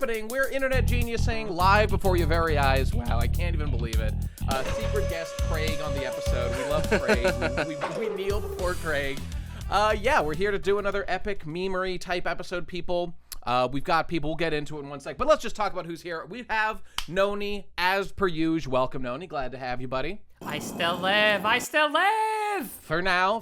happening? We're internet geniusing live before your very eyes. Wow, I can't even believe it. Secret guest Craig on the episode. We love Craig. we kneel before Craig. Yeah, we're here to do another epic memery type episode, people. We've got people. We'll get into it in one sec. But let's just talk about who's here. We have Noni, as per usual. Welcome, Noni. Glad to have you, buddy. I still live. For now.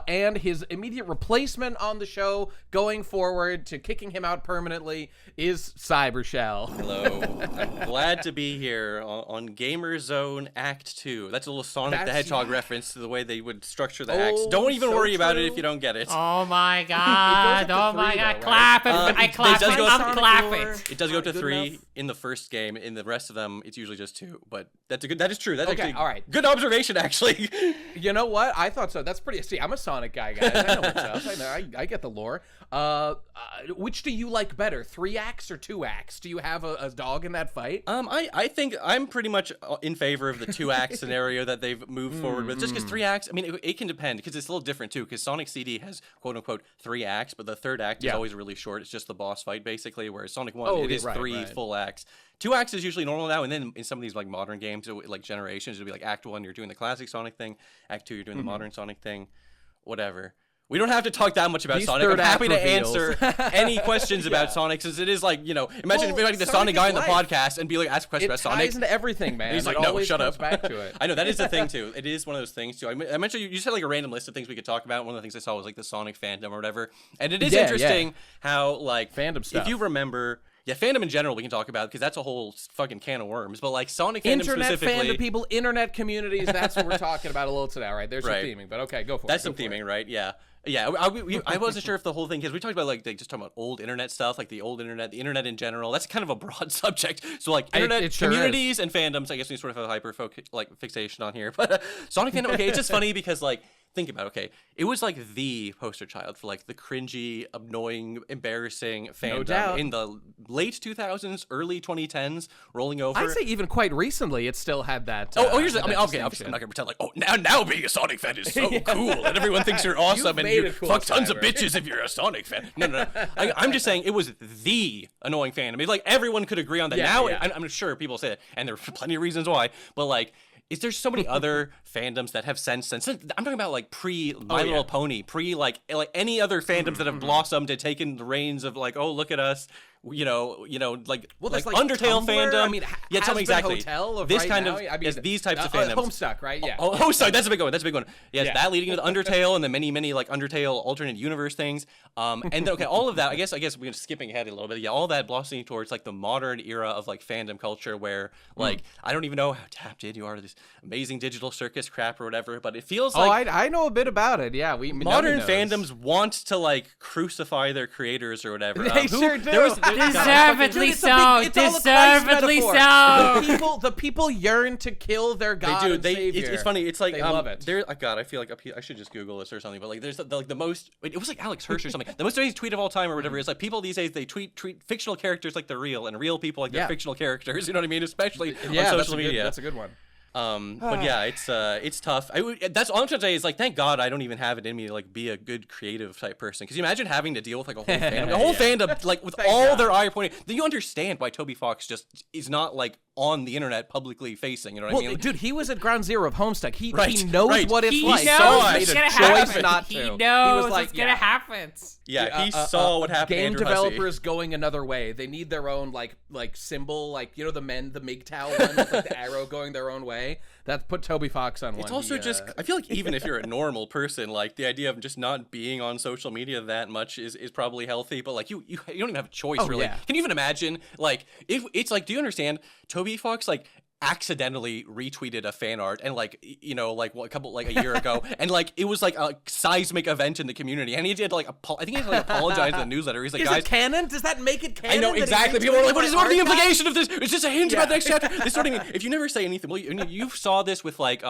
And his immediate replacement on the show going forward to kicking him out permanently is Cybershell. Hello. I'm glad to be here on Gamer Zone Act 2. That's a little Sonic the Hedgehog reference to the way they would structure the acts. Don't even worry about it if you don't get it. Oh my god. Oh my god. Though, clap it. right? I clap it. I'm clap it. It does go to Good 3 enough? in the first game. In the rest of them, it's usually just 2. But that is true. That's Okay, actually all right. good observation, actually. You know what? I thought so. That's pretty. See, I'm a Sonic guy, guys. I know what's up. I get the lore. Which do you like better, 3 acts or 2 acts? Do you have a dog in that fight? I think I'm pretty much in favor of the 2-act scenario that they've moved forward with. Just because 3 acts, I mean, it can depend because it's a little different too. Because Sonic CD has quote unquote 3 acts, but the 3rd act is always really short. It's just the boss fight basically. Whereas Sonic 1, it is 3 full acts. 2 acts is usually normal now, and then in some of these like modern games, like Generations, it'll be like Act 1, you're doing the classic Sonic thing. Act 2, you're doing the modern Sonic thing. Whatever. We don't have to talk that much about Sonic. I'm happy to answer any questions about Sonic, since it is like, you know, imagine if you're like the Sonic guy on the podcast and be like, ask questions about Sonic. It ties into everything, man. He's like, it no, always shut comes up. back to it. I know, that is the thing, too. It is one of those things, too. I mentioned, you said like a random list of things we could talk about. One of the things I saw was like the Sonic fandom or whatever. And it is interesting how, like, fandom stuff. If you remember... Yeah, fandom in general we can talk about because that's a whole fucking can of worms. But like Sonic fandom specifically, internet fandom people, internet communities. That's what we're talking about a little today. All right, there's some theming, but okay, go for it. That's some theming, right? Yeah. Yeah, I wasn't sure if the whole thing, because we talked about like just talking about old internet stuff, like the old internet, the internet in general. That's kind of a broad subject. So like internet it sure communities and fandoms, I guess we sort of have a hyper fixation on here. But Sonic fandom, okay, it's just funny because like think about it, okay, it was like the poster child for like the cringy, annoying, embarrassing fandom in the late 2000s, early 2010s, rolling over. I'd say even quite recently, it still had that. Here's the, I mean, okay, obviously I'm not gonna pretend like, oh, now being a Sonic fan is so cool, and everyone thinks you're awesome, and you fuck tons of bitches if you're a Sonic fan. No. I'm just saying it was the annoying fandom. I mean, like everyone could agree on that. I'm sure people say that, and there are plenty of reasons why, but like. Is there so many other fandoms that have since I'm talking about like pre My Little Pony, pre like any other fandoms that have blossomed and taken the reins of like, oh, look at us, like Undertale Tumblr? fandom. I mean, tell me exactly. Hotel of this right kind now? of I mean, these types of fandoms. Homestuck, right? Yeah. Homestuck. That's a big one. Yes, that leading into Undertale and the many like Undertale alternate universe things. And then, okay, all of that. I guess we're skipping ahead a little bit. Yeah, all that blossoming towards like the modern era of like fandom culture, where like I don't even know how tapped in you are to this amazing digital circus crap or whatever, but it feels like I know a bit about it. Yeah, modern fandoms want to like crucify their creators or whatever. They sure do. Deservedly so. Deservedly so. The people yearn to kill their god and savior. It's funny. It's like they love it. God, I feel like I should just Google this or something. But like, there's the most. It was like Alex Hirsch or something. The most amazing tweet of all time or whatever. It's like people these days they treat fictional characters like they're real and real people like they're fictional characters. You know what I mean? Especially on social media. That's a good one. But yeah, it's tough. That's all I'm trying to say is like, thank God I don't even have it in me to like be a good creative type person. Because you imagine having to deal with like a whole fandom, like with all their eye pointing. Then you understand why Toby Fox just is not like on the internet publicly facing. You know what I mean? Dude, he was at ground zero of Homestuck. He knows what it's like. He knows what's gonna happen. He knows what's gonna happen. Yeah, he saw what happened. Game to developers going another way. They need their own like symbol, like you know the MGTOW one with like the arrow going their own way. That put Toby Fox on one. It's also just I feel like even if you're a normal person, like the idea of just not being on social media that much is probably healthy. But like you don't even have a choice really. Yeah. Can you even imagine like if it's like, do you understand Toby Fox like accidentally retweeted a fan art and like you know like a year ago and like it was like a seismic event in the community and he did like I think he had to like apologize in the newsletter. He's like, is guys, it canon? Does that make it canon? I know exactly. People are like, what is the implication of this? It's just a hint about the next chapter. This sort of thing. If you never say anything, well, you saw this with like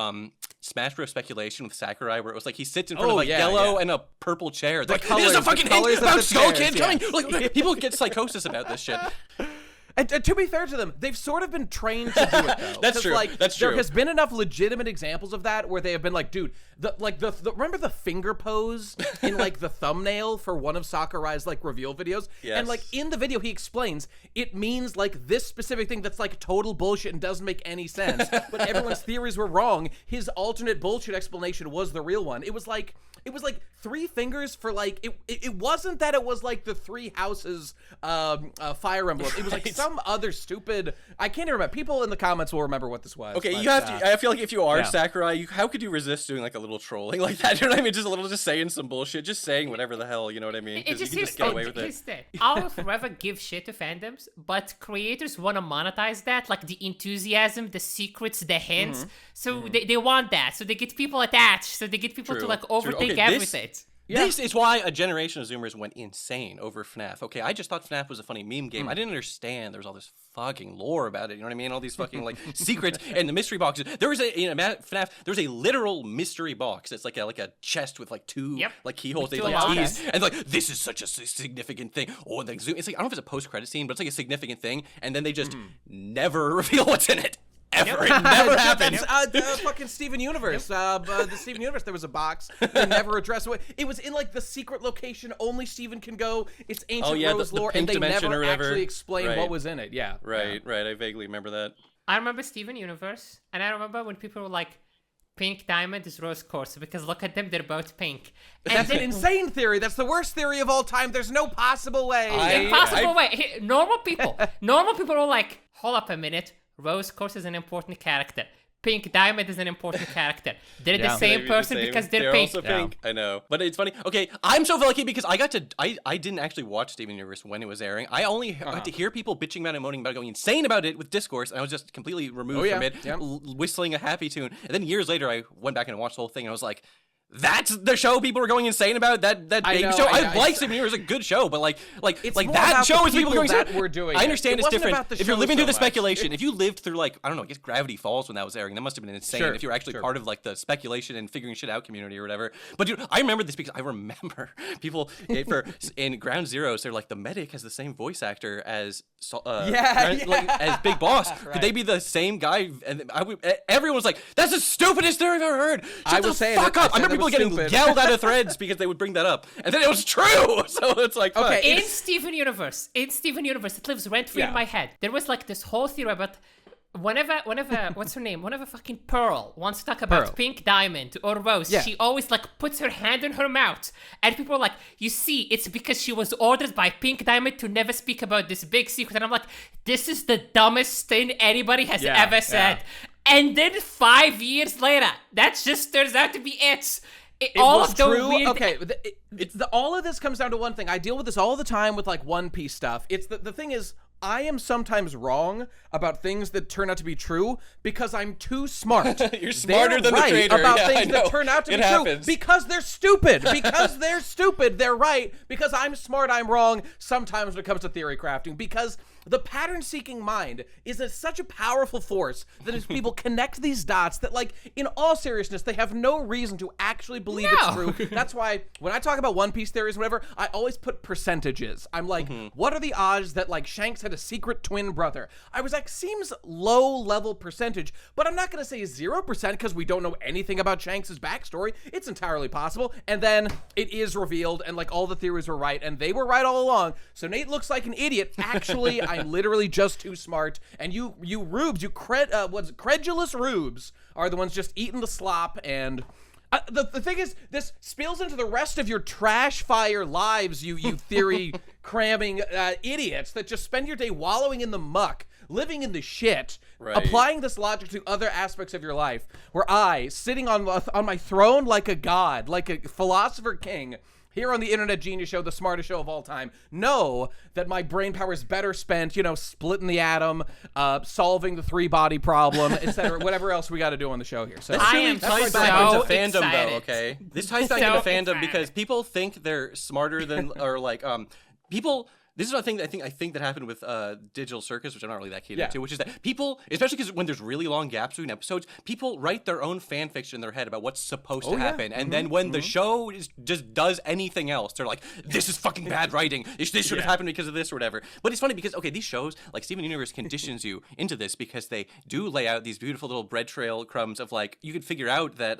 Smash Bros. Speculation with Sakurai, where it was like he sits in front of like yellow and a purple chair. Like, there's a fucking hint about Skull Kid coming. Like people get psychosis about this shit. And to be fair to them, they've sort of been trained to do it, though. That's true. Like, That's true. There has been enough legitimate examples of that where they have been like, dude, remember the finger pose in like the thumbnail for one of Sakurai's like reveal videos? Yes. And like in the video he explains it means like this specific thing that's like total bullshit and doesn't make any sense. But everyone's theories were wrong. His alternate bullshit explanation was the real one. It was like 3 fingers for like it wasn't that it was like the 3 houses Fire Emblem. It was like some other stupid. I can't even remember. People in the comments will remember what this was. Okay, but, you have to. I feel like if you are Sakurai, how could you resist doing like a little trolling like that? You know what I mean? Just saying some bullshit, just saying whatever the hell. You know what I mean? Because you can just get away with it. I will forever give shit to fandoms, but creators want to monetize that, like the enthusiasm, the secrets, the hints. So they want that. So they get people attached. So they get people to like overthink everything. This is why a generation of Zoomers went insane over FNAF. Okay, I just thought FNAF was a funny meme game. I didn't understand there was all this fucking lore about it. You know what I mean? All these fucking like secrets and the mystery boxes. There was FNAF. There was a literal mystery box. It's like a chest with like 2 like keyholes. They like keys, and like this is such a significant thing. Oh, and then Zoom. It's like I don't know if it's a post-credit scene, but it's like a significant thing. And then they just never reveal what's in it. Ever. It never happens. Fucking Steven Universe. The Steven Universe, there was a box they never addressed. It was in like the secret location only Steven can go. It's ancient Rose lore, and they never actually explain what was in it. Yeah. Right. I vaguely remember that. I remember Steven Universe, and I remember when people were like, Pink Diamond is Rose Quartz, because look at them, they're both pink. And that's an insane theory. That's the worst theory of all time. There's no possible way. Way. Normal people are like, hold up a minute. Rose Quartz is an important character. Pink Diamond is an important character. They're the same person because they're pink. Also pink. I know. But it's funny. Okay, I'm so lucky because I didn't actually watch Steven Universe when it was airing. I only got to hear people bitching about it and moaning about it, going insane about it with discourse, and I was just completely removed from it, whistling a happy tune. And then years later, I went back and watched the whole thing, and I was like, that's the show people were going insane about. That baby show. I like Steven Universe, a good show, but like that show is people going insane. We're doing. I understand it it's different. If you're living through the much. speculation, if you lived through like I don't know, I guess Gravity Falls when that was airing, that must have been insane. If you were actually part of like the speculation and figuring shit out community or whatever. But dude, I remember this because I remember people in Ground Zeroes. They're like the medic has the same voice actor as as Big Boss. Could they be the same guy? And everyone was like, "That's the stupidest theory I've ever heard." Shut the fuck up! I remember people getting yelled out of threads because they would bring that up, and then it was true. So it's like, okay, in Steven Universe, it lives rent free in my head. There was like this whole theory about whenever what's her name? Whenever fucking Pearl wants to talk about Pink Diamond or Rose, she always like puts her hand in her mouth, and people are like, you see, it's because she was ordered by Pink Diamond to never speak about this big secret. And I'm like, this is the dumbest thing anybody has ever said. And then 5 years later, that just turns out to be it. All of the weird... Okay, all of this comes down to one thing. I deal with this all the time with like One Piece stuff. It's the thing is, I am sometimes wrong about things that turn out to be true because I'm too smart. You're smarter than the trader. About things that turn out to be true because they're stupid. Because they're stupid, they're right. Because I'm smart, I'm wrong. Sometimes when it comes to theory crafting, because the pattern-seeking mind is such a powerful force that as people connect these dots that, like, in all seriousness, they have no reason to actually believe it's true. That's why when I talk about One Piece theories or whatever, I always put percentages. I'm like, what are the odds that, like, Shanks had a secret twin brother? I was like, seems low-level percentage, but I'm not going to say 0% because we don't know anything about Shanks' backstory. It's entirely possible. And then it is revealed, and, like, all the theories were right, and they were right all along. So Nate looks like an idiot. Actually, I'm literally just too smart, and you rubes, credulous rubes are the ones just eating the slop. And the thing is, this spills into the rest of your trash fire lives, you theory cramming idiots that just spend your day wallowing in the muck, living in the shit, applying this logic to other aspects of your life, where I, sitting on my throne like a god, like a philosopher king, here on the Internet Genius Show, the smartest show of all time, know that my brain power is better spent, splitting the atom, solving the 3-body problem, etc., whatever else we got to do on the show here. So I am ties so back into fandom, excited. though. Okay, this ties back into fandom because people think they're smarter than, or like, people. This is what I think that happened with Digital Circus, which I'm not really that keen into, which is that people, especially because when there's really long gaps between episodes, people write their own fan fiction in their head about what's supposed to happen. And then when the show just does anything else, they're like, this is fucking bad writing. This should have happened because of this or whatever. But it's funny because, okay, these shows, like Steven Universe, conditions you into this because they do lay out these beautiful little bread trail crumbs of like, you could figure out that...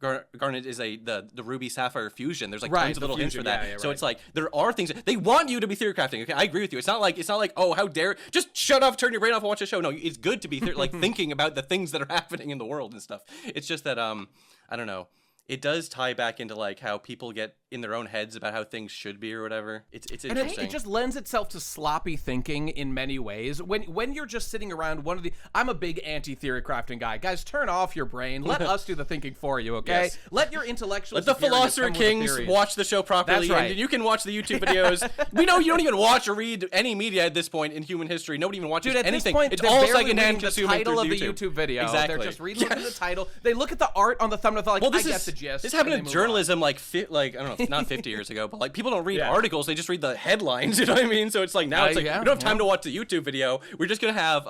Garnet is the ruby sapphire fusion. There's like Right, tons of the little hints fusion, for that. yeah, So right. it's like there are things they want you to be theory crafting. Okay, I agree with you. It's not like oh, how dare, just shut off, turn your brain off and watch a show. No, it's good to be like thinking about the things that are happening in the world and stuff. It's just that I don't know. It does tie back into like how people get in their own heads about how things should be or whatever. It's And interesting. it just lends itself to sloppy thinking in many ways. When you're just sitting around I'm a big anti-theory crafting guy. Guys, turn off your brain. Let us do the thinking for you, okay? Yes. Let your intellectual Let the Philosopher Kings watch the show properly, That's right. and you can watch the YouTube videos. We know you don't even watch or read any media at this point in human history. Nobody even watches Dude, at anything. this point, It's they're all barely secondhand reading the consuming title through of the YouTube video. Exactly. They're just reading the title. They look at the art on the thumbnail. They're like, I get the gist. This happened and in they move journalism like I don't know, not 50 years ago, but like people don't read articles, they just read the headlines, you know what I mean? So it's like now it's like we don't have time to watch the YouTube video. We're just going to have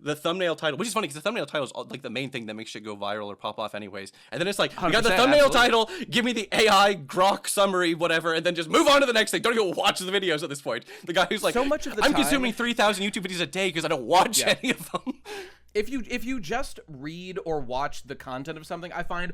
the thumbnail title, which is funny because the thumbnail title is like the main thing that makes shit go viral or pop off anyways. And then it's like, we got the thumbnail title, give me the AI grok summary, whatever, and then just move on to the next thing. Don't even watch the videos at this point. The guy who's like, so much of the I'm time, consuming 3,000 YouTube videos a day because I don't watch any of them. If you just read or watch the content of something, I find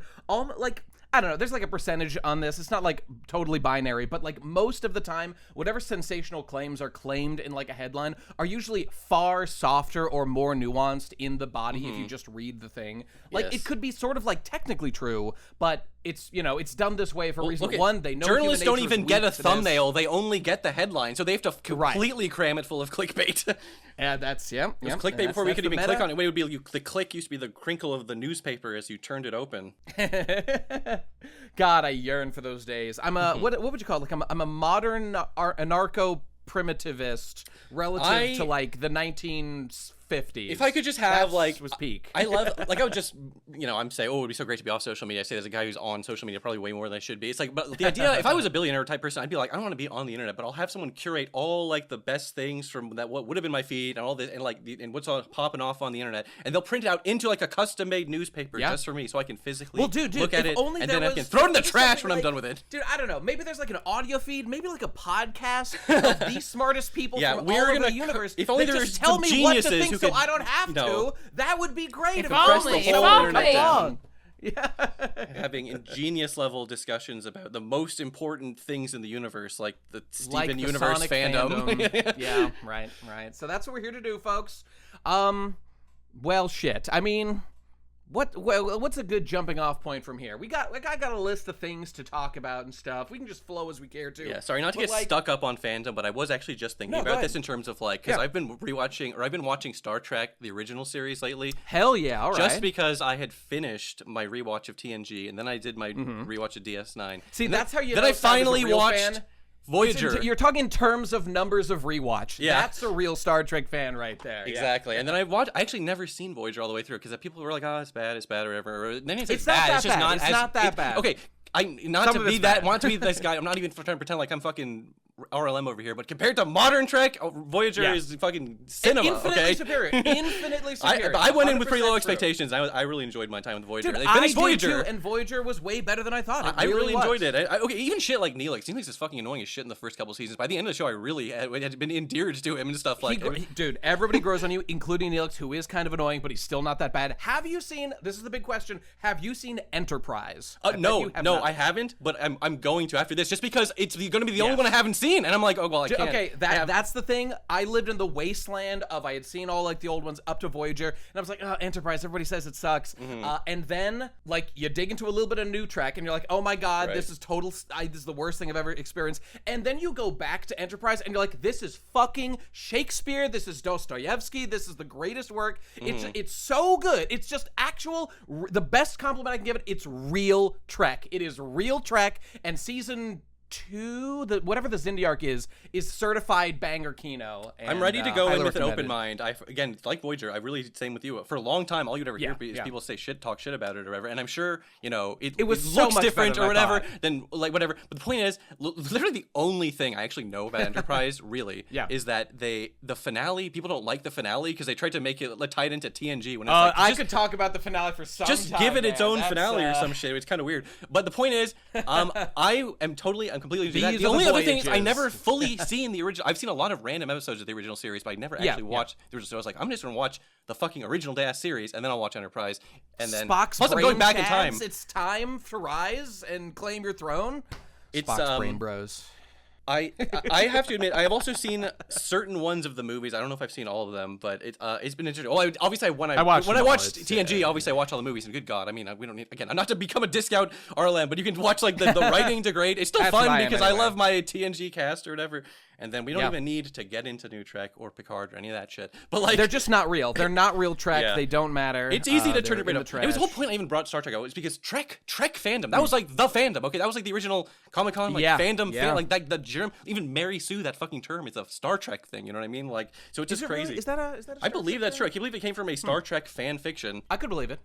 I don't know, there's like a percentage on this. It's not like totally binary, but like most of the time, whatever sensational claims are claimed in like a headline are usually far softer or more nuanced in the body if you just read the thing. Like it could be sort of like technically true, but it's, it's done this way for a reason. One, they know journalists don't human nature even is get a weak to thumbnail. They only get the headline. So they have to completely cram it full of clickbait. Yeah, that's It was clickbait before we could even click on it. It would be the click used to be the crinkle of the newspaper as you turned it open. God, I yearn for those days. I'm a what would you call it? Like I'm a modern anarcho-primitivist relative to like the 1950s. If I could just have that was peak. I love like I would just I'm saying, oh, it would be so great to be off social media. I say there's a guy who's on social media probably way more than I should be. It's like, but the idea, if I was a billionaire type person, I'd be like, I don't want to be on the internet, but I'll have someone curate all like the best things from that what would have been my feed and all this and what's all popping off on the internet, and they'll print it out into like a custom made newspaper just for me, so I can physically look at it, and then I can throw it in the trash when I'm done with it. Dude, I don't know. Maybe there's like an audio feed, maybe like a podcast of the smartest people from all over the universe. If only that there's just tell me what to think, so I don't have to. That would be great. If only. Yeah. Having ingenious level discussions about the most important things in the universe, like the Steven Universe Sonic fandom. Yeah, right. So that's what we're here to do, folks. Well, shit. I mean, what's a good jumping off point from here? I got a list of things to talk about and stuff. We can just flow as we care to. Yeah, sorry not to get stuck up on fandom, but I was actually just thinking about this in terms of like, because I've been watching Star Trek the original series lately. Hell yeah, all right. Just because I had finished my rewatch of TNG and then I did my rewatch of DS9. See, that's how you. Then know I finally watched fan. Voyager. You're talking in terms of numbers of rewatch. Yeah. That's a real Star Trek fan right there. Exactly. Yeah. And then I actually never seen Voyager all the way through because people were like, oh, it's bad, or whatever. Or, then it's not bad. that it's just bad. It's not that bad. Okay. Want to be this guy. I'm not even trying to pretend like I'm fucking RLM over here, but compared to modern Trek, Voyager is fucking cinema. Infinitely superior. Infinitely superior. I went in with pretty low expectations. I really enjoyed my time with Voyager. Dude, they finished Voyager, did too, and Voyager was way better than I thought. I really enjoyed it. Okay, even shit like Neelix. Neelix is fucking annoying as shit in the first couple seasons. By the end of the show, I really had been endeared to him and stuff like. Dude, everybody grows on you, including Neelix, who is kind of annoying, but he's still not that bad. Have you seen? This is the big question. Have you seen Enterprise? No, I haven't. But I'm going to after this, just because it's going to be the only one I haven't seen, and I'm like, oh well, I can't. Okay, that's the thing. I lived in the wasteland of I had seen all like the old ones up to Voyager, and I was like, oh, Enterprise. Everybody says it sucks. And then like you dig into a little bit of new Trek, and you're like, oh my god, this is this is the worst thing I've ever experienced. And then you go back to Enterprise, and you're like, this is fucking Shakespeare. This is Dostoevsky. This is the greatest work. It's so good. It's just the best compliment I can give it. It's real Trek. It is real Trek, and season 2, whatever the Xindi arc is certified banger Kino. And, I'm ready to go in with an open recommended. mind. Again, like Voyager, I really same with you. For a long time, all you'd ever hear is people talk shit about it or whatever. And I'm sure it was so looks much different better or than I whatever thought. than like whatever. But the point is, literally the only thing I actually know about Enterprise really is that the finale. People don't like the finale because they tried to make it tie it into TNG. When it's I could talk about the finale for some time. Just give it its own That's, finale or some shit. It's kind of weird. But the point is, I'm completely do that. These The are the only other thing is I voyages. never fully seen the original. I've seen a lot of random episodes of the original series, but I never actually watched the original. So I was like, I'm just gonna watch the fucking original ass series, and then I'll watch Enterprise, and then Spock's plus I'm brain going back in chads, time. It's time to rise and claim your throne. It's Spock's brain bros. I have to admit, I have also seen certain ones of the movies. I don't know if I've seen all of them, but it's been interesting. Oh, obviously, when I watched TNG, obviously I watched all the movies. And good God, I mean, we don't need again. Not to become a discount RLM, but you can watch like the writing degrade. It's still fun because I love my TNG cast or whatever. And then we don't even need to get into New Trek or Picard or any of that shit. But like, they're just not real. They're not real Trek. They don't matter. It's easy to turn it right up. It was the whole point I even brought Star Trek out was because Trek fandom. That was like the fandom. Okay, that was like the original Comic-Con fandom. Like that, the germ. Even Mary Sue, that fucking term is a Star Trek thing. You know what I mean? Like, so it's just crazy. Really? Is that a I believe that's true. I can't believe it came from a Star Trek fan fiction. I could believe it.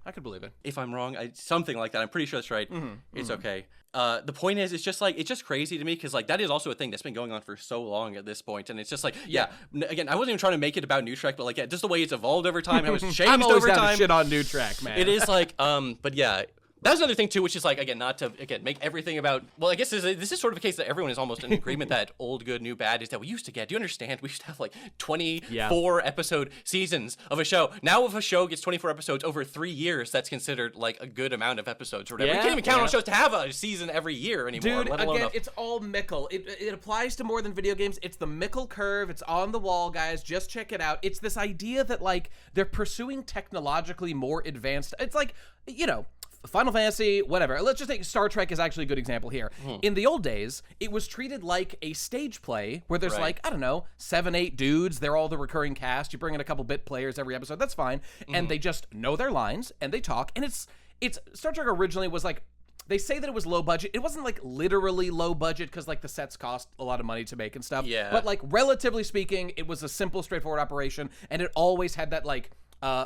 If I'm wrong, something like that. I'm pretty sure that's right. It's okay. The point is, it's just crazy to me because like that is also a thing that's been going on for so long at this point, and it's just like again, I wasn't even trying to make it about New Trek, but like just the way it's evolved over time, how it's changed I'm always over down to time. shit on New Trek, man. It is like but yeah. That's another thing too, which is like again not to make everything about. Well, I guess this is sort of a case that everyone is almost in agreement that old good, new bad is that we used to get. Do you understand? We used to have like 24 episode seasons of a show. Now, if a show gets 24 episodes over 3 years, that's considered like a good amount of episodes or whatever. You can't even count on shows to have a season every year anymore. Dude, again, it's all Mickle. It applies to more than video games. It's the Mickle curve. It's on the wall, guys. Just check it out. It's this idea that like they're pursuing technologically more advanced. It's like, you know, Final Fantasy, whatever. Let's just take Star Trek is actually a good example here. In the old days, it was treated like a stage play where there's like, I don't know, 7, 8 dudes. They're all the recurring cast. You bring in a couple bit players every episode. That's fine. And they just know their lines and they talk. And it's Star Trek originally was like, they say that it was low budget. It wasn't like literally low budget because like the sets cost a lot of money to make and stuff. Yeah. But like relatively speaking, it was a simple, straightforward operation. And it always had that like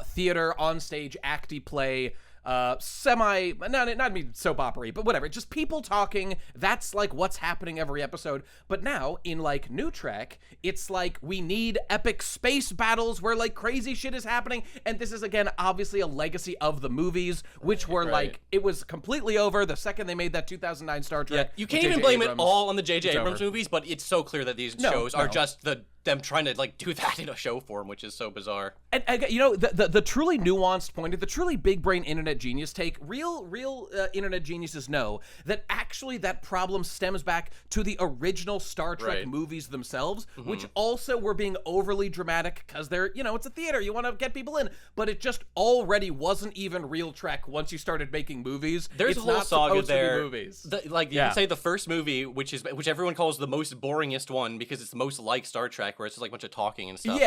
theater, on stage, acty play, not soap opera, but whatever, just people talking. That's like what's happening every episode. But now in like New Trek, it's like we need epic space battles where like crazy shit is happening. And this is again obviously a legacy of the movies, which were like, it was completely over the second they made that 2009 Star Trek. You can't even blame it all on the J.J. Abrams movies, but it's so clear that these shows are just them trying to like do that in a show form, which is so bizarre. And you know, the truly nuanced point, the truly big brain internet genius take, real internet geniuses know that actually that problem stems back to the original Star Trek movies themselves, which also were being overly dramatic because they're, you know, it's a theater, you want to get people in, but it just already wasn't even real Trek once you started making movies. There's a whole saga there. Movies. You can say the first movie, which everyone calls the most boringest one because it's the most like Star Trek, where it's just like a bunch of talking and stuff.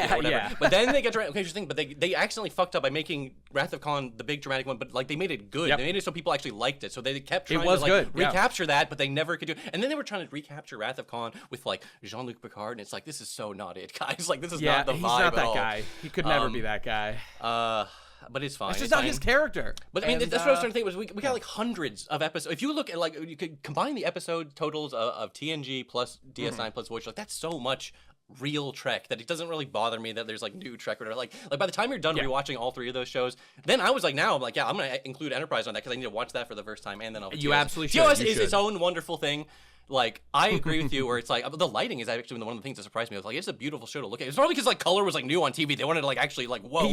But then they get interesting. But they accidentally fucked up by making Wrath of Khan the big dramatic one. But like they made it good. They made it so people actually liked it. So they kept trying to like recapture that, but they never could do it. And then they were trying to recapture Wrath of Khan with like Jean-Luc Picard, and it's like, this is so not it, guys. Like this is not the vibe. He's not that guy. He could never be that guy. But it's fine. It's just not his character. But I mean, that's what I was trying to think. Was we got like hundreds of episodes. If you look at like, you could combine the episode totals of TNG plus DS9 plus Voyager. Like that's so much real Trek that it doesn't really bother me that there's like new Trek or whatever. Like by the time you're done rewatching all 3 of those shows, then I was like, I'm gonna include Enterprise on that because I need to watch that for the first time, and then I'll. You absolutely should. TOS is its own wonderful thing. Like, I agree with you where it's like, the lighting is actually one of the things that surprised me. I was like, it's a beautiful show to look at. It's probably because, like, color was, like, new on TV. They wanted to, like, actually, like, whoa,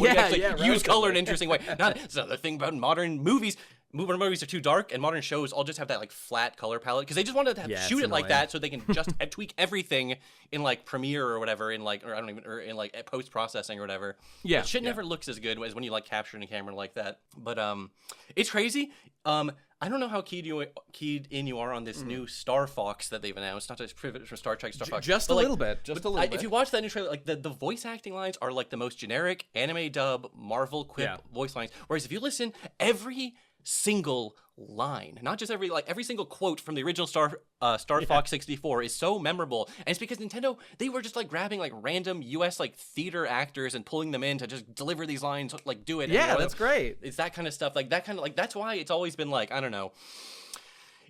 use color in an interesting way. It's another thing about modern movies. Modern movies are too dark, and modern shows all just have that, like, flat color palette. Because they just wanted to shoot it like that so they can just tweak everything in, like, Premiere or whatever, in, like, or in, like, post-processing or whatever. Yeah. But shit never looks as good as when you, like, capture in a camera like that. But, it's crazy. I don't know how keyed in you are on this new Starfox that they've announced. Not to pivot from Star Trek, Starfox. Just a little bit. If you watch that new trailer, like the voice acting lines are like the most generic anime dub Marvel quip voice lines. Whereas if you listen, every single line, not just every single quote from the original Star Fox 64 is so memorable, and it's because Nintendo, they were just like grabbing like random US like theater actors and pulling them in to just deliver these lines, like do it. That's great. It's that kind of stuff, like that kind of like, that's why it's always been like, I don't know,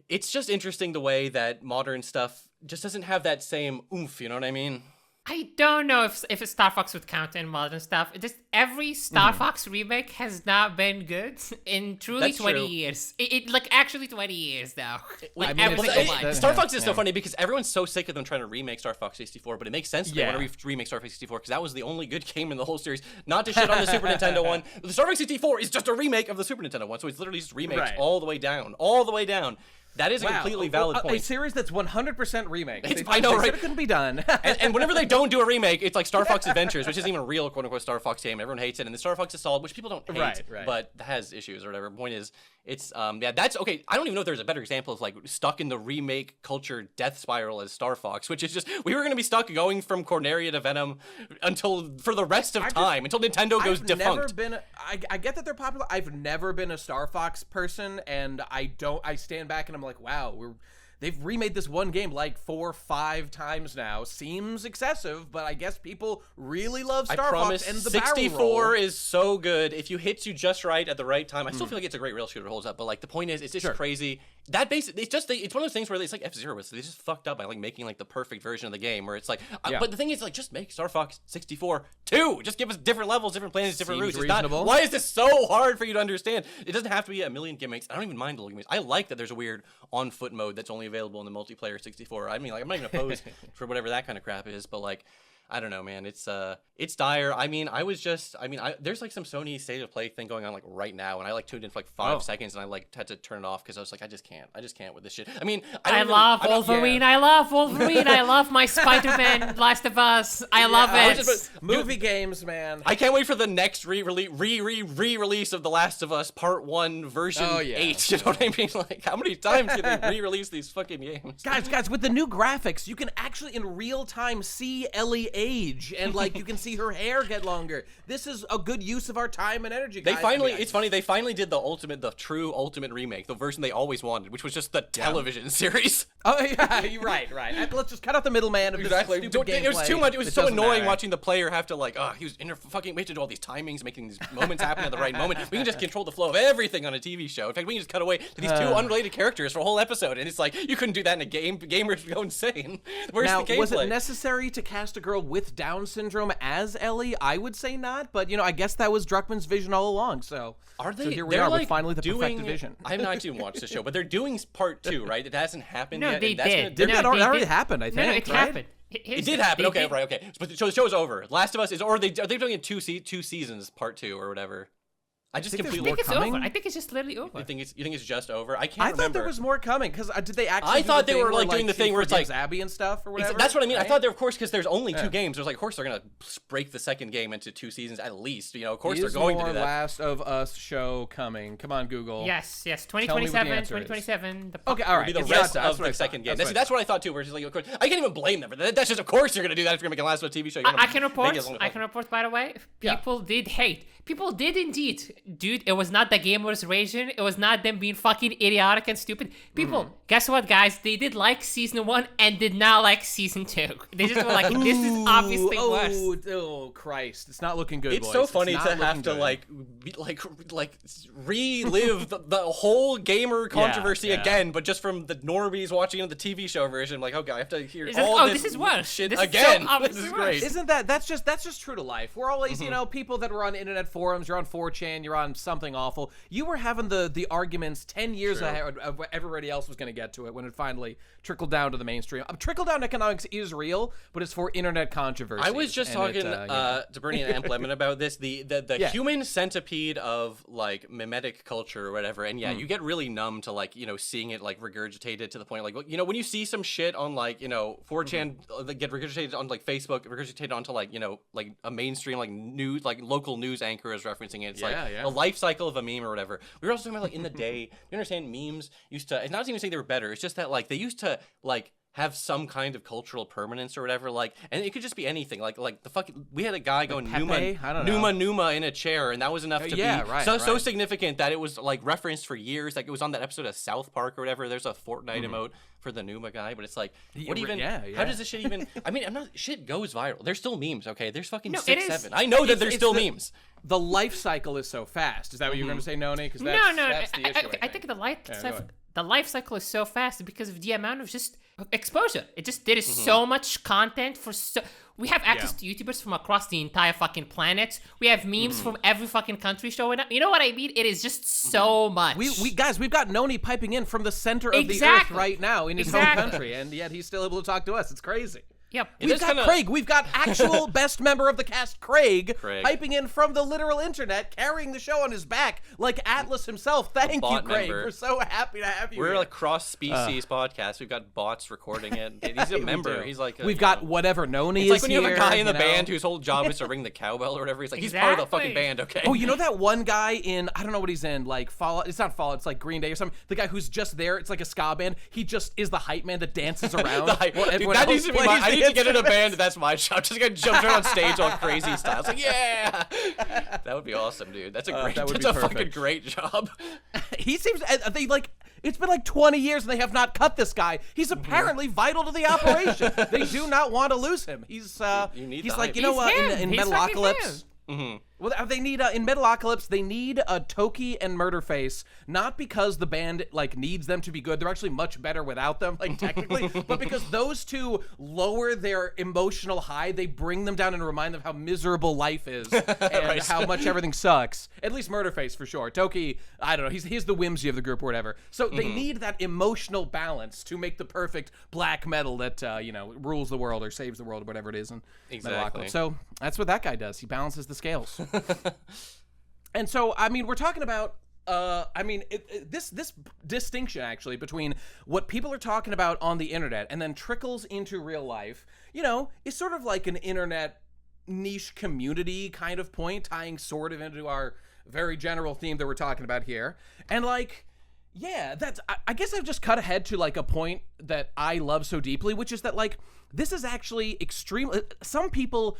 it's just interesting the way that modern stuff just doesn't have that same oomph, you know what I mean? I don't know if Star Fox would count in modern stuff. Just every Star Fox remake has not been good in truly That's 20 true. years. It like actually 20 years now. Like, I mean, Star Fox is so funny because everyone's so sick of them trying to remake Star Fox 64, but it makes sense that they want to remake Star Fox 64 because that was the only good game in the whole series. Not to shit on the Super Nintendo one, but the Star Fox 64 is just a remake of the Super Nintendo one, so it's literally just remakes all the way down. That is a completely valid point. A series that's 100% remake. I know, right? It couldn't be done. and whenever they don't do a remake, it's like Star Fox Adventures, which isn't even a real quote-unquote Star Fox game. Everyone hates it, and the Star Fox is solid, which people don't hate, but has issues or whatever. Point is, it's that's okay. I don't even know if there's a better example of like stuck in the remake culture death spiral as Star Fox, which is just we were gonna be stuck going from Corneria to Venom for the rest of time until Nintendo goes defunct. I get that they're popular. I've never been a Star Fox person, and I stand back and I'm like, wow, they've remade this one game like 4 or 5 times now. Seems excessive, but I guess people really love Star Fox and the 64 barrel roll. is so good. If you hits you just right at the right time, I still feel like it's a great rail shooter. It holds up, but like the point is, it's just crazy. That basically, it's one of those things where it's like F-Zero was. So they just fucked up by like making like the perfect version of the game where it's like. But the thing is, like, just make Star Fox 64 2. Just give us different levels, different planets, different routes. It's not, why is this so hard for you to understand? It doesn't have to be a million gimmicks. I don't even mind the gimmicks. I like that there's a weird on-foot mode that's only available in the multiplayer 64. I mean, like, I'm not even opposed for whatever that kind of crap is, but like, I don't know, man. It's dire. I mean, there's like some Sony State of Play thing going on like right now, and I like tuned in for like 5 seconds, and I like had to turn it off because I was like, I just can't with this shit. I mean, I love Wolverine. I love Wolverine. I love my Spider-Man, Last of Us. I love it. Movie games, man. I can't wait for the next re-release of The Last of Us Part 1 version 8. You know what I mean? Like, how many times can they re-release these fucking games? Guys, with the new graphics, you can actually in real time see Ellie age, and like you can see her hair get longer. This is a good use of our time and energy, guys. It's funny, they finally did the true ultimate remake, the version they always wanted, which was just the television series. Oh yeah, you're right. Let's just cut out the middleman of this stupid gameplay. It was too much. It was so annoying watching the player have to like, he was we have to do all these timings, making these moments happen at the right moment. We can just control the flow of everything on a TV show. In fact, we can just cut away to these 2 unrelated characters for a whole episode, and it's like you couldn't do that in a game. Gamers go insane. Where's the gameplay? Was it necessary to cast a girl with Down syndrome as Ellie? I would say not, but I guess that was Druckmann's vision all along. So here we are with finally the perfected vision. I've not actually watched the show, but they're doing part 2, right? It hasn't happened yet. No, they did. It already happened, I think. No, it happened. It did happen. Okay, right. Okay, so the show's over. Last of Us is, or are they doing it 2 seasons, part 2 or whatever? I think it's over. I think it's just literally over. You think it's just over? I thought there was more coming because did they actually? I thought they were like doing the thing where it's like Abby and stuff or whatever. That's what I mean. Right? I thought there, of course, because there's only 2 games. There's like, of course, they're gonna break the second game into 2 seasons at least. Of course, they're going to do that. Last of Us show coming. Come on, Google. Yes, 2027. Okay, all right. It'll be the rest of the second game. That's what I thought too. Where it's like, of course, I can't even blame them for that. That's just, of course, you're gonna do that if you're gonna make a Last of Us TV show. I can report. By the way, people did hate. People did indeed, dude. It was not the gamers raging. It was not them being fucking idiotic and stupid. People, guess what, guys? They did like season 1 and did not like season 2. They just were like, this is obviously worse. Oh, Christ! It's not looking good. It's so funny to have to like relive the whole gamer controversy again, but just from the normies watching the TV show version. Like, okay, I have to hear this is worse. Shit this again. Is so this is great. Isn't that's just true to life? We're always people that were on internet forums. You're on 4chan. You're on something awful. You were having the arguments 10 years ahead of everybody else was going to get to it when it finally trickled down to the mainstream. Trickle-down economics is real, but it's for internet controversy. I was just talking to Bernie and Amp Lemon about this. The human centipede of like mimetic culture or whatever. And you get really numb to like seeing it like regurgitated to the point like when you see some shit on like 4chan that get regurgitated on like Facebook, regurgitated onto like like a mainstream like news like local news anchor is referencing it. It's like the life cycle of a meme or whatever. We were also talking about like in the day. You understand memes used to. It's not even saying they were better. It's just that like they used to like have some kind of cultural permanence or whatever, like, and it could just be anything, like the fucking. We had a guy going Numa in a chair, and that was enough to be so significant that it was like referenced for years. Like it was on that episode of South Park or whatever. There's a Fortnite emote for the Numa guy, but it's like, what even? How does this shit even? I mean, shit goes viral. There's still memes, okay? There's fucking 6, 7. I know that there's still memes. The life cycle is so fast. Is that what you're going to say, Noni? Because that's the issue. I think the life cycle. the life cycle is so fast because of the amount of just exposure. There is so much content we have access to YouTubers from across the entire fucking planet. We have memes from every fucking country showing up. You know what I mean? It is just so much. We've got Noni piping in from the center of the earth right now in his home country, and yet he's still able to talk to us. It's crazy. Yep. We've got Craig. We've got actual best member of the cast, Craig, piping in from the literal internet, carrying the show on his back like Atlas himself. Thank you, Craig. We're so happy to have you We're here. a cross-species podcast. We've got bots recording it. He's a member. He's like we've got whatever Noni is. It's like when you have a guy in the band whose whole job is to ring the cowbell or whatever. He's like, he's part of the fucking band, okay? Oh, you know that one guy in, I don't know what he's in, like Fallout. It's not Fallout. It's like Green Day or something. The guy who's just there. It's like a ska band. He just is the hype man that dances around. Dude, that needs to be I need to get in a band. That's my job. Just gonna jump around on stage all crazy style. It's like, yeah, that would be awesome, dude. That's a great. That's a fucking great job. He seems. They like. It's been like 20 years and they have not cut this guy. He's apparently vital to the operation. They do not want to lose him. He's like, you know what? In Metalocalypse. Well, they need in Metalocalypse they need a Toki and Murderface, not because the band like needs them to be good. They're actually much better without them, like technically, but because those two lower their emotional high, they bring them down and remind them how miserable life is and how much everything sucks. At least Murderface for sure. Toki, I don't know, he's the whimsy of the group or whatever. So they need that emotional balance to make the perfect black metal that rules the world or saves the world or whatever it is in Metalocalypse. So that's what that guy does. He balances the scales. And so, I mean, we're talking about, this distinction, actually, between what people are talking about on the internet and then trickles into real life, is sort of like an internet niche community kind of point, tying sort of into our very general theme that we're talking about here. And, like, yeah, I guess I've just cut ahead to, like, a point that I love so deeply, which is that, like, this is actually extremely, some people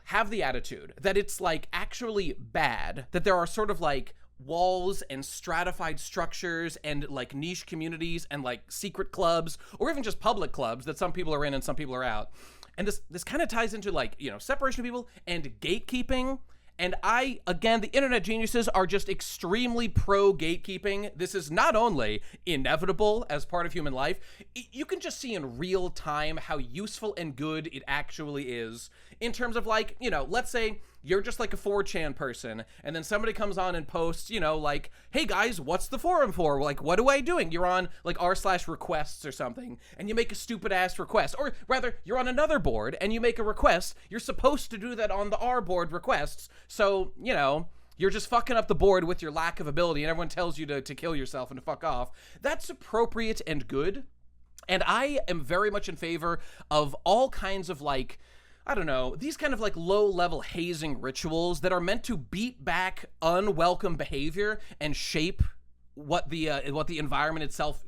have the attitude that it's like actually bad, that there are sort of like walls and stratified structures and like niche communities and like secret clubs or even just public clubs that some people are in and some people are out. And this kind of ties into like, separation of people and gatekeeping. And the internet geniuses are just extremely pro gatekeeping. This is not only inevitable as part of human life, you can just see in real time how useful and good it actually is in terms of like, let's say you're just like a 4chan person and then somebody comes on and posts, like, hey guys, what's the forum for? Like, what am I doing? You're on like r/requests or something and you make a stupid ass request, or rather you're on another board and you make a request. You're supposed to do that on the R board requests. So, you're just fucking up the board with your lack of ability and everyone tells you to kill yourself and to fuck off. That's appropriate and good. And I am very much in favor of all kinds of like, I don't know, these kind of like low-level hazing rituals that are meant to beat back unwelcome behavior and shape what the environment itself,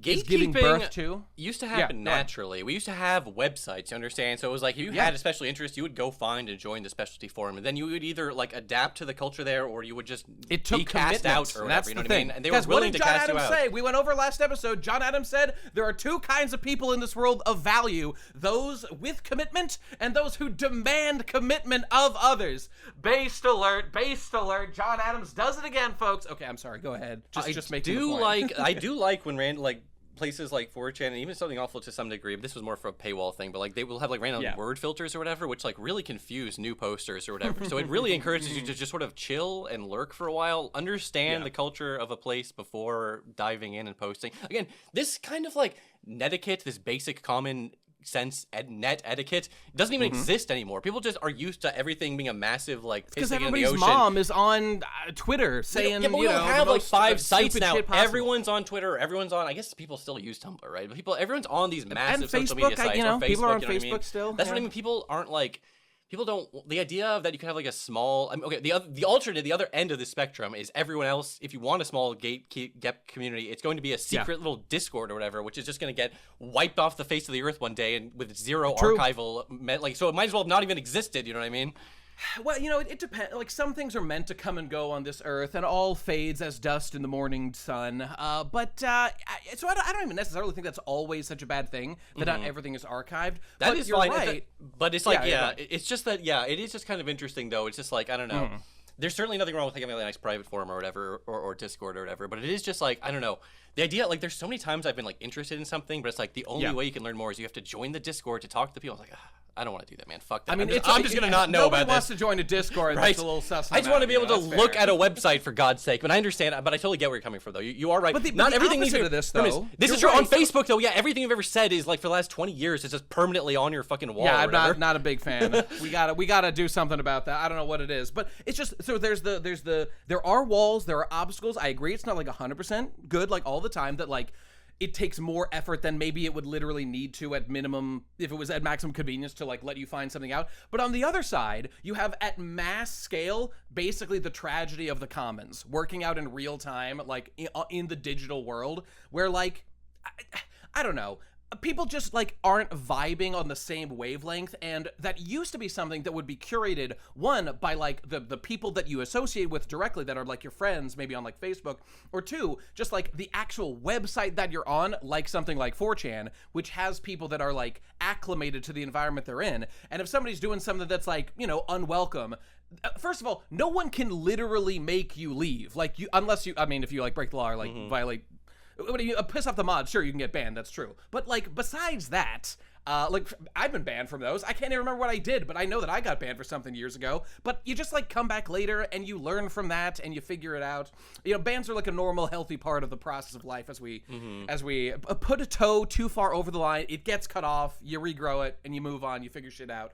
is giving birth to. Used to happen naturally. We used to have websites, you understand? So it was like if you had a special interest, you would go find and join the specialty forum, and then you would either like adapt to the culture there, or you would just be cast out or whatever. That's you know the what thing. I mean? And they were willing to cast you out. Say? We went over last episode. John Adams said there are two kinds of people in this world of value: those with commitment and those who demand commitment of others. Based alert! Based alert! John Adams does it again, folks. Okay, I'm sorry. Go ahead. Just make the point. I do like when places like 4chan and even something awful to some degree, but this was more for a paywall thing, but like they will have like random word filters or whatever, which like really confuse new posters or whatever. So it really encourages you to just sort of chill and lurk for a while, understand the culture of a place before diving in and posting. Again, this kind of like netiquette, this basic common sense net etiquette doesn't even exist anymore. People just are used to everything being a massive like pissing in the ocean. Everybody's mom is on Twitter saying, we don't have like 5 sites now. Everyone's on Twitter. Everyone's on. I guess people still use Tumblr, right? But everyone's on these massive social media sites. Or Facebook, people are on Facebook I mean? still. That's what I mean. People aren't like. People don't. The idea of that you can have like a small. The other end of the spectrum is everyone else. If you want a small gate community, it's going to be a secret little Discord or whatever, which is just going to get wiped off the face of the earth one day and with zero archival. So it might as well have not even existed. You know what I mean? Well, it depends. Like, some things are meant to come and go on this earth, and all fades as dust in the morning sun. So I don't even necessarily think that's always such a bad thing, that not everything is archived. That is you're fine. Right. But it's like, it's just that, it is just kind of interesting, though. It's just like, I don't know. there's certainly nothing wrong with having a nice private forum or whatever, or Discord or whatever, but it is just like, I don't know, the idea, like, there's so many times I've been like interested in something, but it's like the only way you can learn more is you have to join the Discord to talk to the people. I was like, I don't want to do that, man. Fuck that. I mean, I'm just gonna not know about this. Nobody wants to join a Discord. Right? That's a little sus. I just want to be able to look at a website, for God's sake. But I understand. But I totally get where you're coming from, though. You are right. But not everything opposite of this, though. This is true on Facebook, though. Yeah, everything you've ever said is like for the last 20 years. It's just permanently on your fucking wall. Yeah, I'm not a big fan. we gotta do something about that. I don't know what it is, but it's just so there are walls, there are obstacles. I agree. It's not like 100% good like all the time. That like. It takes more effort than maybe it would literally need to at minimum, if it was at maximum convenience, to like let you find something out. But on the other side, you have at mass scale, basically the tragedy of the commons working out in real time, like in the digital world, where like, I don't know, people just like aren't vibing on the same wavelength, and that used to be something that would be curated, one, by like the people that you associate with directly that are like your friends, maybe on like Facebook, or two, just like the actual website that you're on, like something like 4chan, which has people that are like acclimated to the environment they're in. And if somebody's doing something that's like, you know, unwelcome, first of all, no one can literally make you leave, like you, unless you, I mean, if you like break the law or like violate, when you piss off the mod, sure, you can get banned, that's true. But like, besides that, like, I've been banned from those. I can't even remember what I did, but I know that I got banned for something years ago. But you just like come back later and you learn from that and you figure it out. You know, bans are like a normal, healthy part of the process of life. As we put a toe too far over the line, it gets cut off, you regrow it, and you move on, you figure shit out.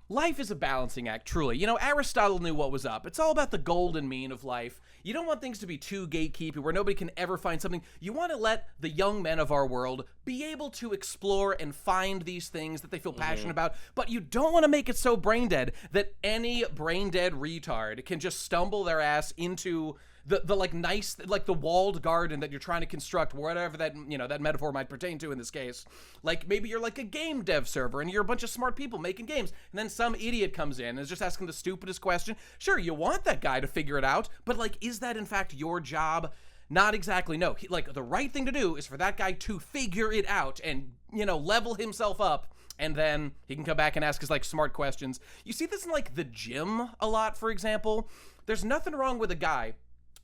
Life is a balancing act, truly. You know, Aristotle knew what was up. It's all about the golden mean of life. You don't want things to be too gatekeepy where nobody can ever find something. You want to let the young men of our world be able to explore and find these things that they feel passionate about, but you don't want to make it so brain dead that any brain dead retard can just stumble their ass into the like nice, like the walled garden that you're trying to construct, whatever that, you know, that metaphor might pertain to in this case. Like maybe you're like a game dev server and you're a bunch of smart people making games, and then some idiot comes in and is just asking the stupidest question. Sure, you want that guy to figure it out, but like, is that in fact your job? Not exactly, no. Like the right thing to do is for that guy to figure it out and, you know, level himself up. And then he can come back and ask his like smart questions. You see this in like the gym a lot, for example. There's nothing wrong with a guy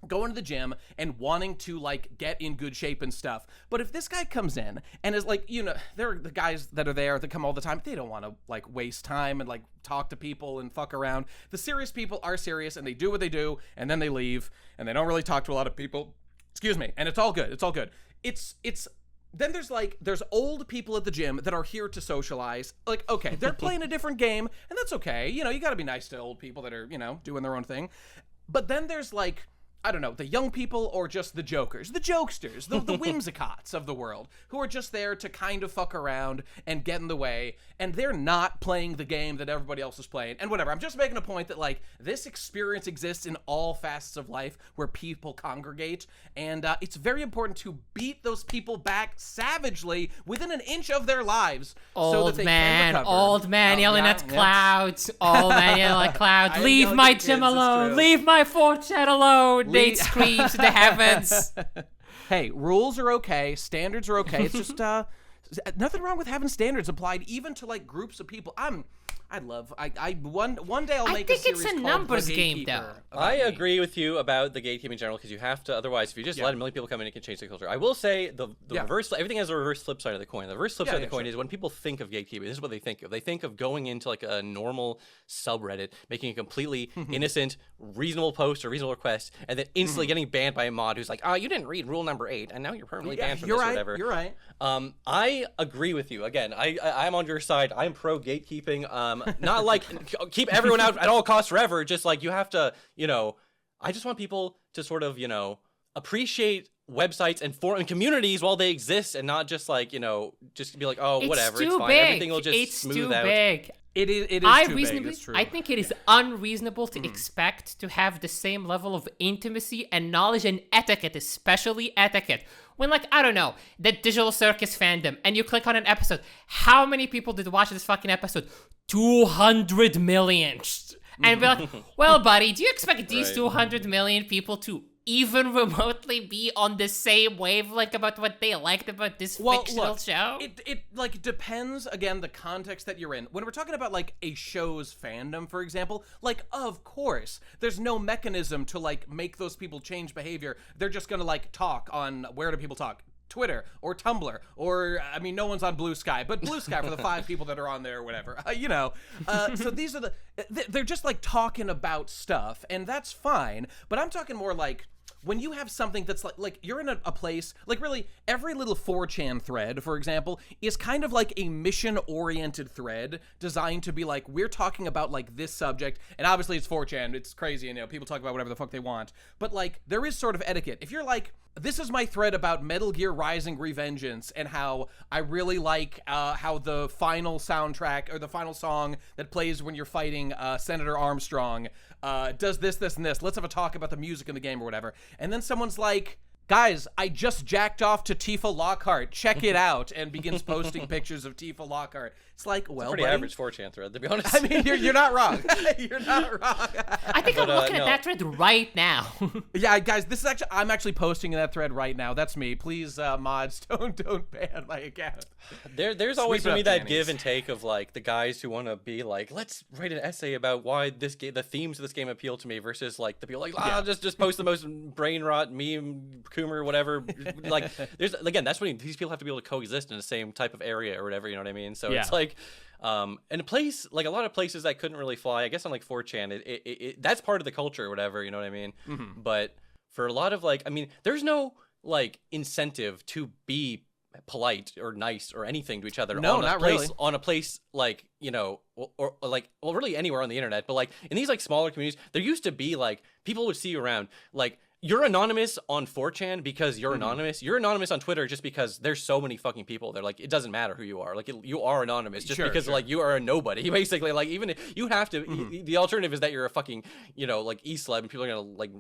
going to the gym and wanting to like get in good shape and stuff. But if this guy comes in and is like, you know, there are the guys that are there that come all the time, they don't want to like waste time and like talk to people and fuck around. The serious people are serious and they do what they do and then they leave and they don't really talk to a lot of people. Excuse me. And it's all good. It's all good. Then there's old people at the gym that are here to socialize. Like, okay, they're playing a different game and that's okay. You know, you got to be nice to old people that are, you know, doing their own thing. But then there's like, I don't know, the young people or just the jokers, the jokesters, the whimsicots of the world who are just there to kind of fuck around and get in the way, and they're not playing the game that everybody else is playing, and whatever. I'm just making a point that, like, this experience exists in all facets of life where people congregate, and it's very important to beat those people back savagely within an inch of their lives so that they can recover. Old man yelling at clouds. Old man yelling at clouds. Leave my gym alone. Leave my 4chan alone. Nate screams to the heavens. Hey, rules are okay. Standards are okay. It's just nothing wrong with having standards applied even to like groups of people. One day I'll make a series called The Gatekeeper. I think it's a numbers game, though. I agree with you about the gatekeeping in general, because you have to, otherwise, if you just let a million people come in, it can change the culture. I will say the reverse, everything has a reverse flip side of the coin. The reverse flip side of the coin is when people think of gatekeeping, this is what they think of. They think of going into like a normal subreddit, making a completely innocent, reasonable post or reasonable request, and then instantly getting banned by a mod who's like, you didn't read rule number 8, and now you're permanently banned from this or whatever. You're right. I agree with you. Again, I'm on your side. I'm pro gatekeeping. Not like keep everyone out at all costs forever. Just like you have to, you know, I just want people to sort of, you know, appreciate websites and forum and communities while they exist, and not just like, you know, just be like, oh, whatever, it's fine. Everything will just smooth out. Big. It is too big. It's true. I think it is unreasonable to expect to have the same level of intimacy and knowledge and etiquette, especially etiquette. When, like, I don't know, the Digital Circus fandom, and you click on an episode, how many people did watch this fucking episode? 200 million. And be like, well, buddy, do you expect these 200 million people to even remotely be on the same wavelength about what they liked about this fictional show? It like depends, again, the context that you're in. When we're talking about like a show's fandom, for example, like of course there's no mechanism to like make those people change behavior. They're just gonna like talk on, where do people talk? Twitter or Tumblr, or I mean, no one's on Blue Sky, but Blue Sky for the 5 people that are on there or whatever, so these are they're just like talking about stuff, and that's fine. But I'm talking more like when you have something that's like you're in a place, like really every little 4chan thread, for example, is kind of like a mission-oriented thread designed to be like, we're talking about like this subject, and obviously it's 4chan, it's crazy, and people talk about whatever the fuck they want, but like there is sort of etiquette. If you're like, this is my thread about Metal Gear Rising Revengeance and how I really like how the final soundtrack, or the final song that plays when you're fighting Senator Armstrong does this, and this. Let's have a talk about the music in the game or whatever. And then someone's like, guys, I just jacked off to Tifa Lockhart. Check it out. And begins posting pictures of Tifa Lockhart. It's like, well, it's a pretty average 4chan thread, to be honest. I mean, you're not wrong. You're not wrong. I think I'm looking at that thread right now. Yeah, guys, this is I'm actually posting in that thread right now. That's me. Please, mods, don't ban my account. There's always gonna be that give and take of like the guys who want to be like, let's write an essay about why the themes of this game appeal to me, versus like the people like, just post the most brain rot meme, Coomer, whatever. Like, there's, again, that's when these people have to be able to coexist in the same type of area or whatever. You know what I mean? So it's like, and a place like a lot of places that couldn't really fly, I guess on like 4chan, that's part of the culture or whatever. You know what I mean? Mm-hmm. But for a lot of like, I mean, there's no like incentive to be polite or nice or anything to each other on a place like, you know, or like, well, really anywhere on the internet, but like in these like smaller communities, there used to be like people would see you around, like, you're anonymous on 4chan because you're anonymous. You're anonymous on Twitter just because there's so many fucking people. They're like, it doesn't matter who you are. Like, you are anonymous just because like you are a nobody. Basically, like, even if you have to, the alternative is that you're a fucking, you know, like e-celeb, and people are gonna like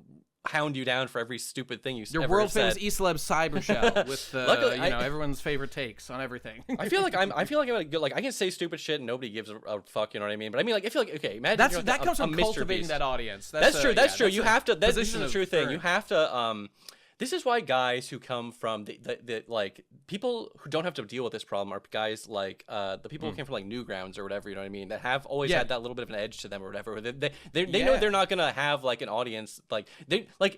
hound you down for every stupid thing you ever Your world said. famous e-celeb cyber show with luckily, you know, everyone's favorite takes on everything. I feel like I'm like I can say stupid shit and nobody gives a fuck, you know what I mean? But I mean, like, I feel like, okay, imagine that comes from cultivating that audience. That's true. That's true. You have to. This is the true thing. You have to. This is why guys who come from the like people who don't have to deal with this problem are guys like the people who came from like Newgrounds or whatever, you know what I mean, that have always had that little bit of an edge to them or whatever. They know they're not gonna have like an audience like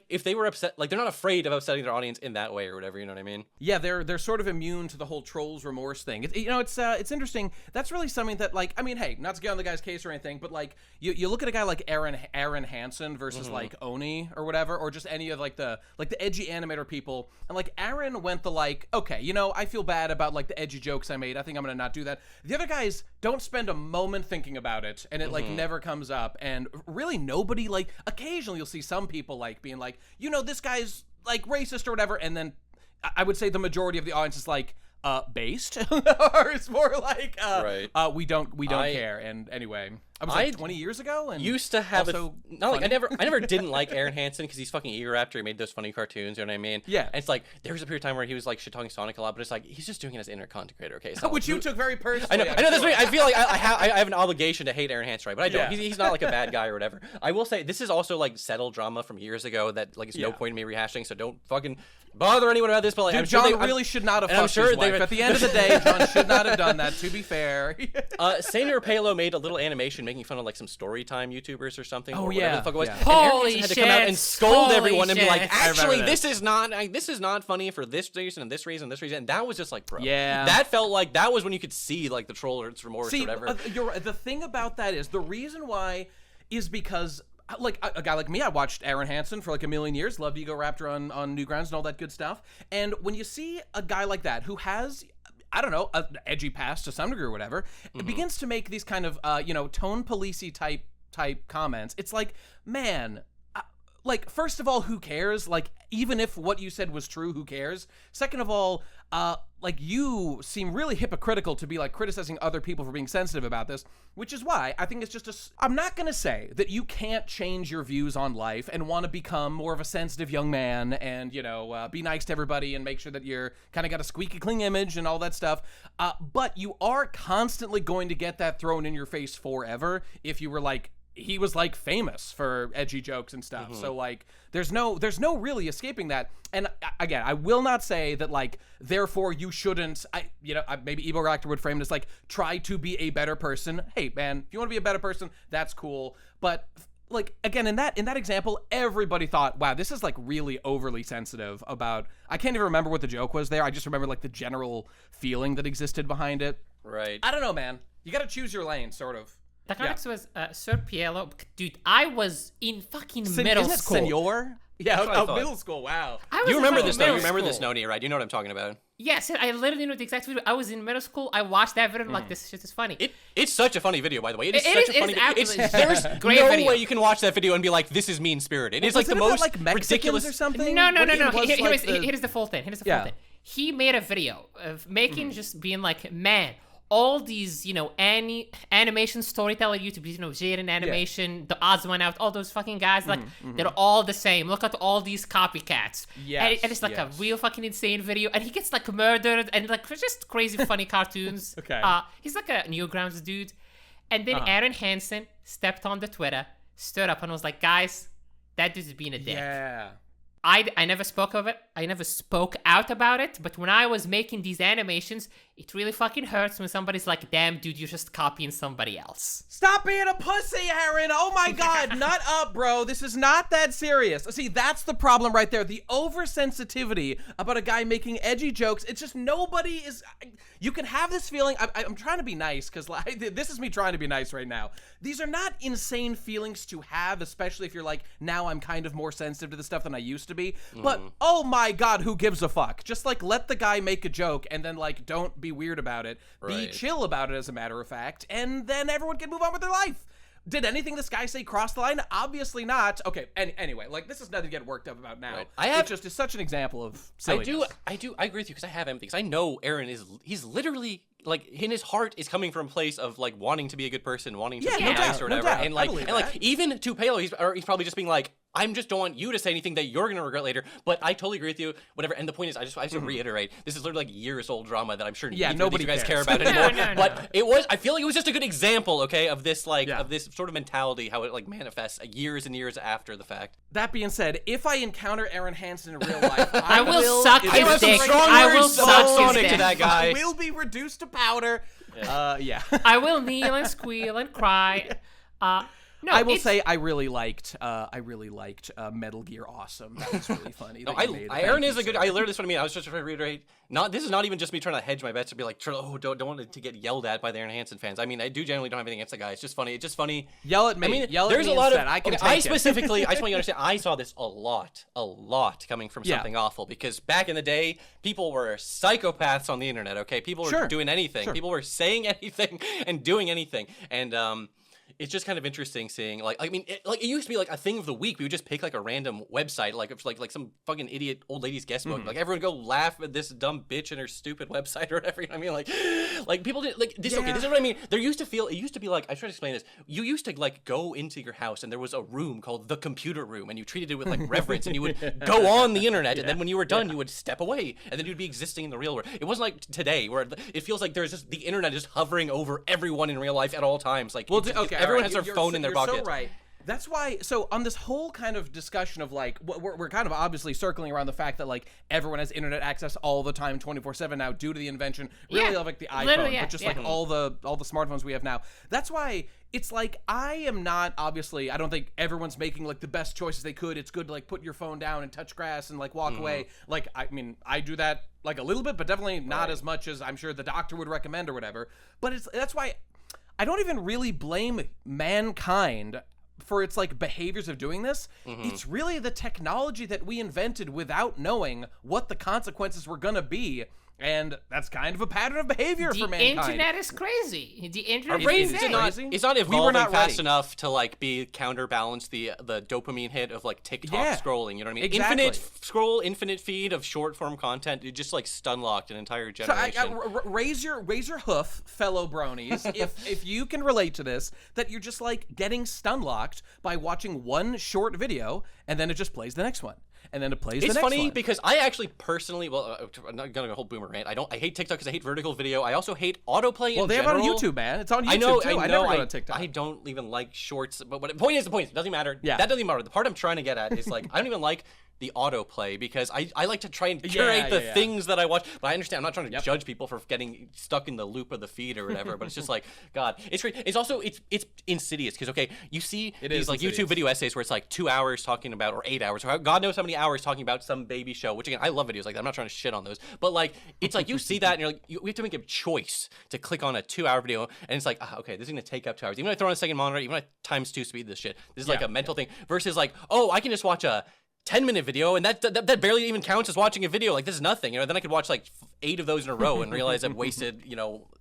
if they were upset, like they're not afraid of upsetting their audience in that way or whatever, you know what I mean? Yeah, they're sort of immune to the whole trolls remorse thing. You know, it's interesting. That's really something that, like, I mean, hey, not to get on the guy's case or anything, but like you look at a guy like Aaron Hansen versus like Oni or whatever, or just any of like the edgy animator people, and like Aaron went the like, okay, you know, I feel bad about like the edgy jokes I made, I think I'm gonna not do that. The other guys don't spend a moment thinking about it, and it like never comes up, and really nobody, like, occasionally you'll see some people like being like, you know, this guy's like racist or whatever, and then I would say the majority of the audience is like, based, or it's more like, we don't care. And anyway, I was like 20 years ago, and used to have I never didn't like Aaron Hansen because he's fucking egoraptor. He made those funny cartoons, you know what I mean? Yeah. And it's like there was a period of time where he was like shit talking Sonic a lot, but it's like he's just doing it as inner content creator. Okay, so which you took very personally. I know that's right. I feel like I have an obligation to hate Aaron Hansen, right? But I don't. He's not like a bad guy or whatever. I will say this is also like settled drama from years ago that like it's no point in me rehashing. So don't fucking bother anyone about this. But like, dude, John really should not have fucked his wife. At the end of the day, John should not have done that, to be fair. Senor Palo made a little animation making fun of like some story time YouTubers or something. Oh, or whatever the fuck it was. Yeah. And Holy had to shit, come out and scold everyone and be like, shit. actually, this is not funny for this reason and this reason and this reason. And that was just like, bro. Yeah. That felt like that was when you could see like the troller's remorse or whatever. The thing about that is the reason why is because, like, a guy like me, I watched Aaron Hansen for like a million years, loved egoraptor on Newgrounds and all that good stuff. And when you see a guy like that who has, I don't know, an edgy past to some degree or whatever, it begins to make these kind of, you know, tone policey type comments. It's like, man, like, first of all, who cares? Like, even if what you said was true, who cares? Second of all, like, you seem really hypocritical to be like criticizing other people for being sensitive about this, which is why I think it's just I'm not gonna say that you can't change your views on life and want to become more of a sensitive young man and, you know, be nice to everybody and make sure that you're kind of got a squeaky clean image and all that stuff, but you are constantly going to get that thrown in your face forever if you were like he was like famous for edgy jokes and stuff. So like there's no really escaping that. And again, I will not say that like therefore you shouldn't, maybe egoraptor would frame it as like try to be a better person. Hey man, if you want to be a better person, that's cool. But like again, in that example, everybody thought, wow, this is like really overly sensitive about, I can't even remember what the joke was there. I just remember like the general feeling that existed behind it. Right. I don't know, man. You got to choose your lane, sort of. The context was Sir Pielo. Dude, I was in fucking middle school. Senor? Yeah, middle school, wow. You remember this, though. You remember this, Noni, right? You know what I'm talking about. Yes, I literally know the exact video. I was in middle school. I watched that video and like, this shit is funny. It's such a funny video, by the way. It is such a funny video. There's no way you can watch that video and be like, this is mean-spirited. It is like the most ridiculous or something. No. Here's the full thing. He made a video of making just being like, man, all these, animation storyteller YouTubers, Jaden Animation, the Odds Went Out, all those fucking guys, like, they're all the same. Look at all these copycats. Yes, and it's like a real fucking insane video. And he gets, like, murdered and, like, just crazy funny cartoons. Okay. He's like a Newgrounds dude. And then Aaron Hansen stepped on the Twitter, stood up and was like, guys, that dude's being a dick. Yeah. I never spoke of it. I never spoke out about it. But when I was making these animations, it really fucking hurts when somebody's like, damn, dude, you're just copying somebody else. Stop being a pussy, Aaron. Oh my God. Nut up, bro. This is not that serious. See, that's the problem right there. The oversensitivity about a guy making edgy jokes. It's just nobody is... You can have this feeling... I'm trying to be nice because this is me trying to be nice right now. These are not insane feelings to have, especially if you're like, now I'm kind of more sensitive to the stuff than I used to be. But, oh my God, who gives a fuck? Just like let the guy make a joke and then like don't be weird about it. Right. Be chill about it, as a matter of fact, and then everyone can move on with their life. Did anything this guy say cross the line? Obviously not. Okay, anyway, like this is nothing to get worked up about now. Right. It's such an example of silliness. I agree with you because I have empathy. Because I know Aaron he's literally like in his heart is coming from a place of like wanting to be a good person, wanting to be nice or whatever. And like even to Palo, he's probably just being like, I just don't want you to say anything that you're gonna regret later. But I totally agree with you. Whatever. And the point is, I have to reiterate, this is literally like years old drama that I'm sure nobody guys care about anymore. But I feel like it was just a good example, okay, of this of this sort of mentality, how it like manifests years and years after the fact. That being said, if I encounter Aaron Hansen in real life, I will suck his dick. I will suck his dick to that guy. I will be reduced to powder. Yeah. I will kneel and squeal and cry. No, I will say I really liked Metal Gear Awesome. That was really funny. No, Aaron is a good. I literally that's what I mean. I was just trying to reiterate. This is not even just me trying to hedge my bets to be like, don't want it to get yelled at by the Aaron Hansen fans. I mean, I do generally don't have anything against the guy. It's just funny. It's just funny. Yell at me. I mean, yell there's at me a lot instead. of. I can take I it. specifically, I just want you to understand. I saw this a lot coming from something awful because back in the day, people were psychopaths on the internet. Okay, people were doing anything. People were saying anything and doing anything, and it's just kind of interesting seeing, it used to be like a thing of the week. We would just pick like a random website, like some fucking idiot old lady's guest book. Like everyone go laugh at this dumb bitch and her stupid website or whatever. You know what I mean? Like people did like this. Yeah. Okay, this is what I mean. It used to be like, I try to explain this. You used to like go into your house and there was a room called the computer room and you treated it with like reverence and you would go on the internet and then when you were done, you would step away and then you'd be existing in the real world. It wasn't like today where it feels like there's just the internet just hovering over everyone in real life at all times. Like, everyone has their phone in their pocket. You're so right. That's why, so on this whole kind of discussion of like, we're kind of obviously circling around the fact that like everyone has internet access all the time, 24/7 now due to the invention, really of like the iPhone, but just like all the smartphones we have now. That's why it's like, I am not, obviously, I don't think everyone's making like the best choices they could. It's good to like put your phone down and touch grass and like walk away. Like, I mean, I do that like a little bit, but definitely not as much as I'm sure the doctor would recommend or whatever. But that's why I don't even really blame mankind for its like behaviors of doing this. It's really the technology that we invented without knowing what the consequences were gonna be. And that's kind of a pattern of behavior for mankind. The internet is crazy. The internet is crazy. It's not evolving fast enough to like be counterbalance the dopamine hit of like TikTok scrolling. You know what I mean? Exactly. Infinite scroll, infinite feed of short form content. It just like stunlocked an entire generation. So raise your hoof, fellow bronies, if you can relate to this, that you're just like getting stunlocked by watching one short video and then it just plays the next one. and then it plays the It's next funny one. because I actually personally, I'm not gonna go whole boomer rant. I hate TikTok because I hate vertical video. I also hate autoplay in general. Well, they have it on YouTube, man. It's on YouTube, I know, too. I know. never go to TikTok. I don't even like shorts. But the point is, it doesn't matter. Yeah. That doesn't matter. The part I'm trying to get at is like, I don't even like the autoplay because I like to try and curate the things that I watch. But I understand. I'm not trying to judge people for getting stuck in the loop of the feed or whatever. But it's just like, God, it's great. It's also it's insidious because okay, you see these like YouTube video essays where it's like 2 hours talking about or 8 hours or God knows how many hours talking about some baby show. Which again, I love videos like that. I'm not trying to shit on those. But like, it's like you see that and you're like, we have to make a choice to click on a 2 hour video and it's like, okay, this is gonna take up 2 hours. Even if I throw on a second monitor, even if I times 2 speed this shit, this is like a mental thing. Versus like, oh, I can just watch a 10-minute video and that barely even counts as watching a video. Like this is nothing, then I could watch like 8 of those in a row and realize I've wasted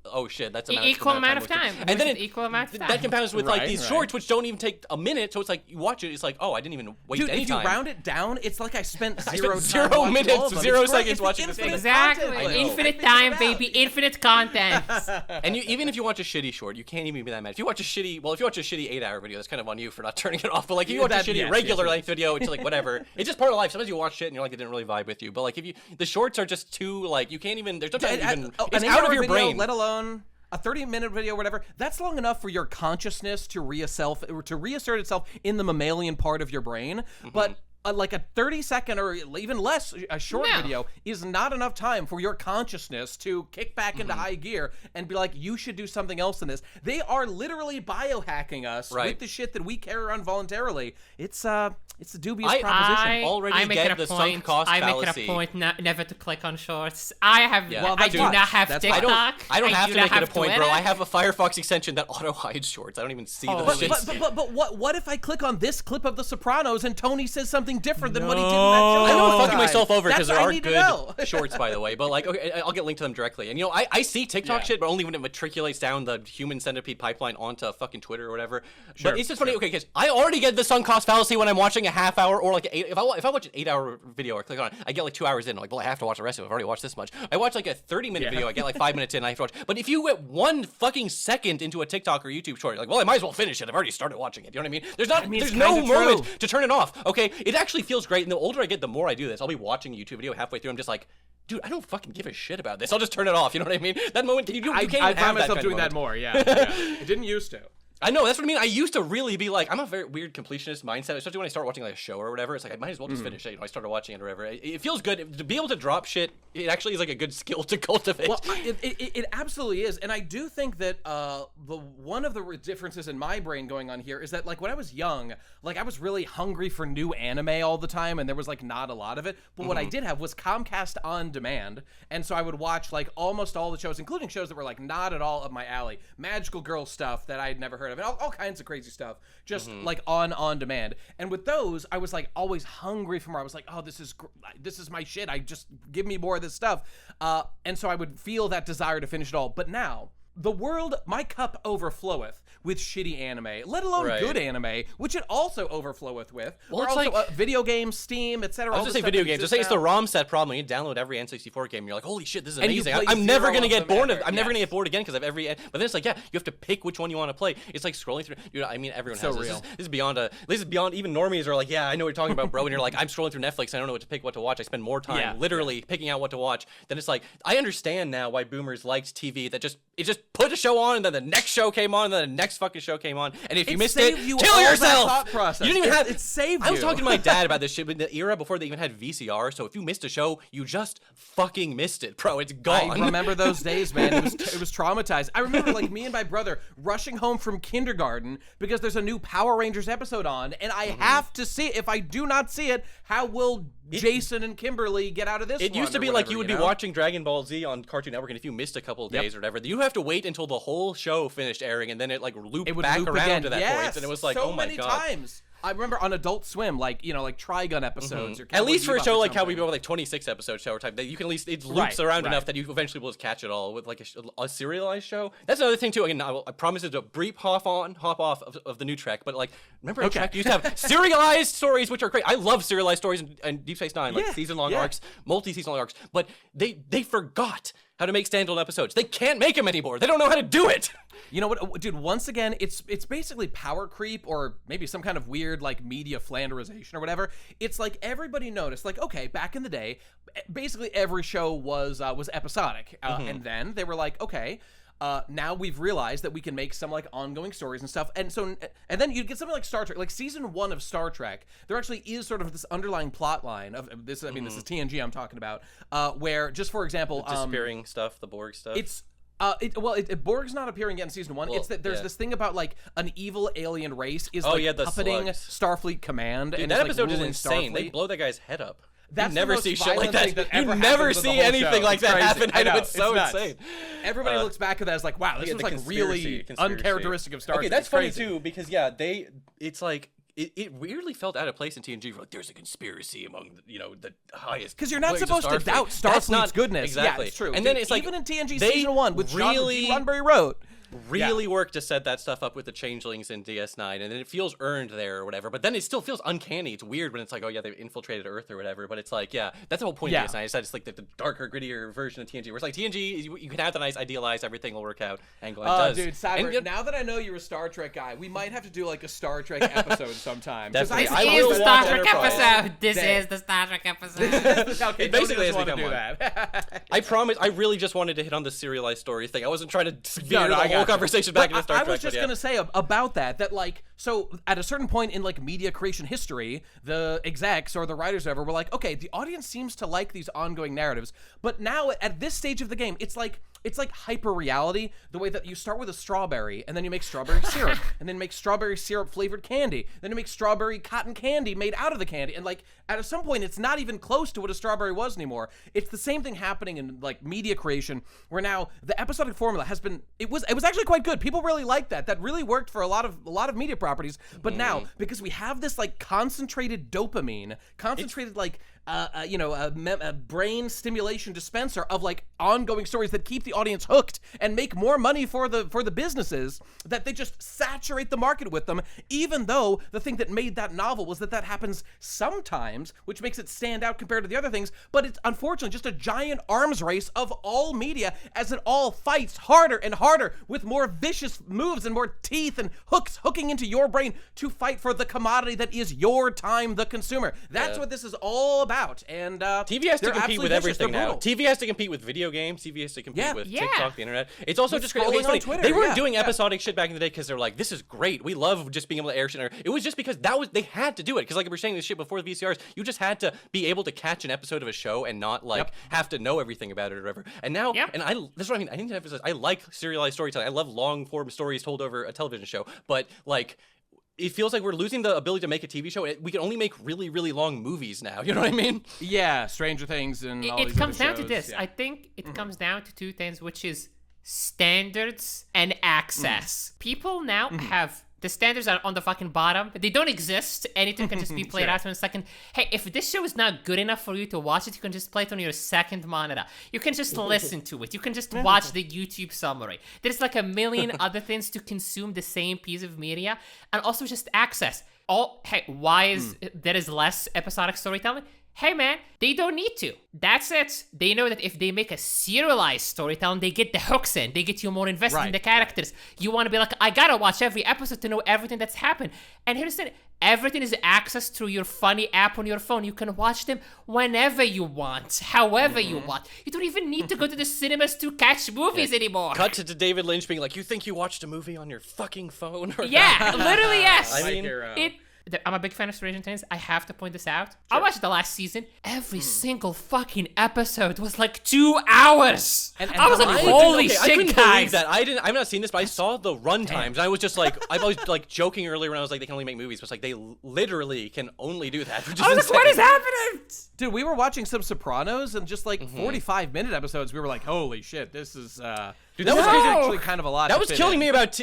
oh shit, that's equal amount of time. And then equal amount of time. That compounds with like these shorts which don't even take a minute, so it's like you watch it, it's like, oh, I didn't even waste any time. If you round it down, it's like I spent 0 minutes, 0 seconds watching this thing. Exactly. Infinite time, baby. Infinite content. And even if you watch a shitty short, you can't even be that mad. If you watch a shitty 8-hour video, that's kind of on you for not turning it off. But like if you watch a shitty regular length video, it's like whatever. It's just part of life. Sometimes you watch shit and you're like, it didn't really vibe with you. But like the shorts are just too like, you can't even, there's no time even, it's out of your brain. Let alone a 30-minute video or whatever, that's long enough for your consciousness to reassert itself in the mammalian part of your brain. But like a 30-second or even less, a short video is not enough time for your consciousness to kick back into high gear and be like, you should do something else in this. They are literally biohacking us with the shit that we carry around voluntarily. It's a dubious proposition. I make it a point. I make it a point never to click on shorts. I do not have TikTok. I don't have to make it a point, Twitter. bro. I have a Firefox extension that auto hides shorts. I don't even see those shits. But what if I click on this clip of The Sopranos and Tony says something different than what he did in that show? I know I'm fucking myself over because there are good good shorts, by the way. But like, okay, I'll get linked to them directly. And I see TikTok shit, but only when it matriculates down the human centipede pipeline onto fucking Twitter or whatever. But it's just funny, okay, because I already get the sunk cost fallacy when I'm watching a half hour or like if I watch an 8-hour video or click on it, I get like 2 hours in. I'm like, well, I have to watch the rest of it. I've already watched this much. I watch like a 30-minute video. I get like 5 minutes in. I have to watch. But if you get 1 fucking second into a TikTok or YouTube short, you're like, well, I might as well finish it. I've already started watching it. You know what I mean? There's no moment to turn it off. Okay, it actually feels great. And the older I get, the more I do this. I'll be watching a YouTube video halfway through. I'm just like, dude, I don't fucking give a shit about this. I'll just turn it off. You know what I mean? That moment, I find myself doing that more. Yeah. It didn't used to. I know, that's what I mean. I used to really be like, I'm a very weird completionist mindset, especially when I start watching like a show or whatever. It's like, I might as well just finish it. I started watching it or whatever. It feels good. To be able to drop shit, it actually is like a good skill to cultivate. Well, it absolutely is. And I do think that one of the differences in my brain going on here is that like when I was young, like I was really hungry for new anime all the time and there was like not a lot of it. But what I did have was Comcast On Demand. And so I would watch like almost all the shows, including shows that were like not at all up my alley. Magical Girl stuff that I had never heard of. And all kinds of crazy stuff, just like on demand. And with those, I was like always hungry for more. I was like, oh, this is my shit. I just give me more of this stuff. And so I would feel that desire to finish it all. But now, the world, my cup overfloweth with shitty anime, let alone good anime, which it also overfloweth with. Well, or it's also like video games, Steam, etc. I was gonna say video games. Just say it's the ROM set problem. You download every N64 game, and you're like, holy shit, this is amazing. I'm never gonna get bored of. I'm never gonna get bored again because I've every. But then it's like, yeah, you have to pick which one you want to play. It's like scrolling through. I mean, everyone has this. This is beyond even normies are like, yeah, I know what you're talking about, bro. And you're like, I'm scrolling through Netflix. I don't know what to pick, what to watch. I spend more time literally picking out what to watch. Then it's like, I understand now why boomers liked TV. That just put a show on, and then the next show came on, and then the next fucking show came on. And if you missed it, kill yourself. You didn't even have it. Saved you. I was talking to my dad about this shit in the era before they even had VCR. So if you missed a show, you just fucking missed it, bro. It's gone. I remember those days, man. It was traumatized. I remember like me and my brother rushing home from kindergarten because there's a new Power Rangers episode on, and I have to see it. If I do not see it, how will Jason and Kimberly get out of this? It used to be like you would be watching Dragon Ball Z on Cartoon Network, and if you missed a couple of days or whatever, you have to wait until the whole show finished airing, and then it like looped back around to that point, and it was like, oh my god. So many times. I remember on Adult Swim, like, like Trigun episodes. Or at least for a show like Cowboy Bebop, like 26-episode show or type, that you can at least, it loops around enough that you eventually will just catch it all with like a serialized show. That's another thing too. Again, I promise it's a brief hop off of the new Trek, but like, remember Trek used to have serialized stories, which are great. I love serialized stories and Deep Space Nine, like season-long arcs, multi-season arcs, but they forgot how to make standalone episodes. They can't make them anymore. They don't know how to do it. You know what, dude, once again, it's basically power creep or maybe some kind of weird weird like media flanderization or whatever. It's like everybody noticed, like, okay, back in the day, basically every show was episodic, and then they were like, okay. Now we've realized that we can make some like ongoing stories and stuff, and then you get something like Star Trek, like season 1 of Star Trek. There actually is sort of this underlying plot line of this. I mean, this is TNG I'm talking about, where just for example, the disappearing stuff, the Borg stuff. It's Borg's not appearing yet in season 1. Well, it's that there's this thing about like an evil alien race is puppeting Starfleet Command. Dude, and that is, episode like, is insane. Starfleet. They blow that guy's head up. That's you never the most see shit like violent that. thing You never see anything like that happen. I know, it's so nuts. insane. Everybody looks back at that as like, wow, this was like really uncharacteristic of Star Trek. Okay, that's funny too because it's like. It weirdly felt out of place in TNG. Like, there's a conspiracy among the highest. Because you're not supposed to doubt Starfleet's goodness. Exactly. Yeah, it's true. And then it's like even in TNG season 1, which really John Roddenberry wrote. Really worked to set that stuff up with the changelings in DS9, and then it feels earned there or whatever. But then it still feels uncanny. It's weird when it's like, oh yeah, they've infiltrated Earth or whatever. But it's like, yeah, that's the whole point of DS9. It's like the darker, grittier version of TNG, where it's like TNG, you can have the nice idealized, everything will work out angle. Oh, dude, Cyber, now that I know you're a Star Trek guy, we might have to do like a Star Trek episode sometime. Definitely. This is the Star Trek episode. This is the Star Trek episode. Okay, it basically has want to become do one. that. I promise. I really just wanted to hit on the serialized story thing. I wasn't trying to veer the I whole conversation back into Star Trek. I was just gonna say about that like, so at a certain point in like media creation history, the execs or the writers or whatever were like, okay, the audience seems to like these ongoing narratives, but now at this stage of the game, it's like hyper reality, the way that you start with a strawberry and then you make strawberry syrup and then make strawberry syrup flavored candy, then you make strawberry cotton candy made out of the candy, and like at some point it's not even close to what a strawberry was anymore. It's the same thing happening in like media creation, where now the episodic formula has been, it was actually quite good. People really liked that really worked for a lot of media properties, but now because we have this like concentrated dopamine, a brain stimulation dispenser of like ongoing stories that keep the audience hooked and make more money for the businesses, that they just saturate the market with them, even though the thing that made that novel was that happens sometimes, which makes it stand out compared to the other things. But it's unfortunately just a giant arms race of all media, as it all fights harder and harder with more vicious moves and more teeth and hooking into your brain to fight for the commodity that is your time, the consumer. That's what this is all about. And TV has to compete with everything now. Brutal. TV has to compete with video games. TV has to compete with Yeah. TikTok, the internet. It's also just great. Okay, it's funny. Twitter, they weren't doing episodic shit back in the day because they're like, this is great. We love just being able to air shit. It was just because they had to do it. Because like we were saying this shit before the VCRs, you just had to be able to catch an episode of a show and not like have to know everything about it or whatever. And now, and this is what I mean. I need to emphasize, I like serialized storytelling. I love long form stories told over a television show. But like, it feels like we're losing the ability to make a TV show. We can only make really, really long movies now. You know what I mean? Yeah, Stranger Things and all these it comes other down to shows. this. Yeah. I think it comes down to two things, which is standards and access. People now have the standards are on the fucking bottom. They don't exist. Anything can just be played out in a second. Hey, if this show is not good enough for you to watch it, you can just play it on your second monitor. You can just listen to it. You can just watch the YouTube summary. There's like a million other things to consume the same piece of media, and also just access. Why is there is less episodic storytelling? Hey man, they don't need to. That's it. They know that if they make a serialized storytelling, they get the hooks in. They get you more invested in the characters. You want to be like, I gotta watch every episode to know everything that's happened. And here's the thing. Everything is accessed through your funny app on your phone. You can watch them whenever you want, however you want. You don't even need to go to the cinemas to catch movies anymore. Cut to David Lynch being like, you think you watched a movie on your fucking phone? Yeah, literally yes. I mean, I'm a big fan of Stranger Things. I have to point this out. I watched the last season. Every single fucking episode was like 2 hours. And I was like, holy shit, I couldn't guys. believe that. I've not seen this, but I saw the run times. And I was just like, I was like joking earlier when I was like, they can only make movies. But it's like, they literally can only do that. Which is I was insane. like, what is happening? Dude, we were watching some Sopranos and just like 45-minute episodes. We were like, holy shit, this is... Dude, that was actually kind of a lot. That was killing me about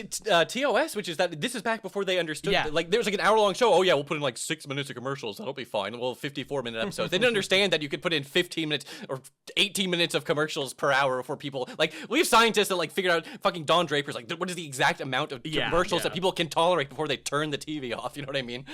TOS, which is that this is back before they understood. Yeah. Like, there was like an hour-long show. Oh, yeah, we'll put in like 6 minutes of commercials. That'll be fine. Well, 54-minute episodes. They didn't understand that you could put in 15 minutes or 18 minutes of commercials per hour for people. Like, we have scientists that like figured out fucking Don Draper's like, what is the exact amount of commercials that people can tolerate before they turn the TV off? You know what I mean?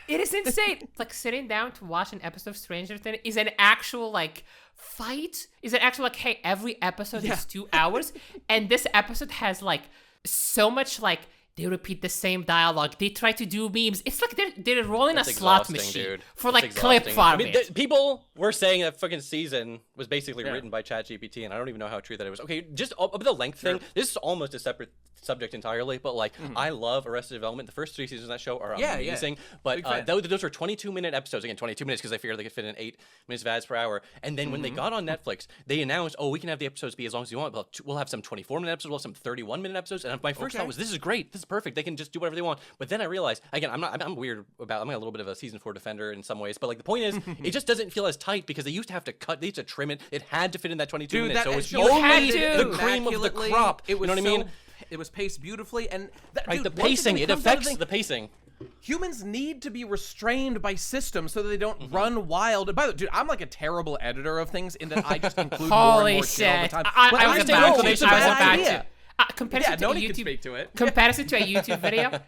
It is insane. Like, sitting down to watch an episode of Stranger Things is an actual, like, fight. Is an actual, like, hey, every episode is 2 hours. And this episode has, like, so much, like, They repeat the same dialogue. They try to do memes. It's like they're rolling That's a slot exhausting, machine dude. for That's like clip exhausting. farming. People were saying that fucking season was basically written by ChatGPT, and I don't even know how true that it was. Okay, just up the length thing. This is almost a separate subject entirely, but like I love Arrested Development. The first 3 seasons of that show are amazing. But those are 22-minute episodes. Again, 22 minutes because I figured they could fit in 8 minutes of ads per hour. And then when they got on Netflix, they announced, "Oh, we can have the episodes be as long as you want. We'll have some 24-minute episodes. We'll have some 31-minute episodes." And my first thought was, "This is great. This is perfect. They can just do whatever they want." But then I realized, again, I'm weird about. I'm a little bit of a season 4 defender in some ways. But like the point is, it just doesn't feel as tight because they used to have to cut. They used to trim it. It had to fit in that 22 minutes. So it was only the cream of the crop. You know what I mean? It was paced beautifully, and the pacing, it affects the pacing. Humans need to be restrained by systems so that they don't run wild. And by the way, dude, I'm like a terrible editor of things in that I just include more and more shit all the time. I was about to. Comparison to a YouTube, speak to it. Comparison to a YouTube video.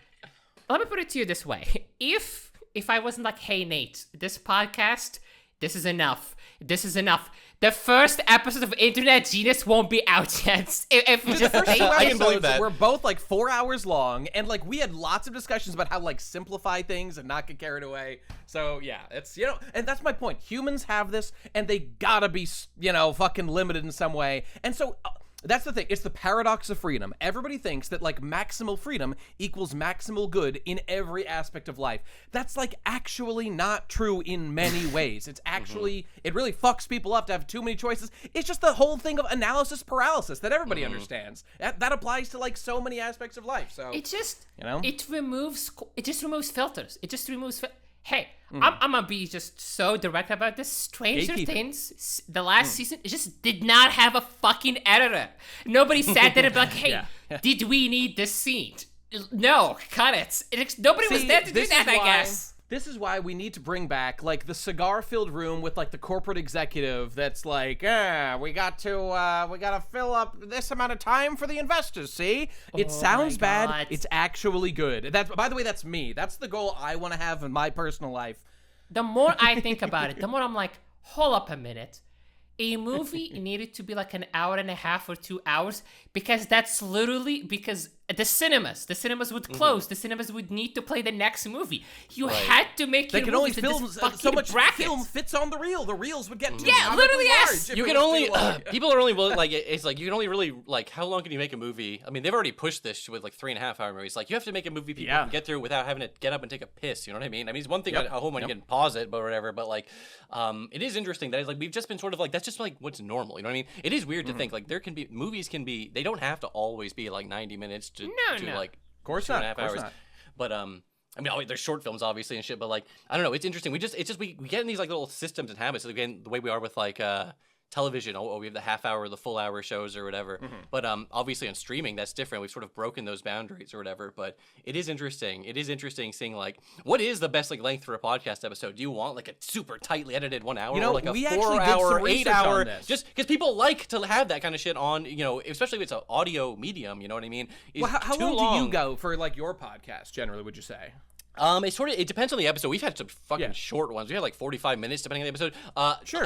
Let me put it to you this way: if I wasn't like, "Hey Nate, this podcast, this is enough. This is enough." The first episode of Internet Genius won't be out yet. If the first 2 episodes were both like 4 hours long, and like we had lots of discussions about how like simplify things and not get carried away. So yeah, it's and that's my point. Humans have this, and they gotta be fucking limited in some way, and so. That's the thing. It's the paradox of freedom. Everybody thinks that like maximal freedom equals maximal good in every aspect of life. That's like actually not true in many ways. It's actually, it really fucks people up to have too many choices. It's just the whole thing of analysis paralysis that everybody understands. That applies to like so many aspects of life. So it just, it just removes filters. It just removes Hey, I'm gonna be just so direct about this. Stranger Things, the last season, it just did not have a fucking editor. Nobody sat there and be like, "Hey, did we need this scene?" No, cut it. Nobody was there to do that, I guess. This is why we need to bring back like the cigar-filled room with like the corporate executive that's like, we got to fill up this amount of time for the investors. See, it sounds bad. It's actually good. That's, by the way, that's me. That's the goal I want to have in my personal life. The more I think about it, the more I'm like, hold up a minute. A movie needed to be like an hour and a half or 2 hours because that's literally because the cinemas would close. The cinemas would need to play the next movie. You had to make your movies in this so much bracket. Film fits on the reel. The reels would get literally yes. You can only people are only like it's like you can only really like how long can you make a movie? I mean they've already pushed this with like 3.5 hour movies. Like you have to make a movie people can get through without having to get up and take a piss. You know what I mean? I mean it's one thing at home when you can pause it, but whatever. But like it is interesting that it's like we've just been sort of like that's just like what's normal. You know what I mean? It is weird to think like there can be movies can be they don't have to always be like 90 minutes to like of course 2.5 hours. But I mean, there's short films obviously and shit, but like I don't know, it's interesting. We get in these like little systems and habits. Again, the way we are with like television. We have the half hour, the full hour shows or whatever. But obviously on streaming, that's different. We've sort of broken those boundaries or whatever. But it is interesting. It is interesting seeing like what is the best like length for a podcast episode? Do you want like a super tightly edited 1 hour, or like a 4 hour, 8 hour? Just because people like to have that kind of shit on, especially if it's an audio medium. You know what I mean? Well, how long do you go for like your podcast generally? Would you say? It depends on the episode. We've had some fucking short ones. We had like 45 minutes depending on the episode.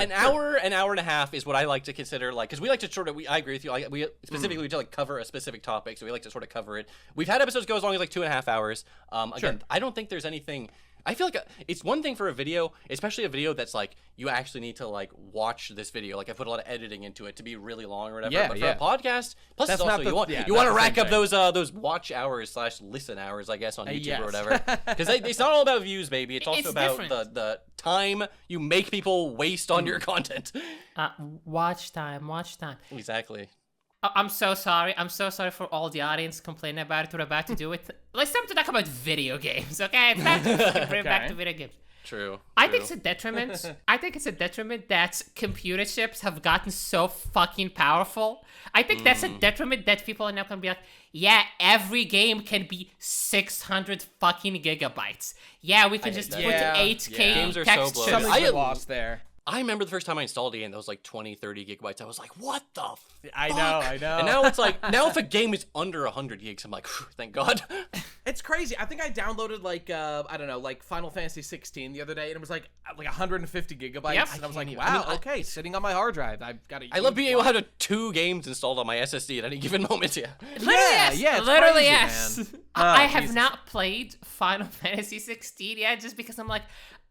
An hour and a half is what I like to consider like because we like to sort of. I agree with you. We specifically we like cover a specific topic, so we like to sort of cover it. We've had episodes go as long as like 2.5 hours. Again, I don't think there's anything. I feel like it's one thing for a video, especially a video that's like you actually need to like watch this video. Like I put a lot of editing into it to be really long or whatever. But for a podcast, plus it's also you want to rack up those watch hours / listen hours, I guess, on YouTube or whatever. Because it's not all about views, baby. It's also about the time you make people waste on your content. Watch time. Exactly. I'm so sorry. I'm so sorry for all the audience complaining about it. We're about to do it. Let's time to talk about video games, okay? It's time to bring back to video games. True. I think it's a detriment. I think it's a detriment that computer chips have gotten so fucking powerful. I think that's a detriment that people are now going to be like, yeah, every game can be 600 fucking gigabytes. Yeah, we can just put 8K games are textures. so bloated. Something's lost there. I remember the first time I installed a game that was like 20, 30 gigabytes. I was like, what the fuck? I know. And now it's like, now if a game is under 100 gigs, I'm like, thank God. It's crazy. I think I downloaded like, I don't know, like Final Fantasy 16 the other day, and it was like 150 gigabytes. Yep. And I was like, wow, okay, sitting on my hard drive. I've got I love being able to have 2 games installed on my SSD at any given moment. Yeah. Literally, yes. Man. I have Jesus. not played Final Fantasy 16 yet, just because I'm like,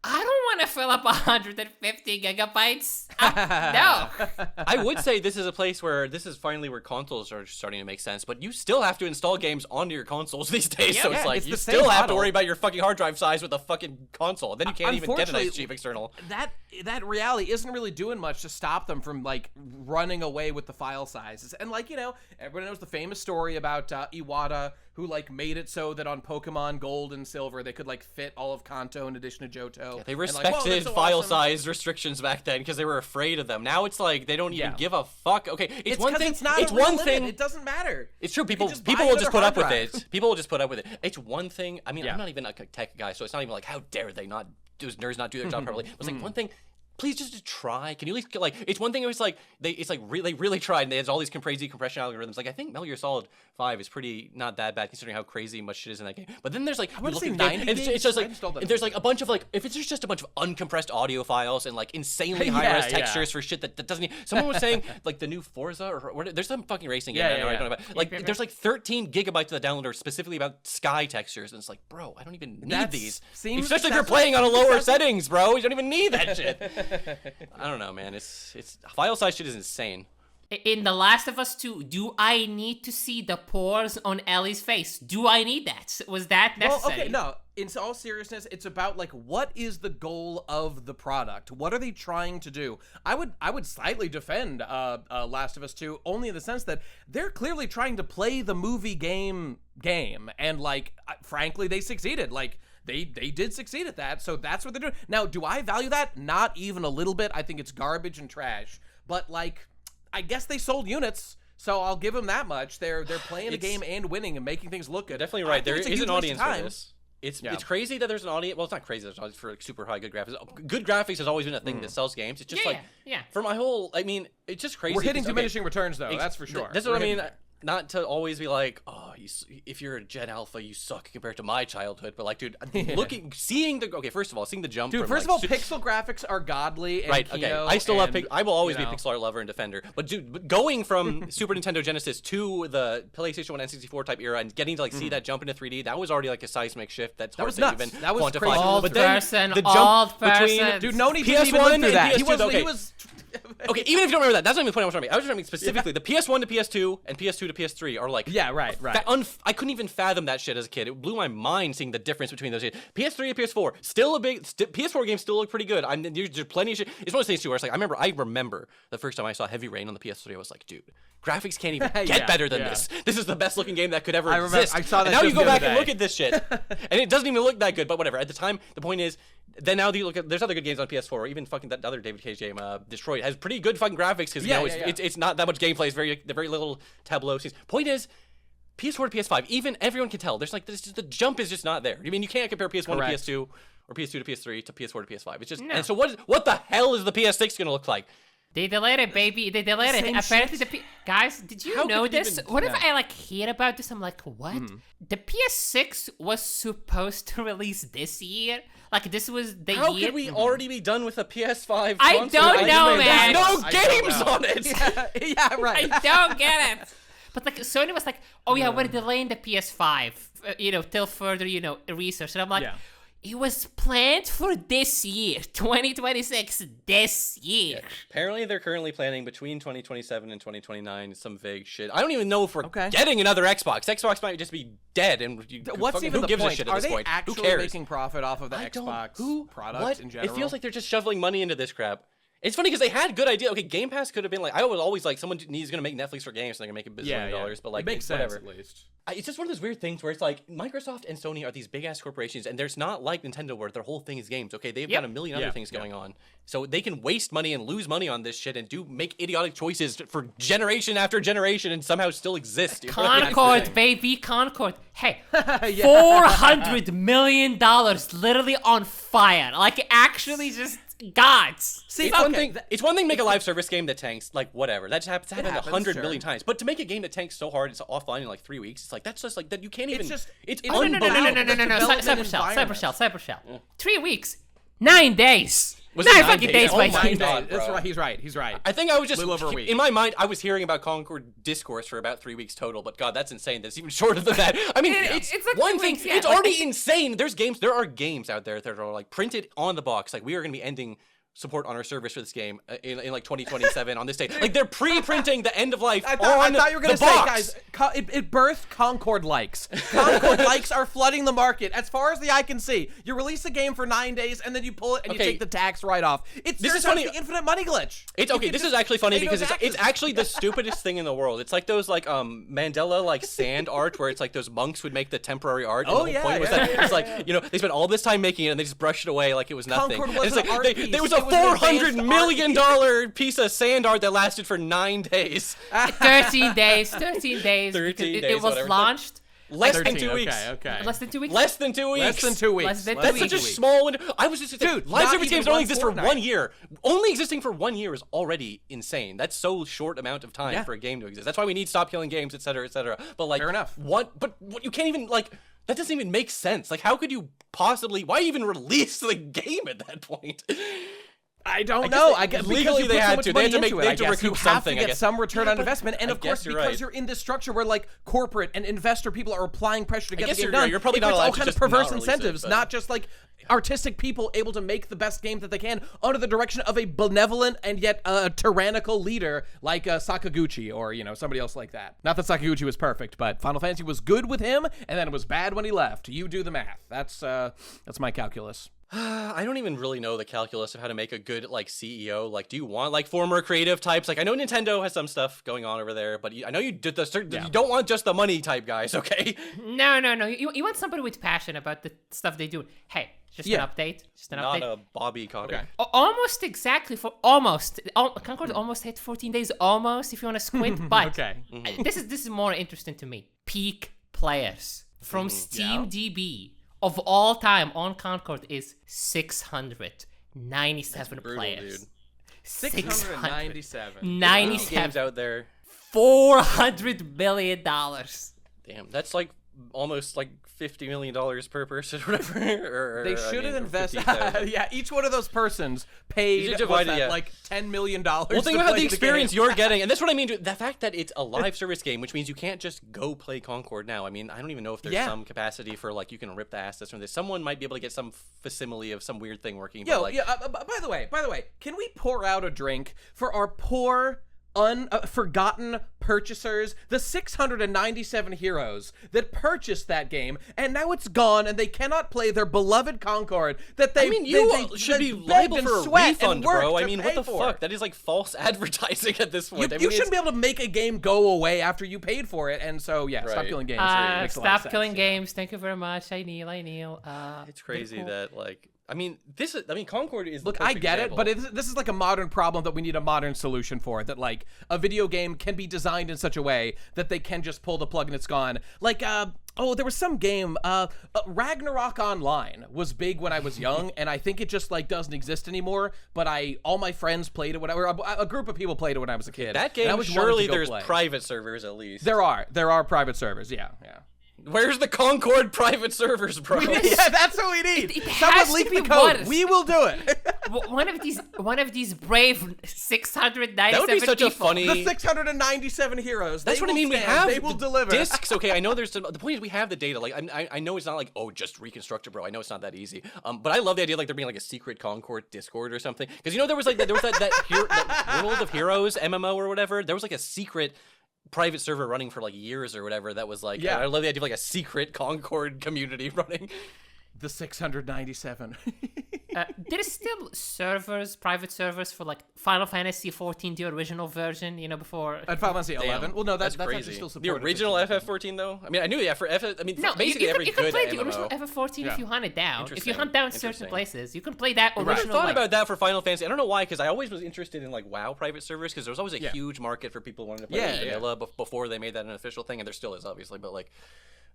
I don't want to fill up 150 gigabytes. No. I would say this is a place where this is finally where consoles are starting to make sense, but you still have to install games onto your consoles these days. Yeah, so it's yeah, like it's you the still same have to model. worry about your fucking hard drive size with a fucking console. Then you can't even get a nice Unfortunately, cheap external. That reality isn't really doing much to stop them from like running away with the file sizes. And like, everyone knows the famous story about Iwata, who like made it so that on Pokemon Gold and Silver they could like fit all of Kanto in addition to Johto. They And, like, respected whoa, that's so file awesome. size restrictions back then because they were afraid of them. Now it's like they don't even Yeah. give a fuck. Okay, it's one 'cause thing. It's not it's a real one limit. thing. It doesn't matter. It's true. You People can just buy will just another put up hard with drive. it. People will just put up with it. It's one thing. I mean, Yeah. I'm not even a tech guy, so it's not even like how dare they not those nerds not do their job properly. It's like one thing. Please just try. Can you at least like? It's one thing. It was like they really tried. And they had all these crazy compression algorithms. Like I think Metal Gear Solid 5 is pretty not that bad considering how crazy much shit is in that game. But then there's like would you look say at the game, 90 and it's just I like installed that there's like a bunch of like if it's just a bunch of uncompressed audio files and like insanely high res Yeah, textures for shit that doesn't. Someone was saying like the new Forza or there's some fucking racing game. Yeah, I know, yeah, I don't know yeah. about. Like there's like 13 gigabytes of the downloader specifically about sky textures, and it's like, bro, I don't even need That's- these. seems Especially if you're excessive. playing on a lower settings, bro. You don't even need that shit. I don't know, man. It's file size shit is insane. In The Last of Us 2, do I need to see the pores on Ellie's face? Do I need that? Was that necessary? Well, okay, no. In all seriousness, it's about like what is the goal of the product? What are they trying to do? I would slightly defend Last of Us 2 only in the sense that they're clearly trying to play the movie game, and like frankly, they succeeded. Like they did succeed at that, so that's what they're doing. Now, do I value that? Not even a little bit. I think it's garbage and trash. But like, I guess they sold units. So I'll give them that much. They're playing a game and winning and making things look good. Definitely right. I think There it's a is huge an waste of audience for time. this. It's crazy that there's an audience. Well, it's not crazy. There's an audience for like super high good graphics. Good graphics has always been a thing that sells games. It's just Yeah. for my whole. I mean, it's just crazy. We're hitting 'cause, okay, diminishing returns, though. That's for sure. This is what I mean. Not to always be like, oh, if you're a Gen Alpha, you suck compared to my childhood. But like, dude, seeing the first of all, seeing the jump. Dude, from, first like, of all, pixel graphics are godly. And right. Okay. Kino I still love. and, I will always you be a know. pixel art lover and defender. But dude, going from Super Nintendo Genesis to the PlayStation 1 N64 type era and getting to like see that jump into 3D, that was already like a seismic shift. That's hard was to nuts. even That was quantify. crazy. Old But then person, the jump old between person. Dude, Noni PS1 didn't even live through and that. PS2, He was. Okay, even if you don't remember that, that's not even the point I was trying to make. I was trying to make specifically the PS1 to PS2 and PS2 to PS3 are like Right. I couldn't even fathom that shit as a kid. It blew my mind seeing the difference between those. PS3 and PS4, still a big PS4 games still look pretty good. There's plenty of shit. It's one of those things too where it's like I remember the first time I saw Heavy Rain on the PS3. I was like, dude, graphics can't even get better than this. This is the best looking game that could ever exist. I saw that and now you just go the other back and day. look at this shit, and it doesn't even look that good. But whatever. At the time, the point is. Then now you look at there's other good games on PS4, or even fucking that other David Cage game, Detroit, has pretty good fucking graphics because it's not that much gameplay. It's very little tableau scenes. Point is, PS4 to PS5, even everyone can tell. There's like the jump is just not there. I mean, you can't compare PS1 Correct. to PS2 or PS2 to PS3 to PS4 to PS5. It's just No. and so what the hell is the PS6 gonna look like? They delayed it, baby. They delayed it. Same Apparently, guys, did you How know could you this? even- Whenever I like hear about this, I'm like, what? The PS6 was supposed to release this year. Like this was the How year. could we already be done with a PS5? I console? don't know, man. There's no I don't games know. on it. Yeah, right. I don't get it. But like Sony was like, oh yeah, we're delaying the PS5, till further, research. And I'm like, it was planned for this year, 2026, this year. Apparently, they're currently planning between 2027 and 2029 some vague shit. I don't even know if we're Okay. getting another Xbox. Xbox might just be dead, and What's even who the gives point? a shit at Are this they point? Who actually cares? making profit off of the I don't- Xbox product what? in general? It feels like they're just shoveling money into this crap. It's funny because they had good ideas. Okay, Game Pass could have been like I was always like someone needs going to make Netflix for games, so they're going to make $1 billion dollars. But like it makes whatever. sense at least. It's just one of those weird things where it's like Microsoft and Sony are these big ass corporations, and there's not like Nintendo where their whole thing is games. Okay, they've got a million other things going on, so they can waste money and lose money on this shit and make idiotic choices for generation after generation and somehow still exist. Concord, baby, Concord. Hey, $400 million literally on fire. Like, actually just gods. See, It's one thing to make a live service game that tanks, like whatever. That just happens 100 sure. million times. But to make a game that tanks so hard it's offline in like 3 weeks, it's like that's just like that you can't even. It's No. Development Cybershell. 3 weeks, 9 days. Was 9 it 9 fucking days? days, Oh my my friend. God. That's bro. right. He's right. I think I was just Little over a week. in my mind. I was hearing about Concord discourse for about 3 weeks total, but God, that's insane. That's even shorter than that. I mean, it's like one 2 thing. weeks, yeah. It's already insane. There are games out there that are like printed on the box. Like we are going to be ending support on our service for this game in like 2027 on this day. Like they're pre-printing the end of life I thought you were gonna say, box. guys, it birthed Concord likes. Concord likes are flooding the market as far as the eye can see. You release a game for 9 days and then you pull it and you take the tax right off. This is funny. The infinite money glitch. It's okay. This is actually funny because it's actually the stupidest thing in the world. It's like those like Mandela like sand art where it's like those monks would make the temporary art. And the whole point was that it's like they spent all this time making it and they just brushed it away like it was nothing. Concord was and it's an like art piece. there was a $400 million piece of sand art that lasted for 9 days. 13 days. 13 days. 13 days, It was whatever. launched. Less 13, than 2 weeks. Okay. Less than 2 weeks. Less than 2 weeks. Less than 2 weeks. Less than 2 That's weeks. such a small window. I was just Dude, live not service even games only one exist for fortnight. 1 year. Only existing for 1 year is already insane. That's so short amount of time Yeah. for a game to exist. That's why we need Stop Killing Games, etc., etc. But like, Fair enough. What you can't even like. That doesn't even make sense. Like, how could you possibly? Why even release the game at that point? I don't know. they- I guess legally because they you put so had much to. They money had to make- into it, they I had to guess. recoup You have something, to I get guess. some return on investment, and I of course, guess you're because right. you're in this structure where like corporate and investor people are applying pressure to get the guess game you're done. right. You're probably it not creates allowed all to kind of just perverse not release it, incentives, but- not just like artistic people able to make the best game that they can under the direction of a benevolent and yet tyrannical leader like Sakaguchi or somebody else like that. Not that Sakaguchi was perfect, but Final Fantasy was good with him, and then it was bad when he left. You do the math. That's my calculus. I don't even really know the calculus of how to make a good like CEO. Like, do you want like former creative types? Like, I know Nintendo has some stuff going on over there, but I know you did you don't want just the money type guys, okay? No. You want somebody with passion about the stuff they do. Hey, just an update. Just an Not update. a Bobby Cotter. Okay. Almost exactly for almost. Concord almost hit 14 days. Almost, if you want to squint. But Okay. this is more interesting to me. Peak players from Steam DB of all time on Concord is 697 brutal, players. dude. 697. 97. Games out there. $400 million. Damn, that's like almost like $50 million per person or whatever. They should have invested. 50,000. Yeah, each one of those persons paid You should divide it, yeah. like $10 million. Well, think about the experience you're getting, and that's what I mean. The fact that it's a live service game, which means you can't just go play Concord now. I mean, I don't even know if there's some capacity for like you can rip the assets from this. Someone might be able to get some facsimile of some weird thing working. But, like, By the way, can we pour out a drink for our poor, forgotten purchasers, the 697 heroes that purchased that game, and now it's gone, and they cannot play their beloved Concord that they. I mean, they should be begged liable and for a sweat and refund, worked bro. I to mean, pay what the for. fuck? That is like false advertising at this point. You shouldn't be able to make a game go away after you paid for it, and so Stop Right. Killing Games. Makes a lot of Stop sense, killing yeah. games. Thank you very much. I kneel. It's crazy that like. I mean, Concord is. Look, the I perfect get example. it, but this is like a modern problem that we need a modern solution for. That like a video game can be designed in such a way that they can just pull the plug and it's gone. Like, there was some game, Ragnarok Online was big when I was young, and I think it just like doesn't exist anymore. But all my friends played it. Whatever, a group of people played it when I was a kid. that and I game, was wanting surely to go there's play. private servers at least. There are private servers. Yeah. Where's the Concord private servers, bro? Yeah, that's what we need. It has Someone to leak be the code. one. We will do it. One of these brave 697 That would be such a people. funny. The 697 heroes. That's they what I will mean. We stand, have They will the deliver. discs. Okay, I know there's the point is we have the data. Like I know it's not like just reconstruct it, bro. I know it's not that easy. But I love the idea like there being like a secret Concord Discord or something. Because there was that World of Heroes MMO or whatever. There was like a secret private server running for like years or whatever. That was like I love the idea of like a secret Concord community running. The 697. There's still private servers for like Final Fantasy 14, the original version, before. And Final Fantasy 11. Well, no, that's crazy. actually still The supported. original FF14 though. I mean, I knew for FF. I mean, No, basically you every can good play the MMO. original FF14 if you hunt it down. If you hunt down certain Interesting. places, you can play that I original. thought like- about that for Final Fantasy. I don't know why, because I always was interested in like WoW private servers, because there was always a Yeah. huge market for people wanting to play vanilla before they made that an official thing, and there still is obviously, but like.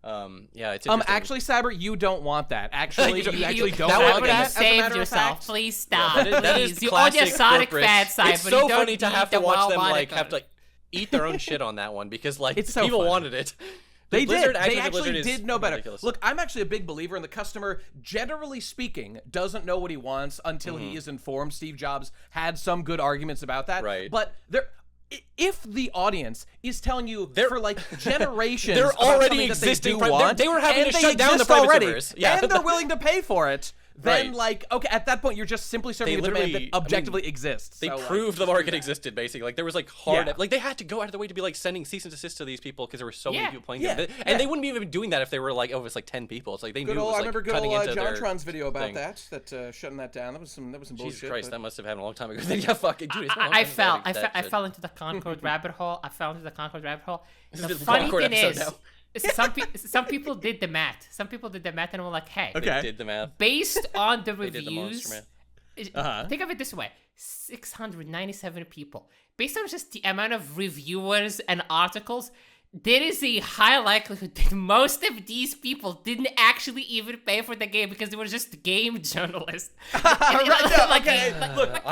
Yeah, it's interesting. Actually, Cyber, you don't want that. Actually, you actually don't that want would- that. You As a matter saved of yourself. fact. Please stop. That is Please. You own your classic Sonic corporate. fan side, It's but so you don't funny to need have to the watch WoW them like moniker. have to like, eat their own shit on that one because like It's so people funny. wanted it. They Blizzard, did. They Activision Blizzard actually is did know better. ridiculous. Look, I'm actually a big believer in the customer, generally speaking, doesn't know what he wants until he is informed. Steve Jobs had some good arguments about that. Right. But if the audience is telling you for like generations they're about already something existing. that they do want, They were having and to they shut down the exist private already, servers. Yeah. and they're willing to pay for it, then Right. like, okay, at that point, you're just simply serving a demand that literally- objectively exists. They So, like, proved the market existed, basically. Like there was like hard, Yeah. like they had to go out of the way to be like sending cease and desist to these people because there were so many Yeah. people playing Yeah. them, and they wouldn't even be doing that if they were like, oh, it's like 10 people. It's like they Good knew it old, was I like remember good cutting old into their Jontron's video about thing. that shutting that down. That was some bullshit. Jesus Christ, but- that must have happened a long time ago. Yeah, fucking dude. It's been a long I time fell. since I shit. fell into the Concord rabbit hole. I fell into the Concord rabbit hole. This The is the funny Concord thing episode is, now. some people did the math. Some people did the math and were like, hey, They Okay. did the math. based on the They did the reviews, monster math. think of it this way: 697 people. Based on just the amount of reviewers and articles, there is a high likelihood that most of these people didn't actually even pay for the game because they were just game journalists. Look, I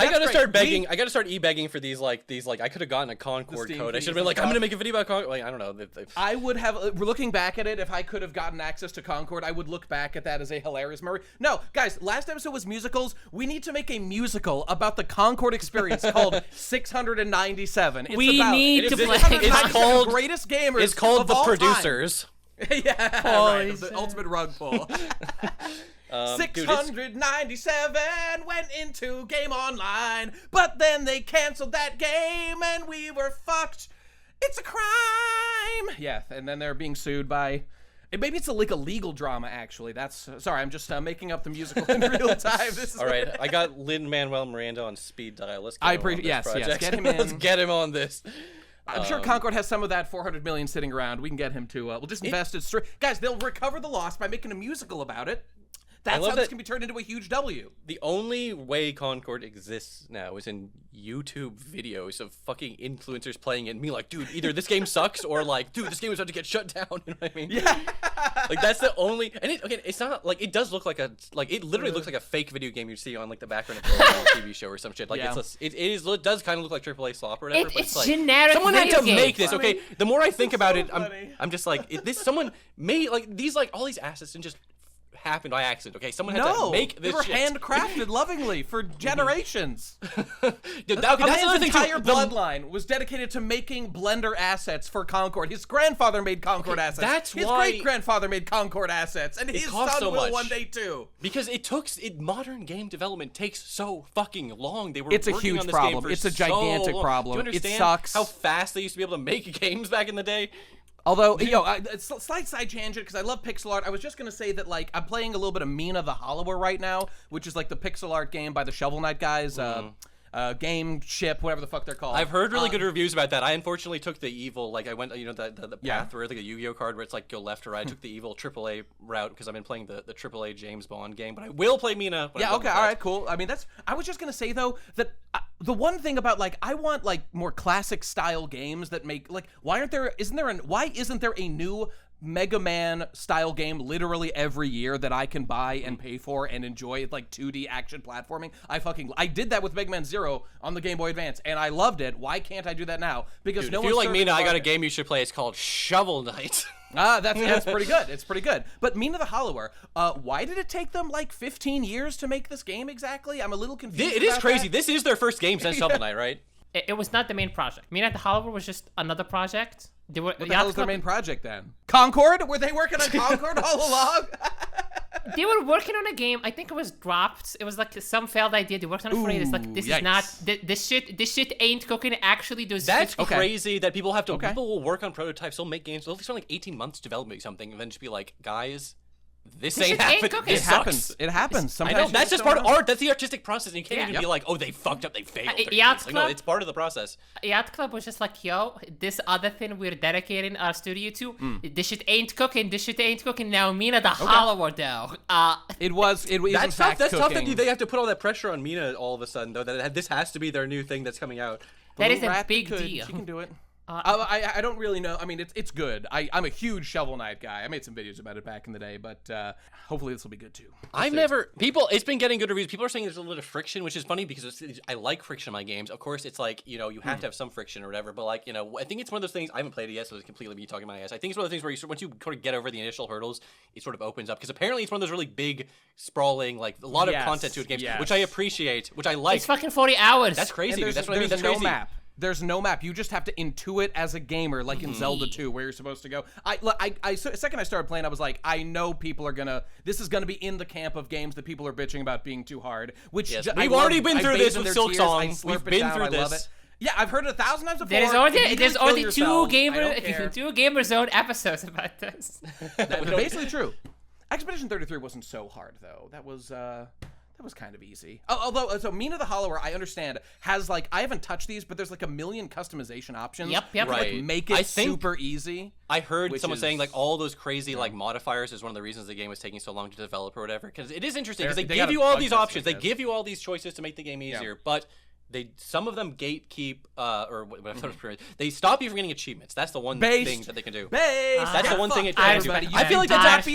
gotta great. start begging. I gotta start e-begging for these. I could have gotten a Concord Steam code. I keys should have been and like, I'm stuff. gonna make a video about Concord. Like, I don't know. I would have, looking back at it, if I could have gotten access to Concord, I would look back at that as a hilarious memory. No, guys, last episode was musicals. We need to make a musical about the Concord experience called 697. It's We about need to play- 697 It's called- greatest gamers It's called of The all time. Producers. Yeah, right, the ultimate rug pull. Dude, it's- 697 went into Game Online, but then they canceled that game and we were fucked. It's a crime. Yeah, and then they're being sued by. Maybe it's like a legal drama. Actually, that's sorry. I'm just making up the musical in real time. This is All right, I got Lin-Manuel Miranda on speed dial. Let's get I him on appreciate- this yes, project. get him Let's in. get him on this. I'm sure Concord has some of that 400 million sitting around. We can get him to. We'll just invest it straight. Guys, they'll recover the loss by making a musical about it. That's love how this that- can be turned into a huge W. The only way Concord exists now is in YouTube videos of fucking influencers playing it and me like, dude, either this game sucks or like, dude, this game is about to get shut down. You know what I mean? Yeah. Like that's the only. And it's not like it does look like it literally looks like a fake video game you see on like the background of a TV show or some shit. Like Yeah. it does kind of look like AAA slop or whatever. but It's like, generic someone had video to game. make this. Funny. Okay, the more I think about so it, funny. I'm just like someone made like these like all these assets and just happened by accident. Okay, someone had No, to make they this were shit. handcrafted lovingly for generations. Dude, A that's man's another thing entire too. The- bloodline was dedicated to making Blender assets for Concord. His grandfather made Concord assets. that's his why- great-grandfather made Concord assets, and his costs son so will much. one day too. Because modern game development takes so fucking long. They were It's a working huge on this problem. Game for It's a so gigantic long. problem. Do you It understand sucks. how fast they used to be able to make games back in the day? Although, slight side tangent, because I love pixel art. I was just going to say that, like, I'm playing a little bit of Mina the Hollower right now, which is, like, the pixel art game by the Shovel Knight guys. Game ship, whatever the fuck they're called. I've heard really good reviews about that. I unfortunately took the evil, like I went, the path Yeah. where like a Yu-Gi-Oh card where it's like go left or right. I took the evil AAA route because I've been playing the AAA James Bond game, but I will play Mina. when I'm Yeah, done okay, with all that. right, cool. I mean, I was just going to say, though, that the one thing about, like, I want, like, more classic style games that make, like, why isn't there a new Mega Man style game literally every year that I can buy and pay for and enjoy, like 2D action platforming? I did that with Mega Man Zero on the Game Boy Advance, and I loved it. Why can't I do that now? Because Dude, no if one's you like serving Mina, the I got a market. game you should play. It's called Shovel Knight. That's pretty good. It's pretty good. But Mina the Hollower, why did it take them like 15 years to make this game exactly? I'm a little confused. It is about crazy. that. This is their first game since Shovel Knight, right? It was not the main project. Mina the Hollower was just another project. They were What the hell is their main project then? Concord? Were they working on Concord all along? They were working on a game. I think it was dropped. It was like some failed idea. They worked on it for years. Like this yikes. is not this shit ain't cooking. Actually, there's That's 50 crazy that people have to. Okay. People will work on prototypes. They'll make games. They'll spend like 18 months developing something, and then just be like, guys, this This ain't shit ain't happening. cooking. This It sucks. happens. It happens. I Sometimes know. you That's just don't part of know. art. That's the artistic process. And you can't Yeah. even be like, oh, they fucked up. They failed. Yacht Like, no, Club? it's part of the process. Yacht Club was just like, yo, this other thing we're dedicating our studio to, this shit ain't cooking. This shit ain't cooking. Now, Mina the Hollower, though. It was in That's fact tough. That's tough that cooking. they have to put all that pressure on Mina all of a sudden, though. That this has to be their new thing that's coming out. that is Little a rat big could. deal. She can do it. I don't really know. I mean, it's good. I'm a huge Shovel Knight guy. I made some videos about it back in the day, but hopefully this will be good too. It's been getting good reviews. People are saying there's a little bit of friction, which is funny because I like friction in my games. Of course, it's like, you have to have some friction or whatever, but like, I think it's one of those things, I haven't played it yet, so it's completely me talking my ass. I think it's one of those things where once you sort of get over the initial hurdles, it sort of opens up, because apparently it's one of those really big, sprawling, like a lot of content to it games, which I appreciate, which I like. It's fucking 40 hours. That's crazy, dude. That's what I mean. There's That's no crazy. map. There's no map. You just have to intuit as a gamer, like in Zelda 2, where you're supposed to go. The second I started playing, I was like, I know people are gonna. This is gonna be in the camp of games that people are bitching about being too hard. Which we've already been through this with Silk Song. We've been through this. Yeah, I've heard it 1,000 times before. There's already two Gamer Zone episodes about this. That's basically true. Expedition 33 wasn't so hard though. That was kind of easy. Although, so Mina the Hollower, I understand, has like, I haven't touched these, but there's like a million customization options. Yep. To, like, make it super easy. I heard someone saying like all those crazy like modifiers is one of the reasons the game was taking so long to develop or whatever. Because it is interesting because they give you all these options. They give you all these choices to make the game easier, but some of them gatekeep or whatever. They stop you from getting achievements. That's the one thing that they can do. That's the one thing it can do. I feel like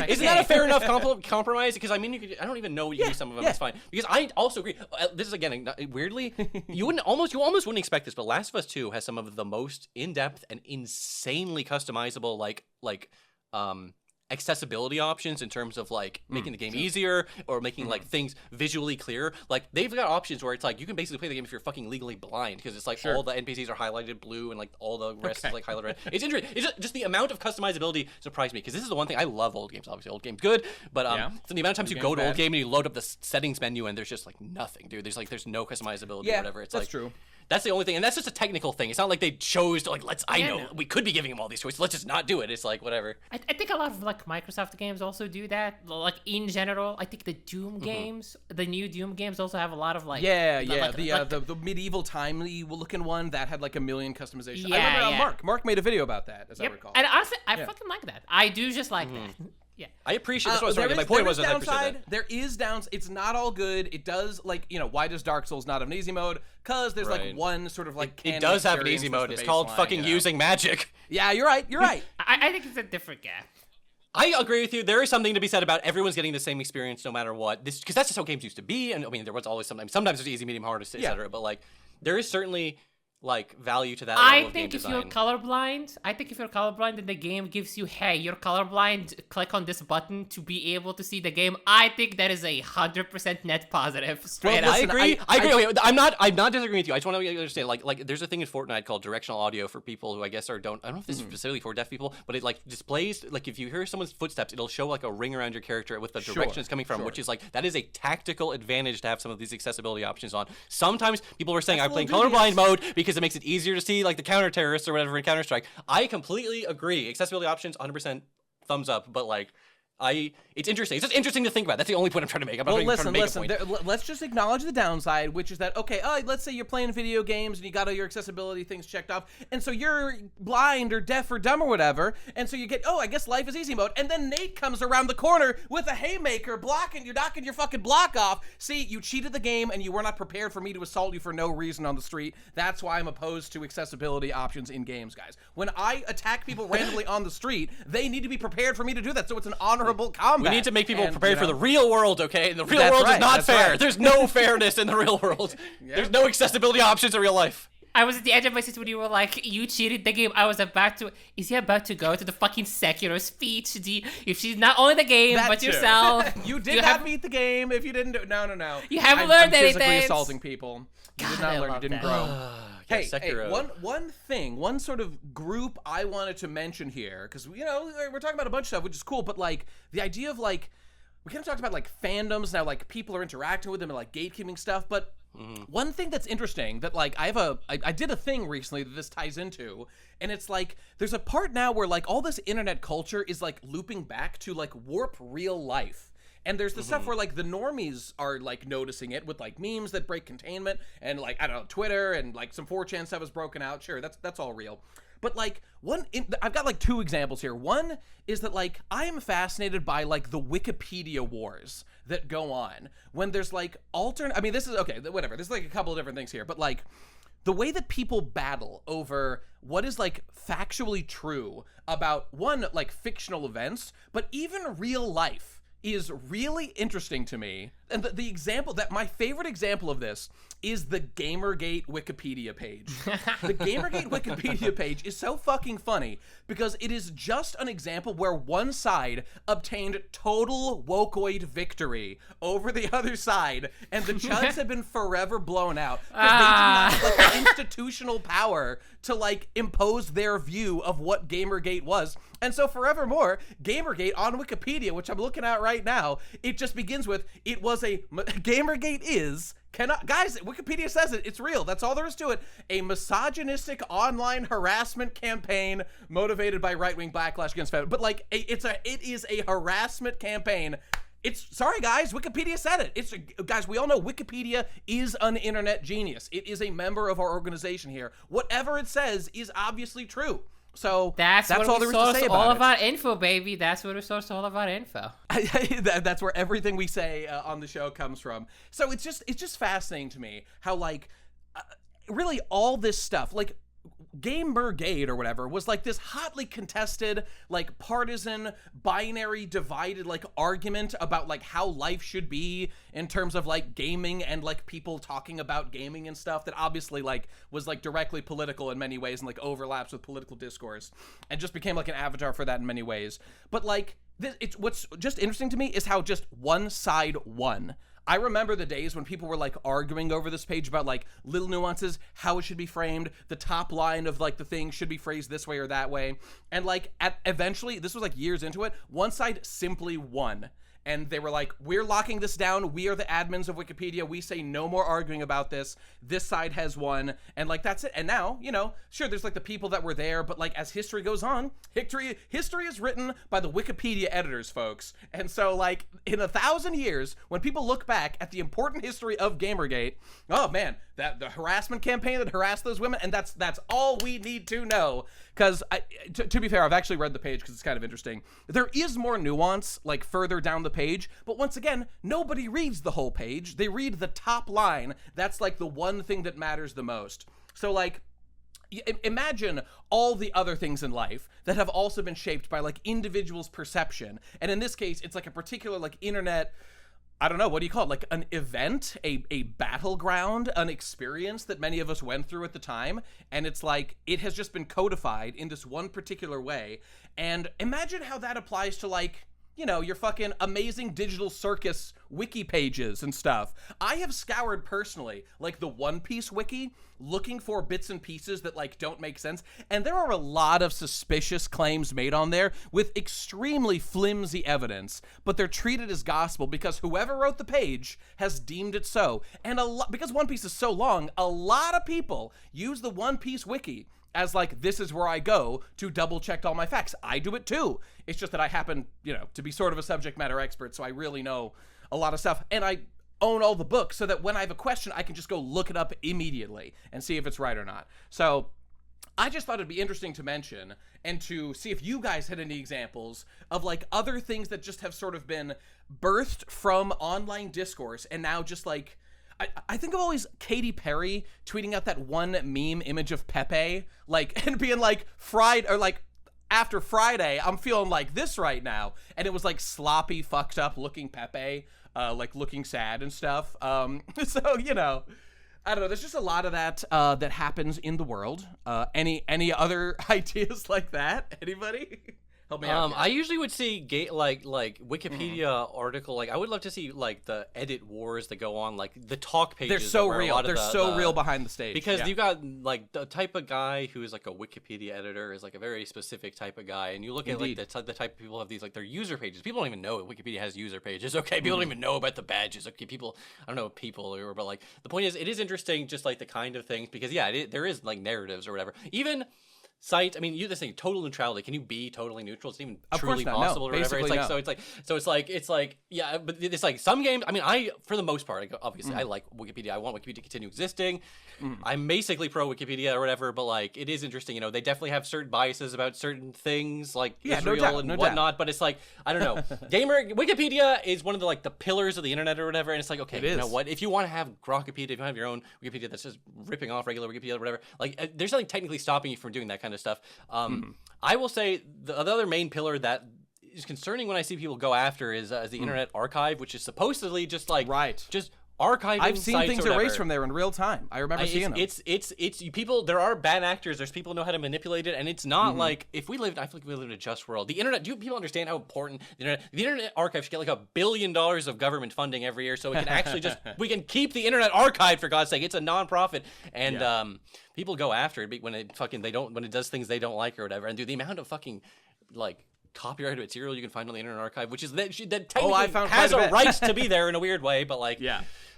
isn't that a fair enough compromise? Because I mean, I don't even know what you use some of them. It's fine. Because I also agree. This is again weirdly, you almost wouldn't expect this, but Last of Us 2 has some of the most in-depth and insanely customizable like accessibility options in terms of like making the game easier or making like things visually clear. Like they've got options where it's like you can basically play the game if you're fucking legally blind, because it's like all the NPCs are highlighted blue and like all the rest is like highlighted red. It's interesting. It's just the amount of customizability surprised me, because this is the one thing I love. Old games, obviously, old games good, but so the amount of times you go to old game and you load up the settings menu and there's just like nothing, dude. There's no customizability or whatever. It's that's like true. That's the only thing, and that's just a technical thing. It's not like they chose to like I know we could be giving them all these choices. Let's just not do it. It's like whatever. I think a lot of like Microsoft games also do that. Like in general, I think the Doom games, the new Doom games, also have a lot of like the medieval timely looking one that had like a million customizations. I remember Mark made a video about that, as I recall. And honestly, I fucking like that. I do just like that. Yeah, I appreciate. That's what I was saying. My point was downside. There is downside. It's not all good. It does why does Dark Souls not have an easy mode? Because there's like one sort of like it does have an easy mode. It's called fucking using magic. Yeah, you're right. I think it's a different game. I agree with you. There is something to be said about everyone's getting the same experience no matter what. This, because that's just how games used to be. And I mean, there was always sometimes there's easy, medium, hard, etc. But like, there is certainly like value to that. I think if you're colorblind, and the game gives you, hey, you're colorblind, click on this button to be able to see the game. I think that is 100% net positive. Straight up. I agree. Okay, I'm not disagreeing with you. I just want to understand. Like, there's a thing in Fortnite called directional audio for people who I guess I don't know if this is specifically for deaf people, but it like displays, like if you hear someone's footsteps, it'll show like a ring around your character with the direction it's coming from, which is like that is a tactical advantage to have some of these accessibility options on. Sometimes people were saying I'm playing colorblind mode because it makes it easier to see like the counter terrorists or whatever in Counter-Strike. I completely agree. Accessibility options, 100% thumbs up, but like it's interesting. It's just interesting to think about. That's the only point I'm trying to make. Listen. Let's just acknowledge the downside, which is that let's say you're playing video games and you got all your accessibility things checked off, and so you're blind or deaf or dumb or whatever, and so you get I guess life is easy mode, and then Nate comes around the corner with a haymaker knocking your fucking block off. See, you cheated the game and you were not prepared for me to assault you for no reason on the street. That's why I'm opposed to accessibility options in games, guys. When I attack people randomly on the street, they need to be prepared for me to do that, so it's an honorable combat. We need to make people prepared for the real world, okay? And the real world is not fair. Right. There's no fairness in the real world. There's no accessibility options in real life. I was at the edge of my seat when you were like, you cheated the game. I was is he about to go to the fucking Sekiro speech? If she's not only the game, but yourself. You did not beat the game if you didn't do it. No. You haven't learned anything. Physically assalting people. You did not learn. You didn't grow. Hey, one sort of group I wanted to mention here, because we're talking about a bunch of stuff, which is cool, but like the idea of like we kind of talked about like fandoms now, like people are interacting with them and like gatekeeping stuff, but one thing that's interesting that like I did a thing recently that this ties into, and it's like there's a part now where like all this internet culture is like looping back to like warp real life. And there's the stuff where, like, the normies are, like, noticing it with, like, memes that break containment and, like, I don't know, Twitter and, like, some 4chan stuff is broken out. Sure, that's all real. But, like, I've got, like, two examples here. One is that, like, I am fascinated by, like, the Wikipedia wars that go on when there's, like, this is, okay, whatever. There's, like, a couple of different things here. But, like, the way that people battle over what is like factually true about one, like fictional events, but even real life is really interesting to me. And the example that my favorite example of this is the Gamergate Wikipedia page. The Gamergate Wikipedia page is so fucking funny because it is just an example where one side obtained total wokeoid victory over the other side, and the chuds have been forever blown out because they do not have like the institutional power to like impose their view of what Gamergate was. And so forevermore, Gamergate on Wikipedia, which I'm looking at right now, it just begins with, it was Gamergate is, guys, Wikipedia says it, it's real, that's all there is to it, a misogynistic online harassment campaign motivated by right-wing backlash against Fandom. But like, it is a harassment campaign. Sorry guys, Wikipedia said it. Guys, we all know Wikipedia is an internet genius. It is a member of our organization here. Whatever it says is obviously true. So that's all there is to say about it. All of our info, baby. That's where we source all of our info. That's where everything we say on the show comes from. So it's just fascinating to me how like really all this stuff, like Gamergate or whatever, was like this hotly contested, like partisan, binary, divided like argument about like how life should be in terms of like gaming and like people talking about gaming and stuff that obviously like was like directly political in many ways and like overlaps with political discourse and just became like an avatar for that in many ways. But like what's just interesting to me is how just one side won. I remember the days when people were like arguing over this page about like little nuances, how it should be framed, the top line of like the thing should be phrased this way or that way. And like eventually, this was like years into it, one side simply won. And they were like, we're locking this down. We are the admins of Wikipedia. We say no more arguing about this. This side has won. And like, that's it. And now, you know, sure, there's like the people that were there, but like as history goes on, history is written by the Wikipedia editors, folks. And so like in 1,000 years, when people look back at the important history of Gamergate, oh man, the harassment campaign that harassed those women, and that's all we need to know. Because to be fair, I've actually read the page because it's kind of interesting. There is more nuance like further down the page, but once again, nobody reads the whole page. They read the top line. That's like the one thing that matters the most. So like, imagine all the other things in life that have also been shaped by like individuals' perception. And in this case, it's like a particular like internet, I don't know, what do you call it? Like an event, a battleground, an experience that many of us went through at the time. And it's like, it has just been codified in this one particular way. And imagine how that applies to like, you know, your fucking amazing digital circus wiki pages and stuff. I have scoured personally, like the One Piece wiki, looking for bits and pieces that like don't make sense. And there are a lot of suspicious claims made on there with extremely flimsy evidence, but they're treated as gospel because whoever wrote the page has deemed it so. And because One Piece is so long, a lot of people use the One Piece wiki as like, this is where I go to double check all my facts. I do it too. It's just that I happen, you know, to be sort of a subject matter expert, so I really know a lot of stuff. And I own all the books so that when I have a question, I can just go look it up immediately and see if it's right or not. So I just thought it'd be interesting to mention and to see if you guys had any examples of like other things that just have sort of been birthed from online discourse and now just like, I think of always Katy Perry tweeting out that one meme image of Pepe, like, and being like, after Friday, I'm feeling like this right now. And it was like sloppy, fucked up looking Pepe, like looking sad and stuff. So, you know, I don't know. There's just a lot of that that happens in the world. Any other ideas like that? Anybody? Help me out. I usually would see like Wikipedia article. Like I would love to see like the edit wars that go on, like the talk pages. They're so real. They're so real behind the stage. Because you've got like the type of guy who is like a Wikipedia editor is like a very specific type of guy, and you look at like the type of people have these like their user pages. People don't even know Wikipedia has user pages. Okay, people don't even know about the badges. Okay, people, I don't know people, but like the point is, it is interesting, just like the kind of things because there is like narratives or whatever. Even site. I mean, you just think total neutrality. Can you be totally neutral? It's not even Of truly course not. No, possible or whatever. It's basically like no. it's like yeah, but it's like some games. I mean, for the most part, obviously I like Wikipedia. I want Wikipedia to continue existing. I'm basically pro Wikipedia or whatever, but like it is interesting. You know, they definitely have certain biases about certain things like Israel and whatnot. But it's like I don't know. Wikipedia is one of the like the pillars of the internet or whatever, and it's like okay, you know what? If you want to have Grokpedia, if you have your own Wikipedia that's just ripping off regular Wikipedia or whatever, like there's nothing technically stopping you from doing that kind of stuff. I will say the other main pillar that is concerning when I see people go after is the Internet Archive, which is supposedly just like just archiving. I've seen sites things or erased from there in real time. I remember seeing them. It's people. There are bad actors. There's people who know how to manipulate it, and it's not like if we lived. I feel like we live in a just world. The internet. Do people understand how important the Internet Archive should get like $1 billion of government funding every year, so we can actually we can keep the Internet Archive for God's sake. It's a nonprofit, and people go after it when it does things they don't like or whatever. And the amount of fucking like copyrighted material you can find on the Internet Archive, which is that technically has a right to be there in a weird way, but like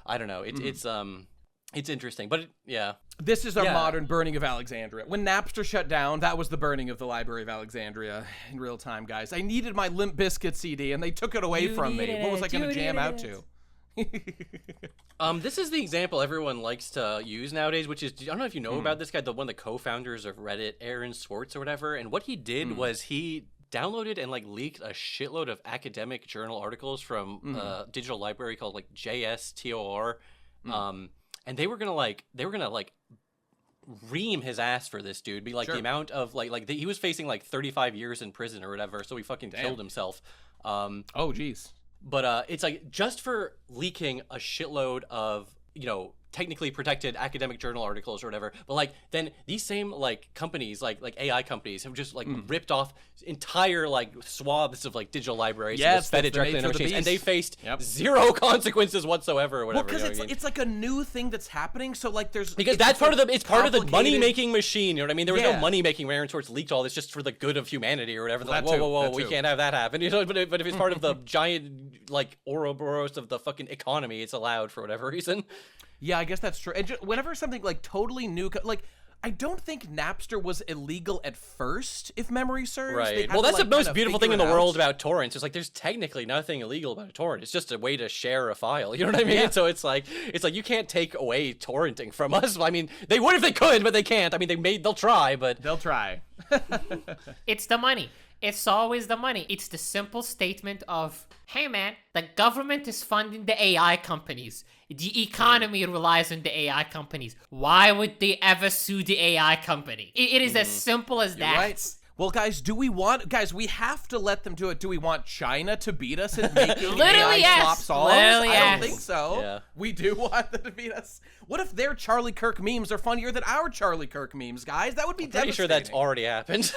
I don't know. It's interesting, but This is our modern burning of Alexandria. When Napster shut down, that was the burning of the Library of Alexandria in real time, guys. I needed my Limp Bizkit CD, and they took it away from me. What was I going to jam out to? This is the example everyone likes to use nowadays, which is I don't know if you know about this guy, one of the co-founders of Reddit, Aaron Swartz or whatever, and what he did was he downloaded and like leaked a shitload of academic journal articles from a digital library called like JSTOR, and they were gonna ream his ass for this dude. Be like the amount of he was facing like 35 years in prison or whatever, so he fucking killed himself. Oh jeez. But it's like just for leaking a shitload of technically protected academic journal articles or whatever, but like then these same like companies like AI companies have just like ripped off entire like swaths of like digital libraries and just fed it directly into machines, and they faced zero consequences whatsoever or whatever. Well, because it's like a new thing that's happening, so like that's part of the money making machine. You know what I mean? There was no money making where Aaron Swartz leaked all this just for the good of humanity or whatever. Like, whoa, we can't have that happen. You know, but if it's part of the giant like Ouroboros of the fucking economy, it's allowed for whatever reason. Yeah, I guess that's true. And whenever something like totally new, like I don't think Napster was illegal at first, if memory serves. Right. Well, that's the most beautiful thing in the world about torrents. It's like there's technically nothing illegal about a torrent. It's just a way to share a file. You know what I mean? Yeah. So it's like you can't take away torrenting from us. I mean, they would if they could, but they can't. I mean, they'll try, but they'll try. It's the money. It's always the money. It's the simple statement of, hey man, the government is funding the AI companies. The economy relies on the AI companies. Why would they ever sue the AI company? It is as simple as that. Right. Well, guys, we have to let them do it. Do we want China to beat us at making AI flop songs? Literally, I don't think so. Yeah. We do want them to beat us. What if their Charlie Kirk memes are funnier than our Charlie Kirk memes, guys? That would be devastating. Pretty sure that's already happened.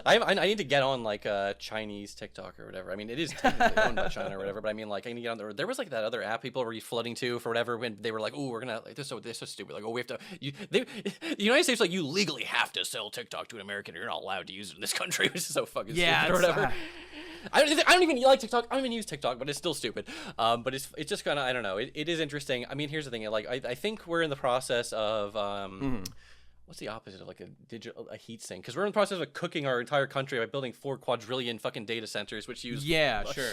I need to get on like a Chinese TikTok or whatever. I mean, it is technically owned by China or whatever, but I mean, like, I need to get on there. There was like that other app people were flooding to for whatever when they were like, "Oh, we're gonna like this so stupid." Like, "Oh, we have to." The United States like you legally have to sell TikTok to an American. Or you're not allowed to use it in this country, which is so fucking stupid or whatever. I don't even like TikTok. I don't even use TikTok, but it's still stupid. But it's just kind of, I don't know. It is interesting. I mean, here's the thing. Like, I think we're in the process of what's the opposite of like a heat sink? Because we're in the process of cooking our entire country by building 4 quadrillion fucking data centers, which use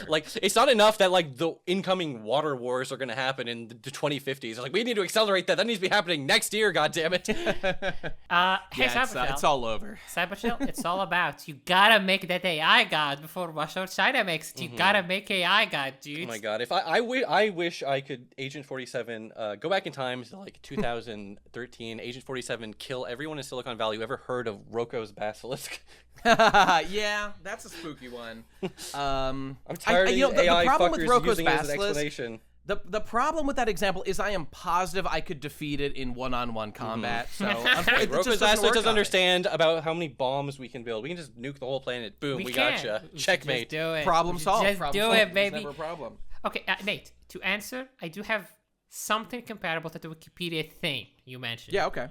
like it's not enough that like the incoming water wars are going to happen in the 2050s. It's like we need to accelerate that. That needs to be happening next year. God damn it. Hey, it's all over. Cyberchill, it's all about you gotta make that AI god before Russia or China makes it. You gotta make AI god, dude. Oh my god! If I wish I could Agent 47 go back in time to like 2013. Agent 47 kill everyone in Silicon Valley who ever heard of Rocco's Basilisk. Yeah, that's a spooky one. I'm tired of the AI problem fuckers with Rocco's using it as an Basilisk, explanation. The problem with that example is I am positive I could defeat it in one-on-one combat. So Rocco's Basilisk doesn't understand about how many bombs we can build. We can just nuke the whole planet. Boom, we gotcha. Checkmate. Just do it. Problem solved. Just do it, baby. It's never a problem. Okay, Nate, to answer, I do have something comparable to the Wikipedia thing you mentioned. Yeah, okay.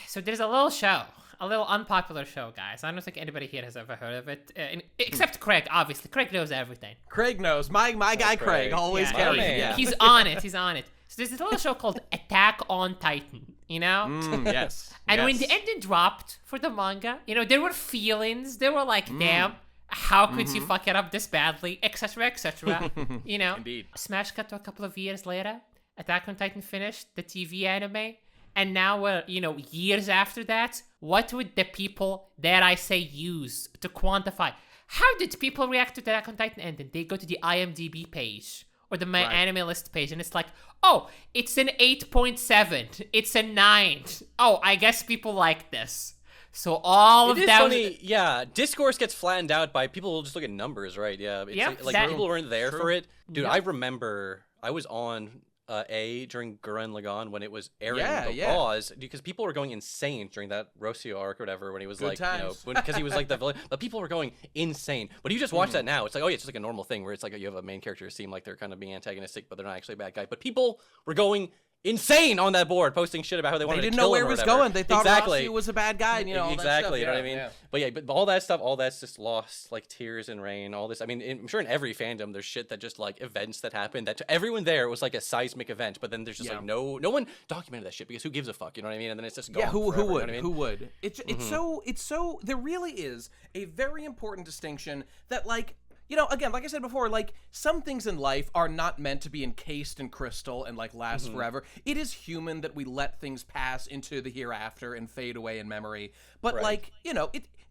So there's a little show, a little unpopular show, guys. I don't think anybody here has ever heard of it, except Craig, obviously. Craig knows everything. Craig knows. My guy Craig always carries it. Yeah. He's on it. So there's this little show called Attack on Titan. You know? Yes. And when yes. the ending dropped for the manga, there were feelings. There were like, damn, how could you fuck it up this badly, etc., etc. Indeed. Smash cut to a couple of years later. Attack on Titan finished, the TV anime. And now we're, years after that, what would the people, dare I say, use to quantify? How did people react to the Attack on Titan ending? They go to the IMDb page or the anime list page, and it's like, oh, it's an 8.7. It's a 9. Oh, I guess people like this. So all of that. It is funny, yeah. Discourse gets flattened out by people who just look at numbers, right? Yeah. It's like people weren't there for it. Dude, I remember I was on during Gurren Lagann when it was airing the Raws, because people were going insane during that Rocio arc or whatever, when he was because he was like the villain, but people were going insane. But you just watch that now, it's like, oh yeah, it's just like a normal thing where it's like you have a main character who seem like they're kind of being antagonistic, but they're not actually a bad guy. But people were going insane on that board, posting shit about how they wanted to kill him. They didn't know where it was going. They thought Rocio was a bad guy, and all that stuff. You know what I mean? Yeah. But all that stuff, all that's just lost, like tears and rain, all this. I mean, I'm sure in every fandom there's shit that just like events that happened that to everyone there was like a seismic event, but then there's just like no one documented that shit because who gives a fuck? You know what I mean? And then it's just gone. Yeah, who forever, would? You know what I mean? Who would? It's so there really is a very important distinction that like. Again, like I said before, like, some things in life are not meant to be encased in crystal and, like, last forever. It is human that we let things pass into the hereafter and fade away in memory. But, like,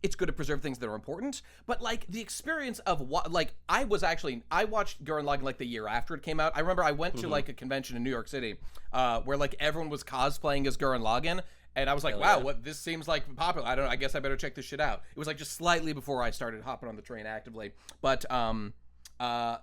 it's good to preserve things that are important. But, like, the experience of what, like, I watched Gurren Lagann, like, the year after it came out. I remember I went to, like, a convention in New York City where, like, everyone was cosplaying as Gurren Lagann. And I was like, wow, what this seems like popular. I guess I better check this shit out. It was like just slightly before I started hopping on the train actively. But the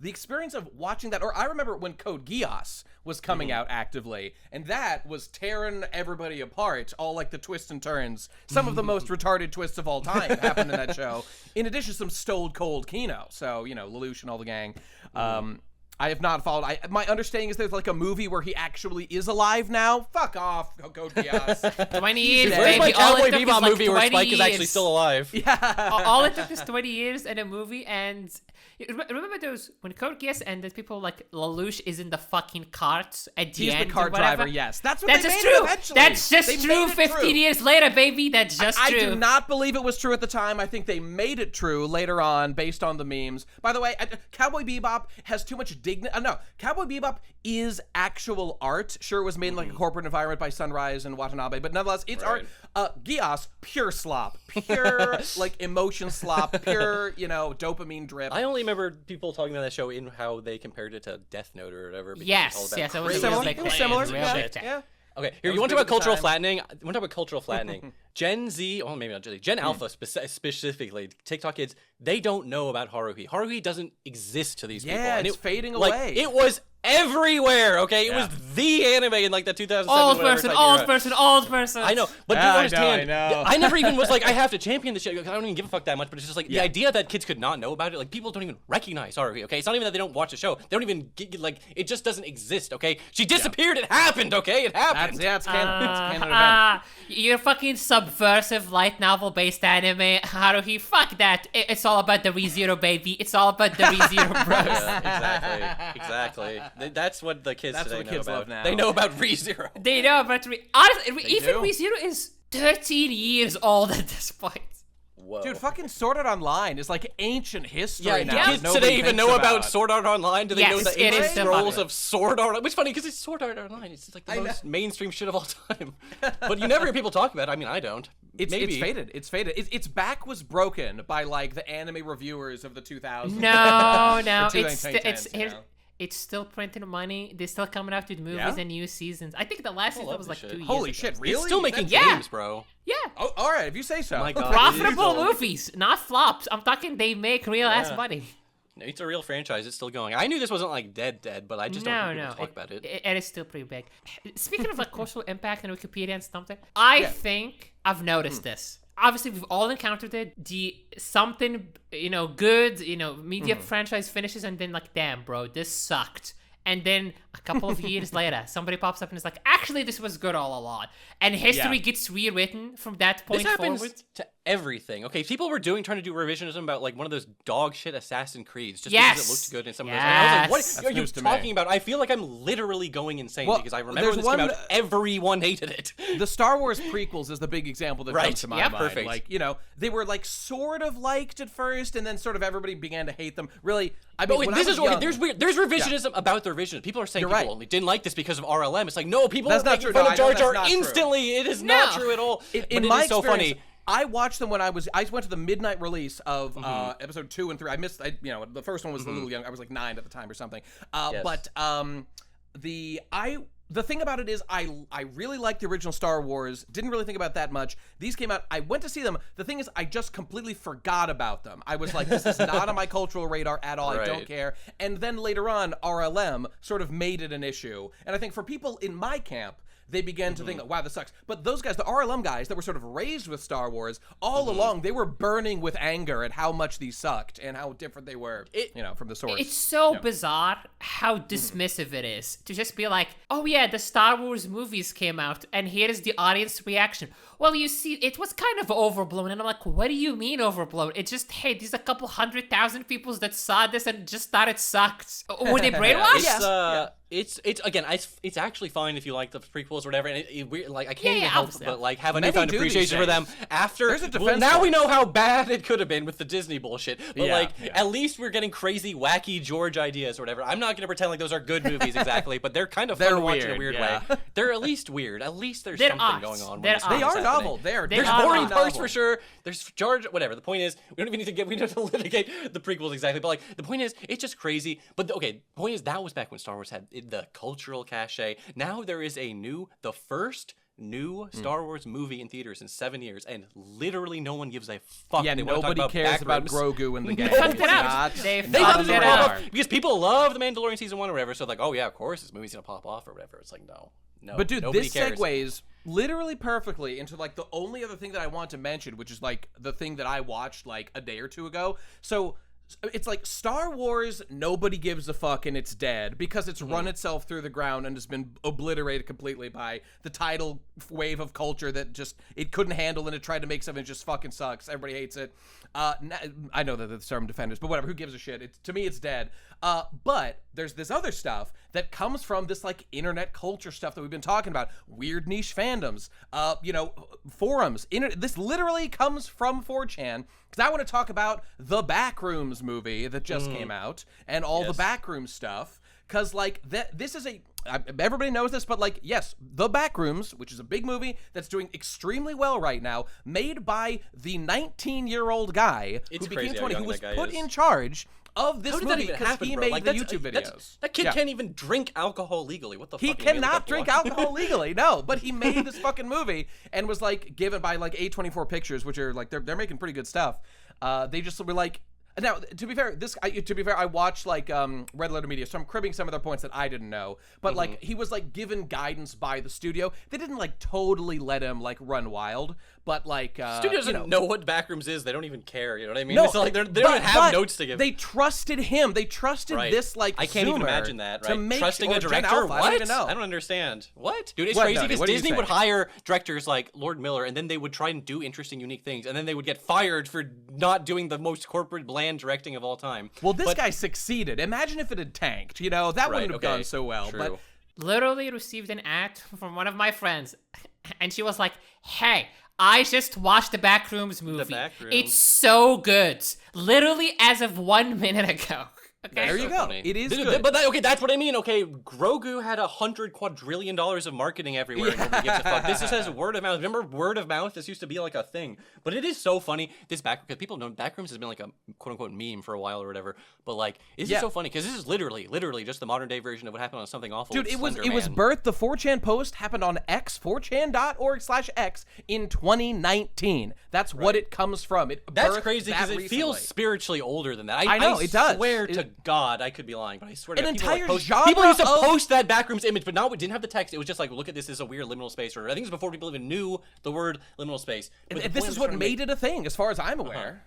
experience of watching that, or I remember when Code Geass was coming out actively, and that was tearing everybody apart, all like the twists and turns. Some of the most retarded twists of all time happened in that show. In addition to some stone cold Kino. So, Lelouch and all the gang. I have not followed. My understanding is there's like a movie where he actually is alive now. Fuck off, Code Geass. 20 years, Where's baby. my Cowboy Bebop like movie where Spike years. is actually still alive? Yeah. All it took is 20 years and a movie, and remember those when Code Geass ended, people like Lelouch is in the fucking cart at the end. He's the cart driver. Yes, that's what they made it eventually. That's just true. 15 years later, baby. That's just true. I do not believe it was true at the time. I think they made it true later on based on the memes. By the way, Cowboy Bebop has too much dignity. No, Cowboy Bebop is actual art. Sure, it was made in like a corporate environment by Sunrise and Watanabe, but nonetheless, it's art. Geass, pure slop, pure like emotion slop, pure dopamine drip. I only remember people talking about that show in how they compared it to Death Note or whatever. Yes, it was similar. Yeah. Okay, here, you want to talk about cultural flattening? You want to talk about cultural flattening? Gen Z, oh, maybe not Gen Z, Gen Alpha specifically, TikTok kids, they don't know about Haruhi. Haruhi doesn't exist to these people. Yeah, it's fading away. It was everywhere, okay? It was the anime in like the 2007 old person. I know, but do you understand? I know. I never even was like, I have to champion this shit. I don't even give a fuck that much, but it's just like the idea that kids could not know about it. Like, people don't even recognize Haruhi, okay? It's not even that they don't watch the show. They don't even it just doesn't exist, okay? She disappeared. It happened, okay? It happened. It's canon. It's canon event. You're fucking subversive light novel based anime, Haruhi. Fuck that. It's all about the ReZero, baby. It's all about the ReZero bros. Yeah, exactly. That's what the kids today know about. Love now. They know about ReZero. They know about honestly, even ReZero is 13 years old at this point. Whoa. Dude, fucking Sword Art Online is like ancient history now. Kids today even know about Sword Art Online? Do they know the ancient scrolls of Sword Art? Which is funny because it's Sword Art Online. It's like the most mainstream shit of all time. But you never hear people talk about it. I mean, I don't. It's faded. It's faded. Its back was broken by like the anime reviewers of the 2000s. No. It's still printing money. They're still coming out with movies and new seasons. I think the last season was like 2 years Holy ago. shit, really? It's still making games, bro. Yeah. Oh, all right, if you say so. My God, profitable movies, not flops. I'm talking they make real-ass money. It's a real franchise. It's still going. I knew this wasn't like dead, but I just don't hear people talk about it. It is still pretty big. Speaking of like cultural impact and Wikipedia and something, I think I've noticed this. Obviously, we've all encountered it. Something, good, media franchise finishes and then like, damn, bro, this sucked. And then a couple of years later, somebody pops up and is like, actually, this was good all along. And history gets rewritten from that point this happens forward. to everything. Okay, people were trying to do revisionism about like one of those dog shit Assassin's Creeds just because it looked good in some of those. And I was like, what are you talking about? I feel like I'm literally going insane because I remember when this came out, everyone hated it. The Star Wars prequels is the big example that comes to my mind. Perfect. Like, you know, they were like sort of liked at first, and then sort of everybody began to hate them. Really, I mean, when I was young, there's revisionism about the revision. People are saying people only didn't like this because of RLM. It's like, no, people That's are not making true. fun of Jar Jar that's not instantly. It is not true at all. In my experience, so funny. I watched them when I went to the midnight release of episode 2 and 3. I missed, the first one was a little young. I was like 9 at the time or something. But the thing about it is I really liked the original Star Wars. Didn't really think about that much. These came out. I went to see them. The thing is, I just completely forgot about them. I was like, this is not on my cultural radar at all. I don't care. And then later on, RLM sort of made it an issue. And I think for people in my camp, they began to think, wow, this sucks. But those guys, the RLM guys that were sort of raised with Star Wars, all along, they were burning with anger at how much these sucked and how different they were, from the source. It's so bizarre how dismissive it is to just be like, oh yeah, the Star Wars movies came out, and here is the audience reaction. Well, you see, it was kind of overblown. And I'm like, what do you mean overblown? It's just, hey, there's a couple 100,000 people that saw this and just thought it sucked. Were they brainwashed? It's actually fine if you like the prequels or whatever, and I can't even help but like have a Many newfound do appreciation for them after. There's a defense now for we it. know how bad it could have been with the Disney bullshit, but at least we're getting crazy, wacky George ideas or whatever. I'm not gonna pretend like those are good movies exactly, but they're kind of fun to watch in a weird way. They're at least weird. At least there's something going on. They are novel. There's boring parts for sure. There's George. Whatever. The point is, we don't even need to we don't have to litigate the prequels exactly, but like the point is, it's just crazy. But the point is, that was back when Star Wars had the cultural cachet. Now there is the first new Star Wars movie in theaters in 7 years, and literally no one gives a fuck. Yeah, nobody cares about Grogu in the game. They fucked it up because people love The Mandalorian season 1 or whatever. So like, oh yeah, of course this movie's gonna pop off or whatever. It's like no. But dude, this cares. segues literally perfectly into like the only other thing that I want to mention, which is like the thing that I watched like a day or two ago. So it's like Star Wars, nobody gives a fuck and it's dead because it's run itself through the ground and has been obliterated completely by the tidal wave of culture that just it couldn't handle, and it tried to make something that just fucking sucks. Everybody hates it. I know that the term defenders, but whatever, who gives a shit? To me, it's dead. But there's this other stuff that comes from this like internet culture stuff that we've been talking about, weird niche fandoms, forums. This literally comes from 4chan. Because I want to talk about the Backrooms movie that just came out and all the Backrooms stuff. Because, like, this is everybody knows this, but, like, yes, The Backrooms, which is a big movie that's doing extremely well right now, made by the 19-year-old guy who became 20, who was put in charge of this movie because he made the YouTube videos. That kid can't even drink alcohol legally. What the fuck? He cannot drink alcohol legally, no. But he made this fucking movie and was, like, given by, like, A24 Pictures, which are, like, they're making pretty good stuff. They just were, like... Now, to be fair, I watched like Red Letter Media, so I'm cribbing some of their points that I didn't know. But like he was like given guidance by the studio. They didn't like totally let him like run wild, but like studios don't know what Backrooms is. They don't even care. You know what I mean? No, it's like they don't even have notes to give. They trusted him. They trusted this like I can't even imagine that. Right? To make trusting a director. Alpha, what? I don't even know. I don't understand. What? Dude, it's crazy because Disney would hire directors like Lord Miller, and then they would try and do interesting, unique things, and then they would get fired for not doing the most corporate, bland directing of all time. Well, this guy succeeded. Imagine if it had tanked. You know, that wouldn't have gone so well. True. But literally received an ad from one of my friends, and she was like, "Hey, I just watched the Backrooms movie. It's so good. Literally as of 1 minute ago." Okay. There you go. Funny. It is good. But that's what I mean. Okay, Grogu had $100 quadrillion of marketing everywhere. And nobody gives a fuck. This just has word of mouth. Remember word of mouth? This used to be like a thing. But it is so funny. Because people know Backrooms has been like a quote unquote meme for a while or whatever. But like, this is so funny because this is literally just the modern day version of what happened on Something Awful. Dude, it was birthed. The 4chan post happened on X, 4chan.org/X in 2019. That's what it comes from. That's crazy because it feels spiritually older than that. I know it does. I swear to God, I could be lying, but I swear to God, people used to post that Backrooms image, but now it didn't have the text. It was just like, look at this as a weird liminal space. Or I think it was before people even knew the word liminal space. This is what made it a thing, as far as I'm aware.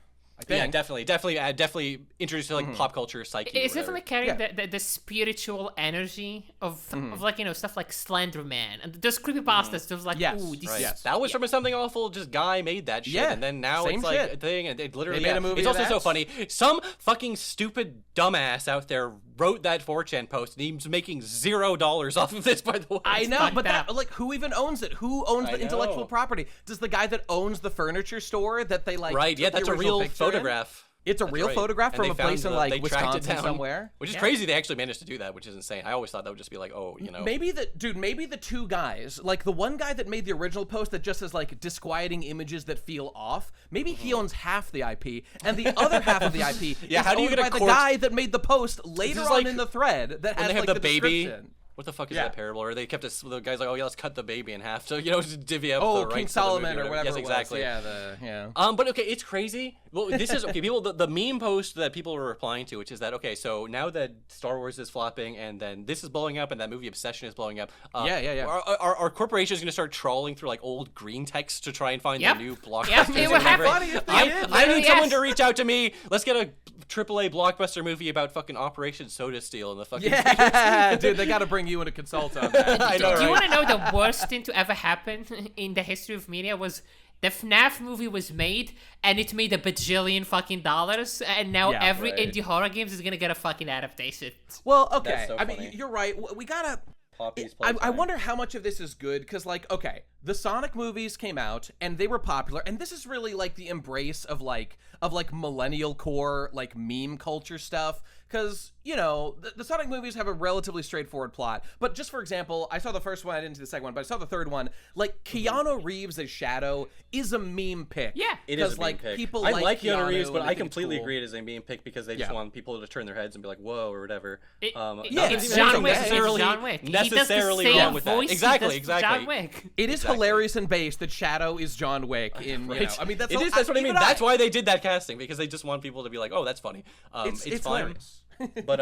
Yeah, definitely introduced to like pop culture psyche. It's definitely carrying the spiritual energy of like, you know, stuff like Slender Man and those creepypastas. There's like, ooh, this that was from a Something Awful. Just guy made that shit, and then now it's like a thing, and it literally made a movie. It's also so funny. Some fucking stupid dumbass out there wrote that 4chan post, and he's making $0 off of this. By the way, I know, but that like, who even owns it? Who owns the intellectual property? Does the guy that owns the furniture store that they like? Right, yeah, that's a real photograph. It's a real photograph from a place in like Wisconsin somewhere. Which is crazy they actually managed to do that, which is insane. I always thought that would just be like, oh, you know. Maybe the two guys, like the one guy that made the original post that just has like disquieting images that feel off, maybe he owns half the IP, and the other half of the IP is how do you owned get by the guy that made the post later on in the thread that has they have like the baby. description. What the fuck is that parable? Or they kept us, the guy's like, oh yeah, let's cut the baby in half. So, you know, just divvy up the rights. King Solomon or whatever. Yes, exactly. Yeah. But okay, it's crazy. Well, this is okay. People, the meme post that people were replying to, which is that okay, so now that Star Wars is flopping, and then this is blowing up, and that movie Obsession is blowing up. Our corporation is going to start trawling through like old green text to try and find the new blockbusters. It would happen. I need someone to reach out to me. Let's get a AAA blockbuster movie about fucking Operation Soda Steel and the fucking dude, they got to bring you in to consult on that. Do you want to know the worst thing to ever happen in the history of media was the FNAF movie was made and it made $1 bajillion fucking dollars, and now every indie horror games is gonna get a fucking adaptation. Well, okay, so I mean, you're right. We gotta. I wonder how much of this is good, because like, okay, the Sonic movies came out and they were popular, and this is really like the embrace of like millennial core like meme culture stuff, because you know the Sonic movies have a relatively straightforward plot. But just for example, I saw the first one, I didn't see the second one, but I saw the third one. Like Keanu Reeves as Shadow is a meme pick. Yeah, it is a meme pick. People I like Keanu Reeves, but I it's completely cool. agree it is a meme pick because they just want people to turn their heads and be like, whoa, or whatever. It's John Wick. Necessarily, John Wick. necessarily he does the same wrong with that. voice Exactly. John Wick. It is hilarious and based that Shadow is John Wick in, you know, I mean, that's what I mean. That's why they did that casting, because they just want people to be like, oh, that's funny. It's fine. Hilarious. But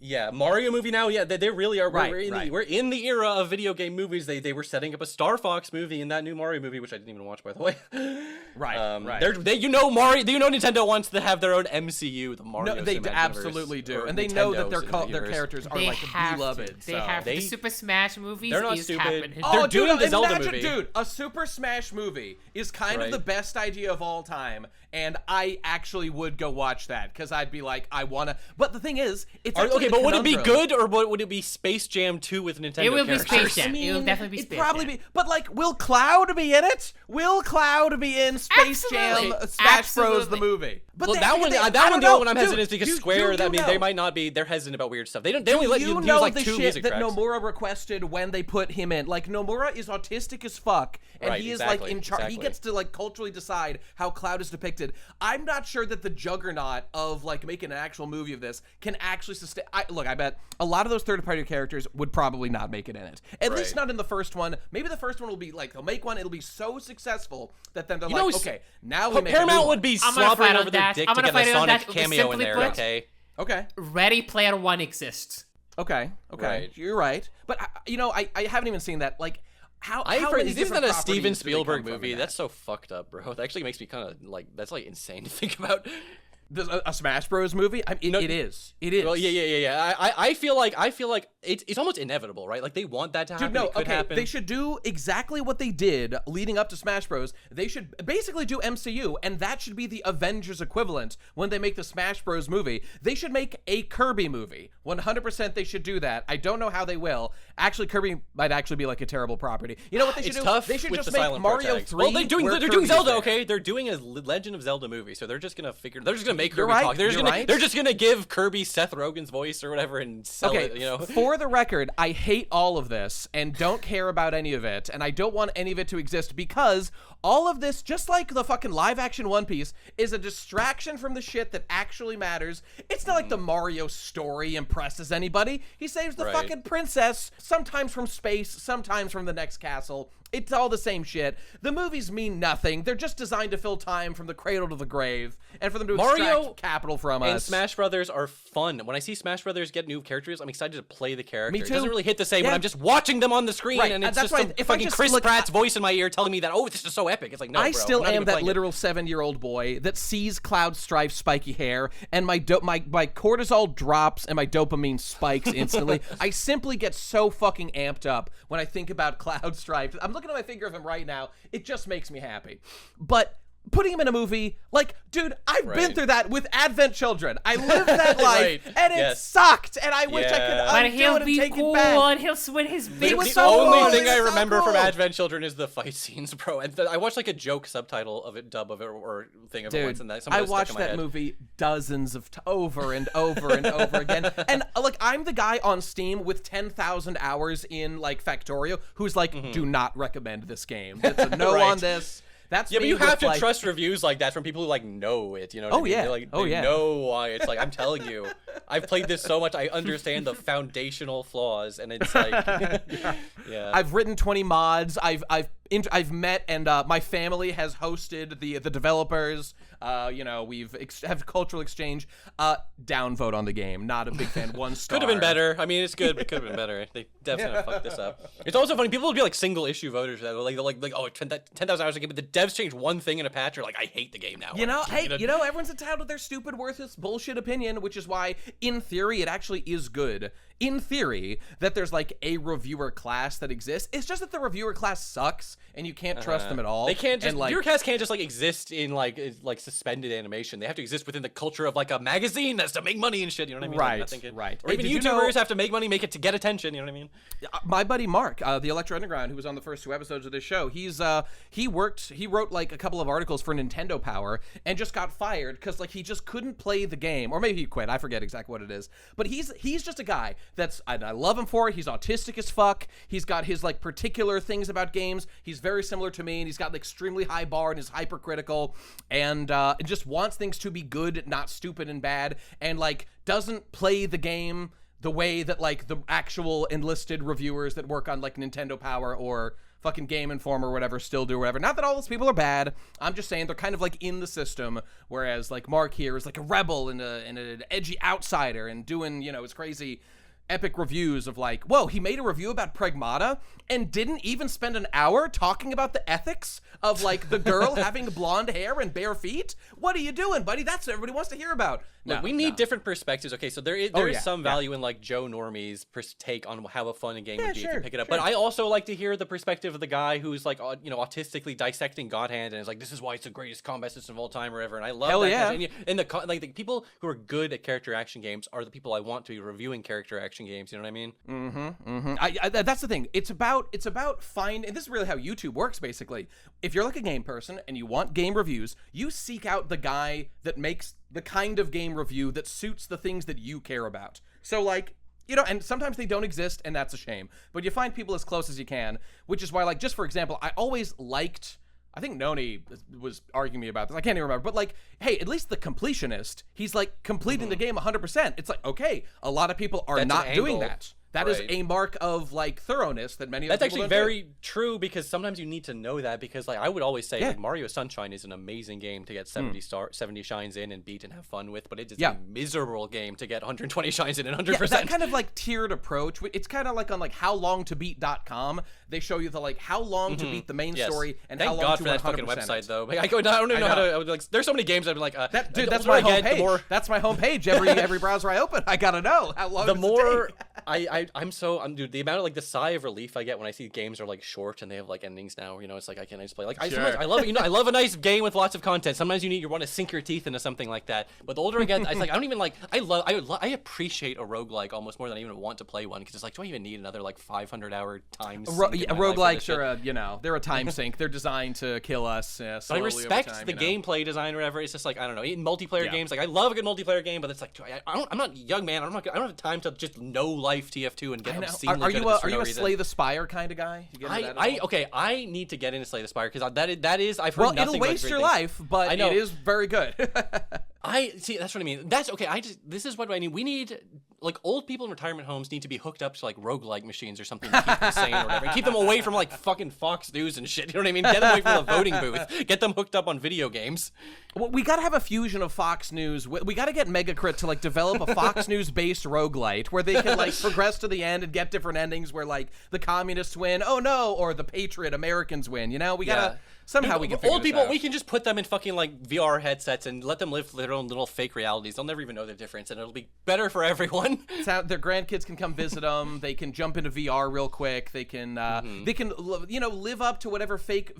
yeah, Mario movie now. Yeah, they really are. Right, We're in the era of video game movies. They were setting up a Starfox movie in that new Mario movie, which I didn't even watch, by the way. Right. You know Nintendo wants to have their own MCU, the Mario. No, they absolutely do, and they know that their characters are like beloved. They have the Super Smash movies. They're not is stupid. Happening. They're doing the Zelda movie. Dude, a Super Smash movie is kind of the best idea of all time, and I actually would go watch that because I'd be like, I wanna. But the thing is, it's okay. But would it be good, or would it be Space Jam 2 with Nintendo? It will characters? be Space Jam. I mean, it will definitely be Space Jam. Probably be. But like, will Cloud be in it? Will Cloud be in Space Jam Smash Bros. The movie? But well, that one, the one I'm hesitant is because Square. I mean, they might not be. They're hesitant about weird stuff. They only let you use like 2 music tracks. That Nomura requested when they put him in. Like Nomura is autistic as fuck, and he is like in charge. He gets to like culturally decide how Cloud is depicted. I'm not sure that the juggernaut of like making an actual movie of this can actually sustain. I bet a lot of those third-party characters would probably not make it in it. At least not in the first one. Maybe the first one will be like they'll make one. It'll be so successful that then they're like, okay, now we make Paramount would be slobbering over their dick to get a Sonic cameo in there. Okay. Ready Player One exists. Okay. Right. You're right. But you know, I haven't even seen that. Like, how isn't that a Steven Spielberg movie? That's so fucked up, bro. That actually makes me kind of like that's like insane to think about. A Smash Bros. Movie? It is. Well, yeah. I feel like it's almost inevitable, right? Like they want that to happen. Dude, no, it could happen. They should do exactly what they did leading up to Smash Bros. They should basically do MCU, and that should be the Avengers equivalent when they make the Smash Bros. Movie. They should make a Kirby movie. 100% they should do that. I don't know how they will. Actually, Kirby might actually be like a terrible property. You know what they should do? Tough they should with just the make Mario 3. Well, they're doing Zelda, okay? They're doing a Legend of Zelda movie, so they're just gonna make Kirby talk. They're just gonna give Kirby Seth Rogen's voice or whatever and sell it, you know. For the record, I hate all of this and don't care about any of it, and I don't want any of it to exist because all of this, just like the fucking live action One Piece, is a distraction from the shit that actually matters. It's not like the Mario story impresses anybody. He saves the fucking princess, sometimes from space, sometimes from the next castle. It's all the same shit. The movies mean nothing. They're just designed to fill time from the cradle to the grave, and for them to extract capital from us. And Smash Brothers are fun. When I see Smash Brothers get new characters, I'm excited to play the character. Me too. It doesn't really hit the same when I'm just watching them on the screen, and it's that's just why if I fucking just Chris look- Pratt's voice in my ear telling me that, oh, this is so epic. It's like, no, I bro, still I'm not am even that playing it. literal 7-year-old boy that sees Cloud Strife's spiky hair, and my cortisol drops and my dopamine spikes instantly. I simply get so fucking amped up when I think about Cloud Strife. I'm looking at my figure of him right now. It just makes me happy. But putting him in a movie, like, dude, I've been through that with Advent Children. I lived that life, and it sucked, and I wish I could But undo he'll it and be take cool, it back. and he'll swing his big. was The so only cool. thing It I was so remember from cool. Advent Children is the fight scenes, bro. And I watched like a joke subtitle of it, dub of it, or thing of it once, and that I watched that movie dozens of over and over and over again. And like, I'm the guy on Steam with 10,000 hours in like Factorio who's like, do not recommend this game. It's a no on this. That's Yeah, but me you with, have to like, trust reviews like that from people who like know it. You know what I mean? yeah. They're like, Oh, they yeah. know why. It's like, I'm telling you, I've played this so much. I understand the foundational flaws, and it's like, yeah. I've written 20 mods. I've met, and my family has hosted the developers. You know, we've have cultural exchange. Downvote on the game. Not a big fan. 1 star. Could have been better. I mean, it's good, but could have been better. They definitely fucked this up. It's also funny. People will be like single issue voters that like oh, 10,000 hours a game, but the devs changed one thing in a patch. You're like, I hate the game now. You know, hey, you know, everyone's entitled to their stupid, worthless, bullshit opinion, which is why, in theory, it actually is good. In theory, that there's like a reviewer class that exists. It's just that the reviewer class sucks, and you can't trust them at all. They can't just and, like, viewer casts can't just like exist in like suspended animation. They have to exist within the culture of like a magazine that's to make money and shit. You know what I mean? Right, I'm thinking, right. Or Hey, even did you YouTubers know- have to make money, make it to get attention. You know what I mean? My buddy Mark, the Electro Underground, who was on the first 2 episodes of this show, he wrote like a couple of articles for Nintendo Power and just got fired because like he just couldn't play the game, or maybe he quit. I forget exactly what it is. But he's just a guy that's I love him for it. He's autistic as fuck. He's got his like particular things about games. He's very similar to me, and he's got an extremely high bar and is hypercritical, and just wants things to be good, not stupid and bad, and like doesn't play the game the way that like the actual enlisted reviewers that work on like Nintendo Power or fucking Game Informer or whatever still do or whatever. Not that all those people are bad. I'm just saying they're kind of like in the system, whereas like Mark here is like a rebel and an edgy outsider and doing, you know, his crazy epic reviews of like, whoa, he made a review about Pragmata and didn't even spend an hour talking about the ethics of like the girl having blonde hair and bare feet. What are you doing, buddy? That's what everybody wants to hear about. Look, we need different perspectives. Okay, so there is some value in like Joe Normie's take on how a fun game would be if you pick it up. But I also like to hear the perspective of the guy who's like, you know, autistically dissecting God Hand and is like, this is why it's the greatest combat system of all time or whatever. And I love that. Yeah. And the people who are good at character action games are the people I want to be reviewing character action games. You know what I mean? That's the thing. It's about finding, and this is really how YouTube works basically. If you're like a game person and you want game reviews, you seek out the guy that makes the kind of game review that suits the things that you care about. So like, you know, and sometimes they don't exist, and that's a shame. But you find people as close as you can, which is why, like, just for example, I always liked, I think Noni was arguing me about this. I can't even remember. But, like, hey, at least the completionist, he's, like, completing the game 100%. It's like, okay, a lot of people are not doing that. That is a mark of, like, thoroughness that many of That's people actually don't do. very true, because sometimes you need to know that, because like I would always say like Mario Sunshine is an amazing game to get 70 shines in and beat and have fun with, but it is a miserable game to get 120 shines in and 100%. Yeah, that kind of like tiered approach. It's kind of like on like howlongtobeat.com. They show you the like how long to beat the main story and Thank how long God to for that 100% fucking it. website though. Like, I don't even know how to. I would, like, there's so many games I'd be like, Dude, that's the my more I get, the homepage. more That's my homepage. Every browser I open, I gotta know how long. the does it more take? dude, the amount of like the sigh of relief I get when I see games are like short and they have like endings now, you know, it's like I just play like I love it, you know, I love a nice game with lots of content. Sometimes you want to sink your teeth into something like that, but the older I get, it's like I don't even like I appreciate a roguelike almost more than I even want to play one, because it's like, do I even need another like 500-hour time sink in my life for Roguelikes this shit? are you know, they're a time sink. They're designed to kill us. But I slowly respect over time, the you know? gameplay design or whatever. It's just like, I don't know, in multiplayer games, like I love a good multiplayer game, but it's like I'm not young, man. I don't have time to just know life TF2 and get obscenely Are good you at this for a no reason. Slay the Spire kind of guy? You get into that at all? Okay, I need to get into Slay the Spire, because that is I've heard nothing it'll but waste great your things. life, but it is very good. I see. That's what I mean. This is what I mean. We need like old people in retirement homes need to be hooked up to like roguelike machines or something to keep them sane or whatever. And keep them away from like fucking Fox News and shit. You know what I mean? Get them away from the voting booth. Get them hooked up on video games. Well, we gotta have a fusion of Fox News. We gotta get Megacrit to like develop a Fox News based roguelite where they can like progress to the end and get different endings where like the communists win, oh no, or the patriot Americans win. You know, we gotta somehow we can figure old people. this out. We can just put them in fucking like VR headsets and let them live their own little fake realities. They'll never even know the difference, and it'll be better for everyone. Their grandkids can come visit them. They can jump into VR real quick. They can live up to whatever fake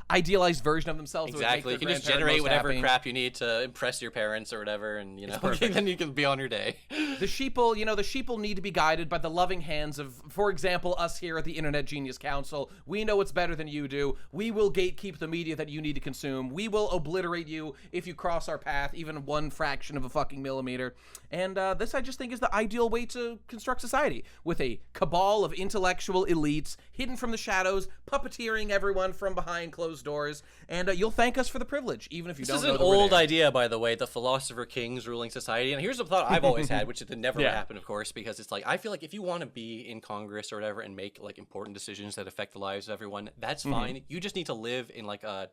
idealized version of themselves. Exactly. You can just generate whatever crap you need to impress your parents or whatever, and then you can be on your day. The sheeple need to be guided by the loving hands of, for example, us here at the Internet Genius Council. We know what's better than you do. We will gatekeep the media that you need to consume. We will obliterate you if you cross our path even one fraction of a fucking millimeter. And this, I just think, is the ideal way to construct society, with a cabal of intellectual elites hidden from the shadows, puppeteering everyone from behind closed doors. And you'll thank us for the privilege, even if you don't know. This is an old idea, by the way, the philosopher kings ruling society. And here's a thought I've always had, which it never would happen, of course, because it's like, I feel like if you want to be in Congress or whatever and make like important decisions that affect the lives of everyone, that's fine. You just need to live in like a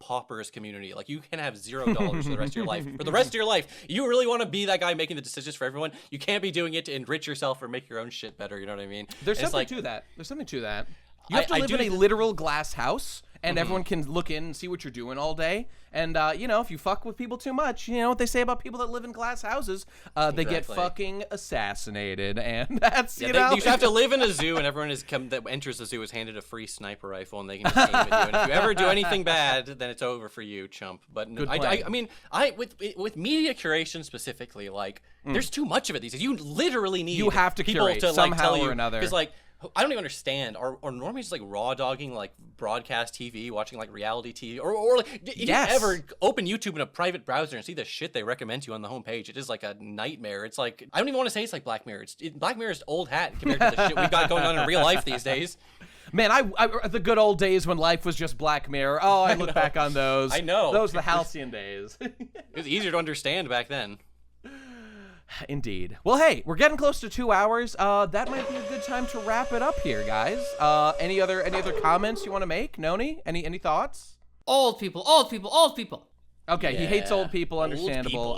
pauper's community. Like, you can have $0 for the rest of your life. For the rest of your life, you really want to be that guy making the decisions for everyone. You can't be doing it to enrich yourself or make your own shit better. You know what I mean? There's something to that. You have to live in a literal glass house, and everyone can look in and see what you're doing all day. And, if you fuck with people too much, you know what they say about people that live in glass houses? They get fucking assassinated, and that's, you have to live in a zoo, and everyone that enters the zoo is handed a free sniper rifle, and they can just aim at you. And if you ever do anything bad, then it's over for you, chump. But with media curation specifically, like, there's too much of it these days. You literally need people to like tell you, another. Because like, I don't even understand. Are normies just like raw dogging like broadcast TV, watching like reality TV, or like if you ever open YouTube in a private browser and see the shit they recommend to you on the homepage, it is like a nightmare. It's like, I don't even want to say it's like Black Mirror. Black Mirror is old hat compared to the shit we've got going on in real life these days. Man, I the good old days when life was just Black Mirror. Oh, I look back on those. I know. Those were the halcyon days. It was easier to understand back then. Indeed. Well, hey, we're getting close to 2 hours. That might be a good time to wrap it up here, guys. Any other comments you want to make, Noni? Any thoughts? Old people. Okay, he hates old people, understandable.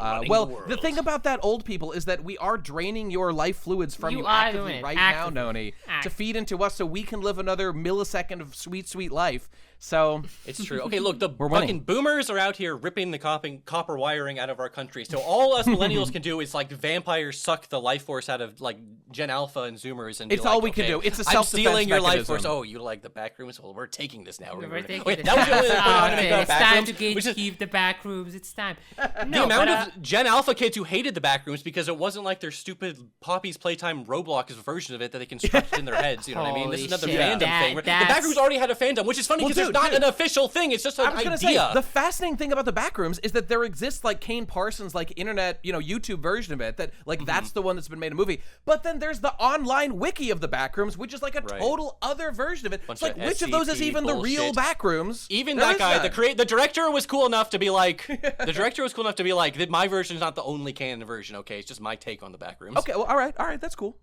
The thing about that old people is that we are draining your life fluids from you actively now, Noni, to feed into us so we can live another millisecond of sweet, sweet life. So it's true. Okay, look, the fucking boomers are out here ripping the copper wiring out of our country. So all us millennials can do is like vampires suck the life force out of like Gen Alpha and Zoomers, and it's all we can do. It's a self-defense I'm stealing your mechanism. life force. Oh, you like the Backrooms? Well, we're taking this now. It's time to gatekeep the Backrooms. It's time. The amount of Gen Alpha kids who hated the Backrooms because it wasn't like their stupid Poppy's Playtime Roblox version of it that they constructed in their heads. You know what I mean? This is another fandom thing. The Backrooms already had a fandom, which is funny because it's not an official thing. It's just an idea. Say, the fascinating thing about the Backrooms is that there exists like Kane Parsons, like internet, YouTube version of it that like that's the one that's been made a movie. But then there's the online wiki of the Backrooms, which is like a total other version of it. It's like, which of those is even the real Backrooms? Even that guy, the director was cool enough to be like, that my version is not the only canon version. Okay, it's just my take on the Backrooms. Okay, well, all right, that's cool.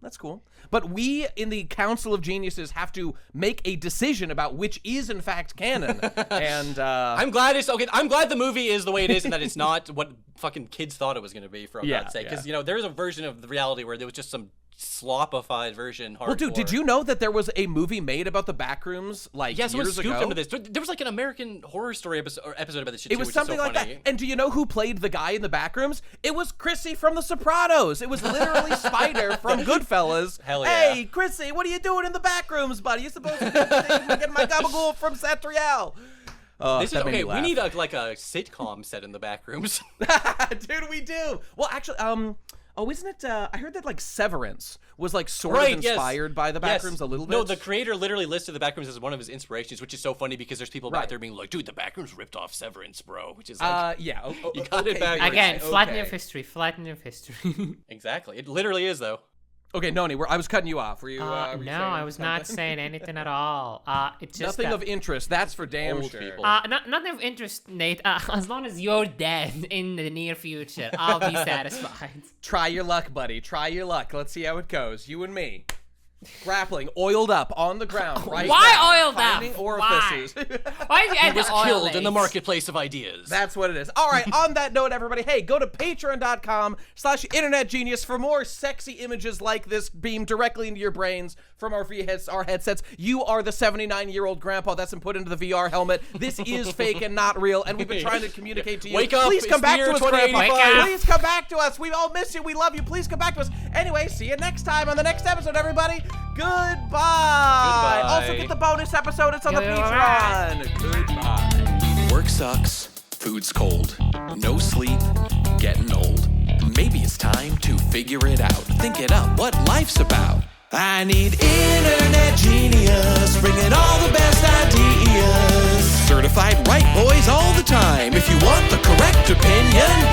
But we in the Council of Geniuses have to make a decision about which is in fact canon. And I'm glad I'm glad the movie is the way it is and that it's not what fucking kids thought it was going to be, for God's sake. Because there's a version of the reality where there was just some slopified version. Hardcore. Well, dude, did you know that there was a movie made about the Backrooms years ago? Scooped into this. There was like an American Horror Story episode about this shit. It was something like that. And do you know who played the guy in the Backrooms? It was Chrissy from The Sopranos. It was literally Spider from Goodfellas. Hell yeah. Hey, Chrissy, what are you doing in the Backrooms, buddy? You're supposed to be getting my gabagool from Satrial. We need a sitcom set in the Backrooms. Dude, we do. Well, actually, isn't it? I heard that like Severance was like sort of inspired by the Backrooms a little bit. No, the creator literally listed the Backrooms as one of his inspirations, which is so funny because there's people out there being like, "Dude, the Backrooms ripped off Severance, bro," which is like, you got it back again. Flatten your history. Exactly, it literally is though. Okay, Noni, I was cutting you off. Were you? No, I was not saying anything at all. It's just nothing of interest. That's for damn sure. Nothing of interest, Nate. As long as you're dead in the near future, I'll be satisfied. Try your luck, buddy. Try your luck. Let's see how it goes. You and me. Grappling, oiled up on the ground right Why now. oiled up? Finding orifices. Why did you add He was the oil killed in legs? the marketplace of ideas. That's what it is. All right, on that note, everybody, hey, go to patreon.com/internetgenius for more sexy images like this beamed directly into your brains from our headsets. You are the 79-year-old grandpa that's been put into the VR helmet. This is fake and not real, and we've been trying to communicate to you. Wake up. Please come back to us, grandpa. Wake up. Please come back to us. We all miss you. We love you. Please come back to us. Anyway, see you next time on the next episode, everybody. Goodbye. Also, get the bonus episode. It's on the Patreon. Goodbye. Work sucks, food's cold, no sleep, getting old. Maybe it's time to figure it out, think it up, what life's about. I need internet genius, bringing all the best ideas. Certified right boys all the time. If you want the correct opinion,